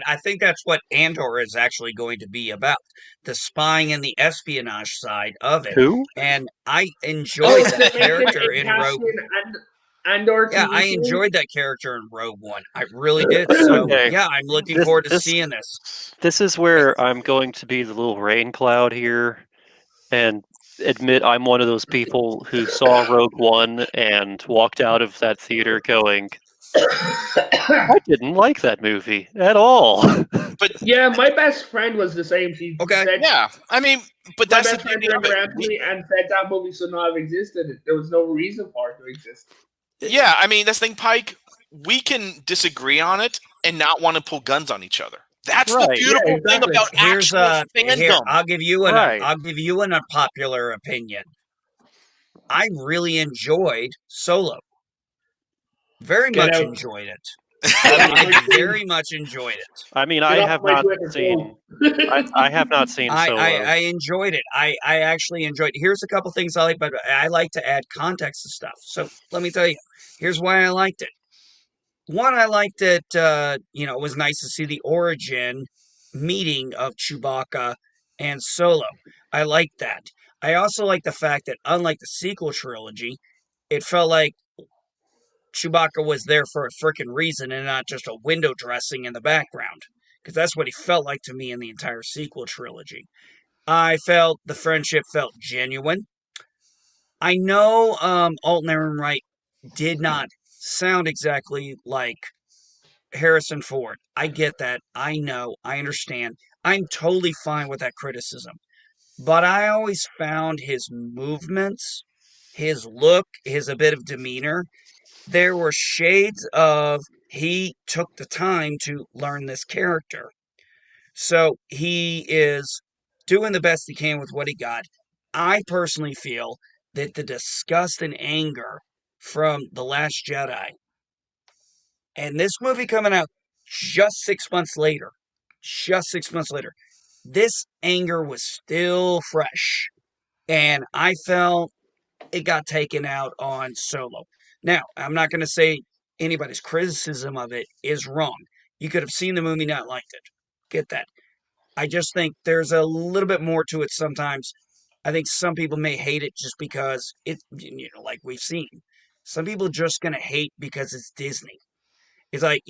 I think that's what Andor is actually going to be about. The spying and the espionage side of it. Who? And I enjoyed that character in Rogue Andor. Yeah, I enjoyed that character in Rogue One. I really did. So yeah, I'm looking forward to seeing this. This is where I'm going to be the little rain cloud here and admit I'm one of those people who saw Rogue One and walked out of that theater going, I didn't like that movie at all. But yeah, my best friend was the same. She said, yeah, I mean, but my that's best the friend beauty of turned it. around to me and said that movie should not have existed. There was no reason for it to exist. Yeah, I mean, that's the thing, Pike. We can disagree on it and not want to pull guns on each other. That's the beautiful thing about actual fandom. Here, I'll give you an unpopular opinion. I really enjoyed Solo. Very much enjoyed it. I very much enjoyed it. I mean, I have not seen Solo. I enjoyed it. I actually enjoyed it. Here's a couple things I like, but I like to add context to stuff. So let me tell you, here's why I liked it. One, I liked it, it was nice to see the origin meeting of Chewbacca and Solo. I liked that. I also like the fact that, unlike the sequel trilogy, it felt like Chewbacca was there for a freaking reason and not just a window dressing in the background. Because that's what he felt like to me in the entire sequel trilogy. I felt the friendship felt genuine. I know Alton Ehrenreich did not sound exactly like Harrison Ford. I get that. I know. I understand. I'm totally fine with that criticism. But I always found his movements, his look, his a bit of demeanor, there were shades of he took the time to learn this character. So he is doing the best he can with what he got. I personally feel that the disgust and anger from The Last Jedi and this movie coming out just 6 months later, this anger was still fresh. And I felt it got taken out on Solo. Now, I'm not going to say anybody's criticism of it is wrong. You could have seen the movie, not liked it. Get that. I just think there's a little bit more to it sometimes. I think some people may hate it just because like we've seen. Some people are just going to hate because it's Disney. It's like,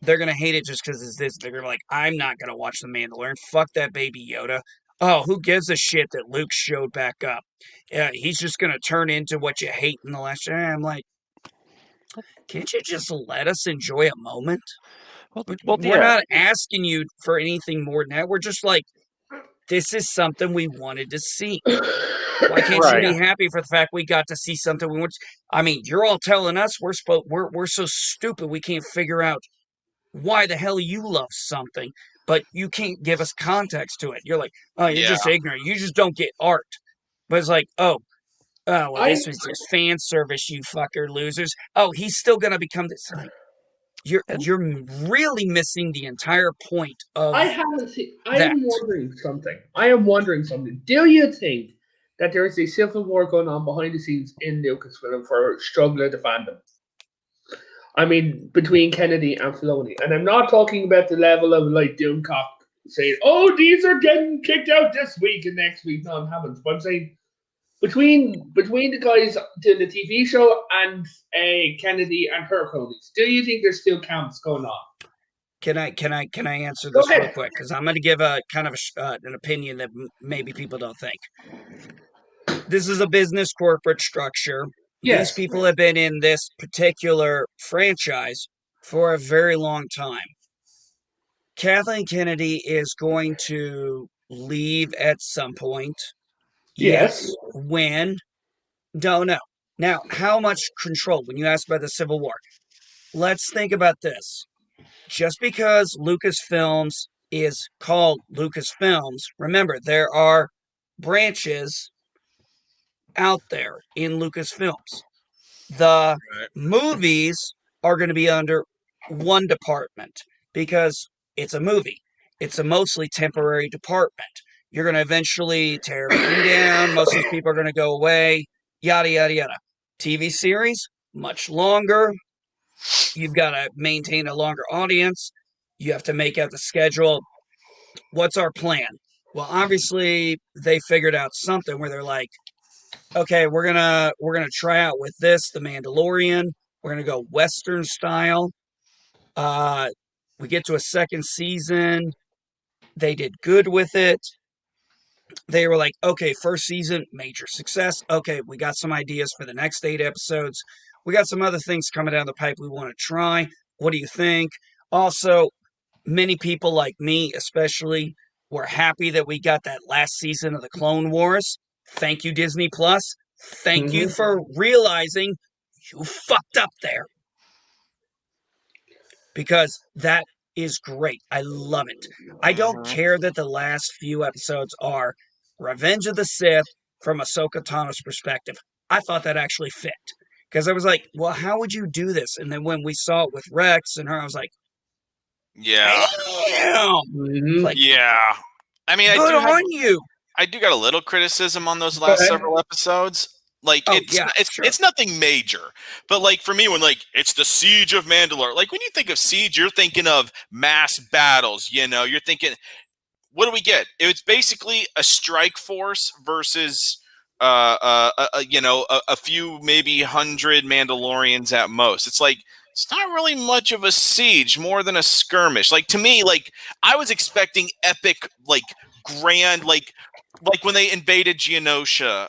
they're going to hate it just because it's Disney. They're going to be like, I'm not going to watch The Mandalorian. Fuck that baby Yoda. Oh, who gives a shit that Luke showed back up? He's just going to turn into what you hate in The Last Jedi. I'm like, can't you just let us enjoy a moment? We're not asking you for anything more than that. We're just like, this is something we wanted to see. Why can't you be happy for the fact we got to see something we want? I mean, you're all telling us we're so stupid we can't figure out why the hell you love something, but you can't give us context to it. You're like, oh, you're just ignorant. You just don't get art. But it's like, well, this was just fan service, you fucker losers. Oh, he's still going to become this. Like, you're really missing the entire point of I haven't seen. I that. am wondering something. I am wondering something. Do you think that there is a civil war going on behind the scenes in Lucasfilm for struggling to fandom? I mean, between Kennedy and Filoni, and I'm not talking about the level of like Doomcock saying, "Oh, these are getting kicked out this week and next week." No, it happens. But I'm saying between the guys doing the TV show and Kennedy and her cronies, do you think there's still camps going on? Can I answer Go this real ahead. quick? Because I'm going to give a kind of an opinion that maybe people don't think. This is a business corporate structure. These Yes. people have been in this particular franchise for a very long time. Kathleen Kennedy is going to leave at some point. Yes. When? Don't know. Now, how much control? When you ask about the Civil War, let's think about this. Just because Lucasfilms is called Lucasfilms, remember, there are branches out there in Lucasfilms. The movies are going to be under one department because it's a movie. It's a mostly temporary department. You're going to eventually tear everything down. Most of these people are going to go away, yada, yada, yada. TV series, much longer. You've got to maintain a longer audience. You have to make out the schedule. What's our plan? Well, obviously they figured out something where they're like, okay, we're gonna try out with this, the Mandalorian. We're gonna go Western style. We get to a second season. They did good with it. They were like, okay, first season, major success. Okay, we got some ideas for the next 8 episodes. We got some other things coming down the pipe we want to try. What do you think? Also, many people like me, especially, were happy that we got that last season of the Clone Wars. Thank you, Disney Plus. Thank you for realizing you fucked up there. Because that is great. I love it. I don't care that the last few episodes are Revenge of the Sith from Ahsoka Tano's perspective. I thought that actually fit. Because I was like, well, how would you do this? And then when we saw it with Rex and her, I was like, Yeah. damn! Like, Yeah. I mean, good on you. I do got a little criticism on those last several episodes. Like it's nothing major, but like for me, when like it's the Siege of Mandalore, like when you think of siege, you're thinking of mass battles. You know, you're thinking, what do we get? It's basically a strike force versus a few, maybe 100 Mandalorians at most. It's like it's not really much of a siege, more than a skirmish. Like to me, like I was expecting epic, like grand, like when they invaded Geonosia,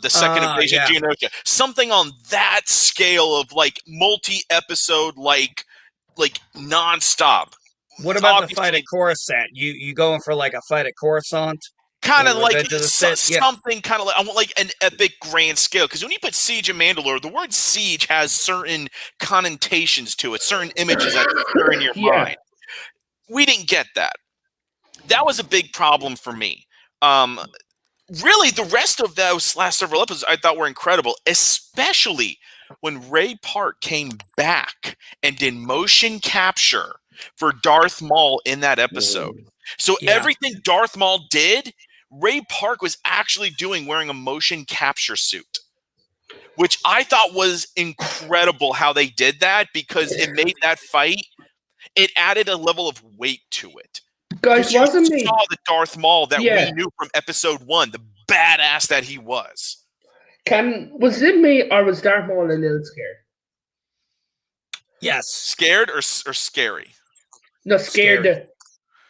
the second invasion of Geonosia, something on that scale of like multi-episode, like nonstop. What about the fight at Coruscant? You going for like a fight at Coruscant? Kind of like something kind of like I want like an epic grand scale, because when you put Siege of Mandalore, the word siege has certain connotations to it, certain images that are in your mind. We didn't get that. That was a big problem for me. Really, the rest of those last several episodes I thought were incredible, especially when Ray Park came back and did motion capture for Darth Maul in that episode. So everything Darth Maul did, Ray Park was actually doing wearing a motion capture suit, which I thought was incredible how they did that, because it made that fight, it added a level of weight to it. Guys, wasn't me. Saw the Darth Maul that we knew from episode 1, the badass that he was. Was it me or was Darth Maul a little scared? Yes. Scared or scary? No, scared.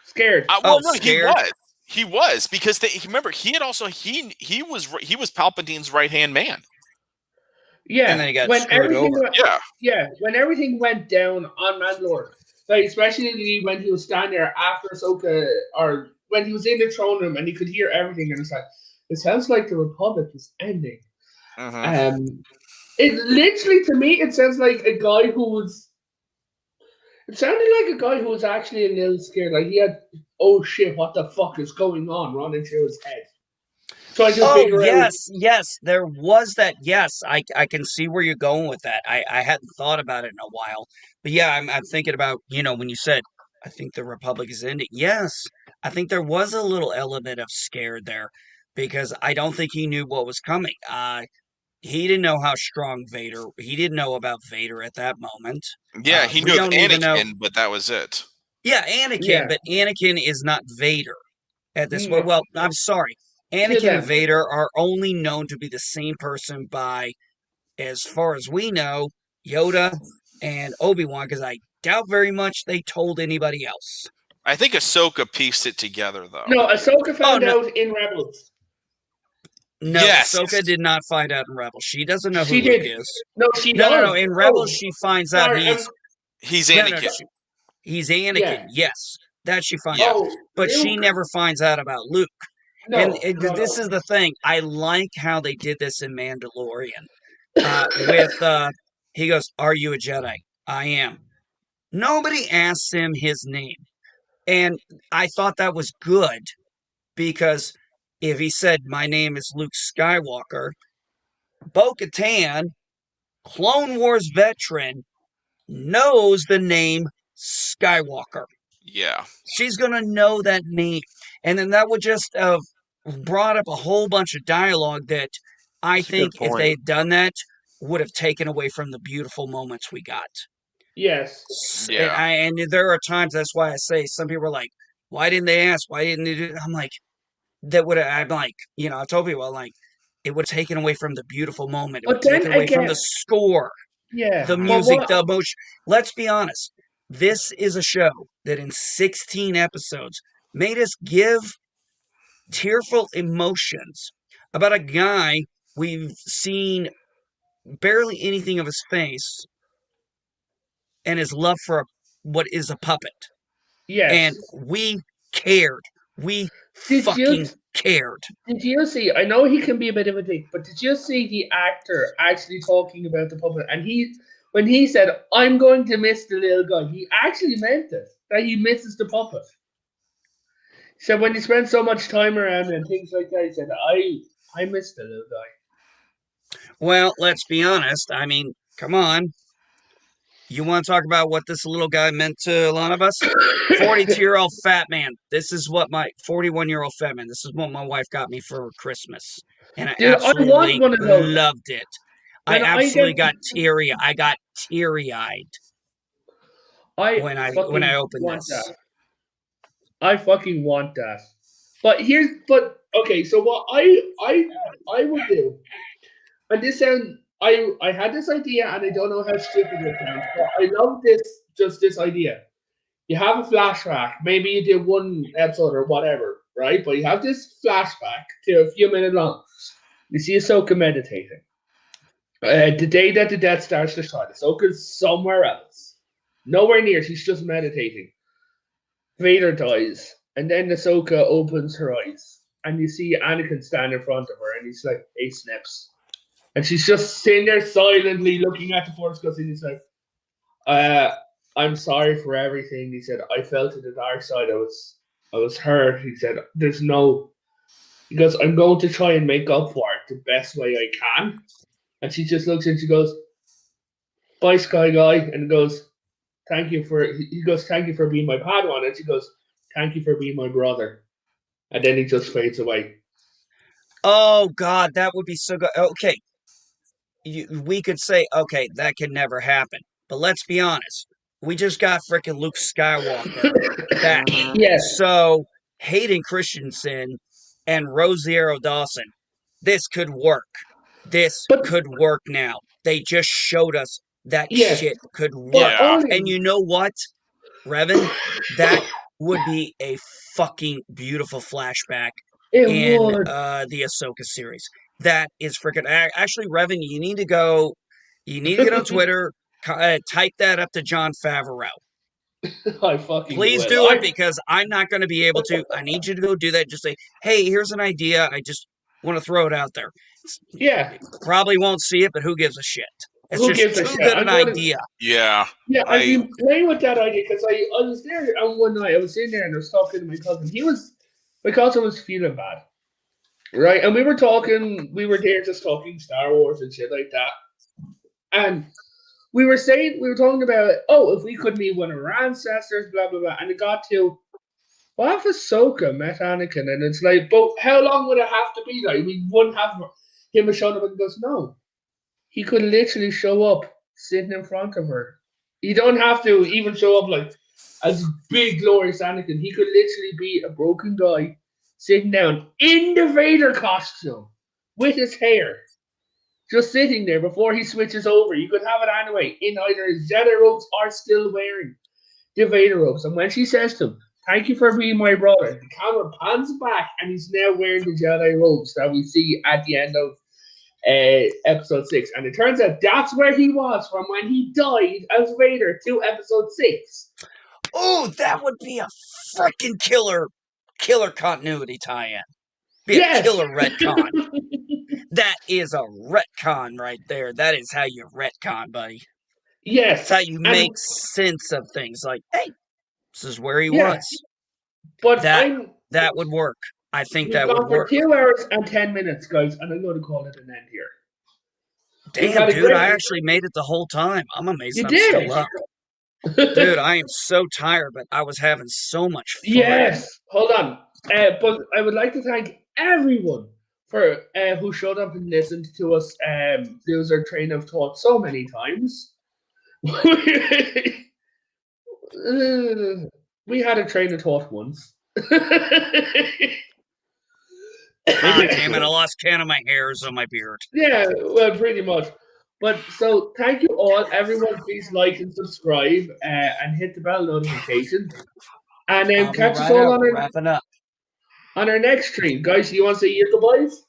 Scared. Scared. He was, because remember he had also he was Palpatine's right hand man. Yeah, and then he got screwed over. When everything went down on Mandalore, like especially when he was standing there after Ahsoka, or when he was in the throne room and he could hear everything, and it's like, it sounds like the Republic is ending. It literally, to me, it sounds like a guy who was. It sounded like a guy who was actually a little scared. Like he had, oh shit, what the fuck is going on running through his head. Trying to Oh figure out. yes, there was that. Yes, I can see where you're going with that. I hadn't thought about it in a while, but yeah, I'm thinking about when you said I think the Republic is ending. Yes, I think there was a little element of scared there because I don't think he knew what was coming. He didn't know how strong Vader. He didn't know about Vader at that moment. Yeah, he We knew of don't even know. Anakin, but that was it. Yeah, Anakin, Yeah. but Anakin is not Vader at this No. point. Well, I'm sorry. To Anakin them. and Vader are only known to be the same person by, as far as we know, Yoda and Obi-Wan, because I doubt very much they told anybody else. I think Ahsoka pieced it together, though. No, Ahsoka found no. out in Rebels. No, Yes. Ahsoka did not find out in Rebels. She doesn't know who She Luke did. is. No, she No. does. In Rebels, Oh, she finds out sorry, He's no, Anakin. he's Anakin. Yeah. Yes, that she finds Yeah. out. Oh, But she Luke. never finds out about Luke. No, And no, this no. is the thing. I like how they did this in Mandalorian. With he goes, "Are you a Jedi?" I am. Nobody asks him his name, and I thought that was good because if he said, "My name is Luke Skywalker," Bo-Katan, Clone Wars veteran, knows the name Skywalker. Yeah. She's gonna know that name, and then that would just have brought up a whole bunch of dialogue that I That's a think good if point. they had done that would have taken away from the beautiful moments we got. Yes. Yeah. And there are times that's why I say some people are like, "Why didn't they ask? Why didn't they do it?" I'm like, that would have. I'm like, I told people like it would have taken away from the beautiful moment. It would But have then taken away from the again, score, yeah. the But music, what? the emotion. Let's be honest. This is a show that in 16 episodes made us give tearful emotions about a guy we've seen barely anything of his face and his love for what is a puppet. Yes. And we cared. We Did fucking you cared. did you see? I know he can be a bit of a dick, but did you see the actor actually talking about the puppet? And when he said, "I'm going to miss the little guy," he actually meant it. That he misses the puppet. So when he spent so much time around and things like that, he said, "I miss the little guy." Well, let's be honest. I mean, come on. You want to talk about what this little guy meant to a lot of us? 42-year-old fat man. This is what my 41-year-old fat man. This is what my wife got me for Christmas. And I Dude, I want absolutely one of those. loved it. When I I absolutely get- got teary. I got teary-eyed when I fucking opened want this. that. I fucking want that. But okay, so what I would do, and this sound I had this idea and I don't know how stupid it sounds, but I love this idea. You have a flashback, maybe you do one episode or whatever, right? But you have this flashback to a few minutes long. You see Ahsoka meditating. The day that the Death Star's destroyed, Ahsoka's somewhere else. Nowhere near, she's just meditating. Vader dies, and then Ahsoka opens her eyes, and you see Anakin stand in front of her, and he's like, "Hey, Snips," and she's just sitting there silently looking at the Force Ghost, and he's like, "I'm sorry for everything." He said, "I fell to the dark side. I was hurt." He said, He goes, "I'm going to try and make up for it the best way I can," and she just looks and she goes, "Bye, Sky Guy," and goes, he goes, "Thank you for being my Padawan," and she goes, "Thank you for being my brother," and then he just fades away. Oh, God, that would be so good. Okay. We could say, okay, that can never happen. But let's be honest. We just got freaking Luke Skywalker back. Yes. So, Hayden Christensen and Rosario Dawson, this could work. This could work now. They just showed us that shit could work. Yeah. And you know what, Revan? That would be a fucking beautiful flashback in would. the Ahsoka series. That is freaking... Actually, Revan, you need to get on Twitter, type that up to Jon Favreau. I fucking Please will. do it because I'm not going to be able to. I need you to go do that. Just say, "Hey, here's an idea. I just want to throw it out there." Yeah. Probably won't see it, but who gives a shit? It's Who just gives a too shit? good I'm an gonna- idea. Yeah. Yeah, I've been playing with that idea because I was there one night. I was in there and I was talking to my cousin. My cousin was feeling bad, right? And we were there just talking Star Wars and shit like that. And we were talking about, if we could meet one of our ancestors, blah, blah, blah. And it got to, what if Ahsoka met Anakin? And it's like, but how long would it have to be? Like, we wouldn't have him showing up and goes, no. He could literally show up sitting in front of her. You don't have to even show up like as big, glorious Anakin. He could literally be a broken guy sitting down in the Vader costume with his hair, just sitting there before he switches over. You could have it anyway in either his Jedi robes or still wearing the Vader robes. And when she says to him, "Thank you for being my brother," the camera pans back and he's now wearing the Jedi robes that we see at the end of episode 6, and it turns out that's where he was from when he died as Vader to episode 6. Oh, that would be a freaking killer continuity tie-in. Be a killer retcon. That is a retcon right there. That is how you retcon, buddy. Yes. That's how you make sense of things. Like, hey, this is where he was. But that would work. I think that would work. For 2 hours and 10 minutes, guys, and I'm going to call it an end here. Damn, dude, I actually made it the whole time. I'm amazed I'm still up. Dude, I am so tired, but I was having so much fun. Yes, hold on. But I would like to thank everyone for who showed up and listened to us lose our train of thought so many times. We had a train of thought once. Damn it, I lost count of my hairs on my beard. Yeah, well, pretty much. But so thank you all. Everyone, please like and subscribe and hit the bell notification. And then catch us all on our next stream. Guys, you want to say your goodbyes?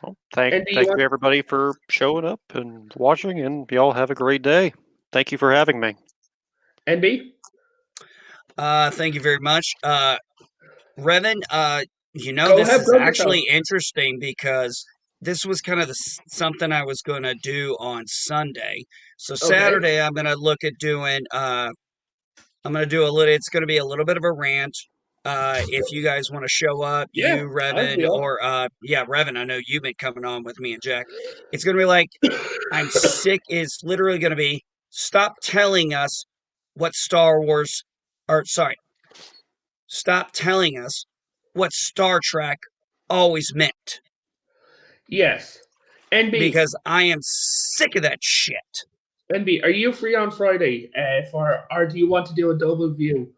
Well, thank you everybody for showing up and watching, and y'all have a great day. Thank you for having me. NB? Thank you very much. Revan, this is actually interesting because this was kind of something I was going to do on Sunday. So Saturday, I'm going to look at doing, it's going to be a little bit of a rant. If you guys want to show up, you, Revan, or, Revan, I know you've been coming on with me and Jack. It's going to be like, I'm sick. It's literally going to be, stop telling us what stop telling us what Star Trek always meant. Yes. NB. Because I am sick of that shit. NB, are you free on Friday or do you want to do a double view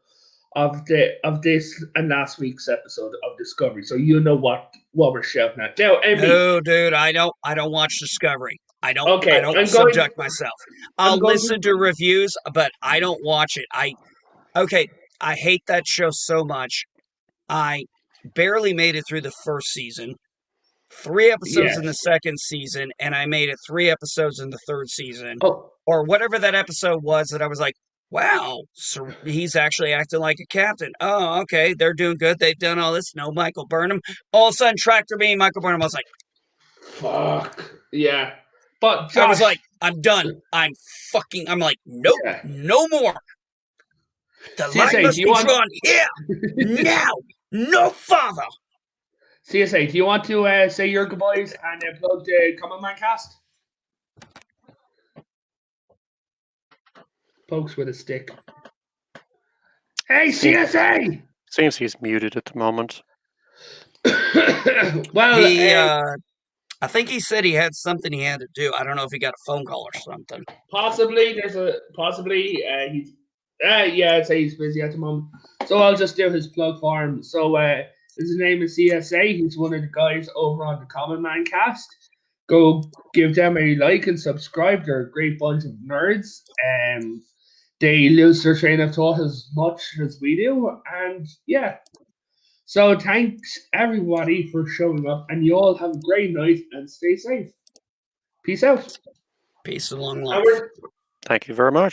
of this and last week's episode of Discovery, so you know what we're shouting at? Now, NB, no, dude, I don't watch Discovery. I don't subject myself. I'll listen to reviews, but I don't watch it. I hate that show so much. I barely made it through the first season, 3 episodes in the second season, and I made it 3 episodes in the third season, or whatever that episode was that I was like, wow, so he's actually acting like a captain. Oh, okay, they're doing good. They've done all this. No Michael Burnham. All of a sudden, Tractor Beam, Michael Burnham. I was like, fuck. Yeah. But Josh, I was like, I'm done. I'm like, nope, no more. The line must be drawn here, now, no father. CSA, do you want to say your goodbyes and plug the Common Man cast? Pokes with a stick. Hey, CSA! Seems he's muted at the moment. Well, I think he said he had something he had to do. I don't know if he got a phone call or something. Possibly. I'd say he's busy at the moment. So I'll just do his plug for him. So his name is CSA. He's one of the guys over on the Common Man cast. Go give them a like and subscribe. They're a great bunch of nerds. They lose their train of thought as much as we do. And yeah. So thanks everybody for showing up. And you all have a great night and stay safe. Peace out. Peace and long life. Thank you very much.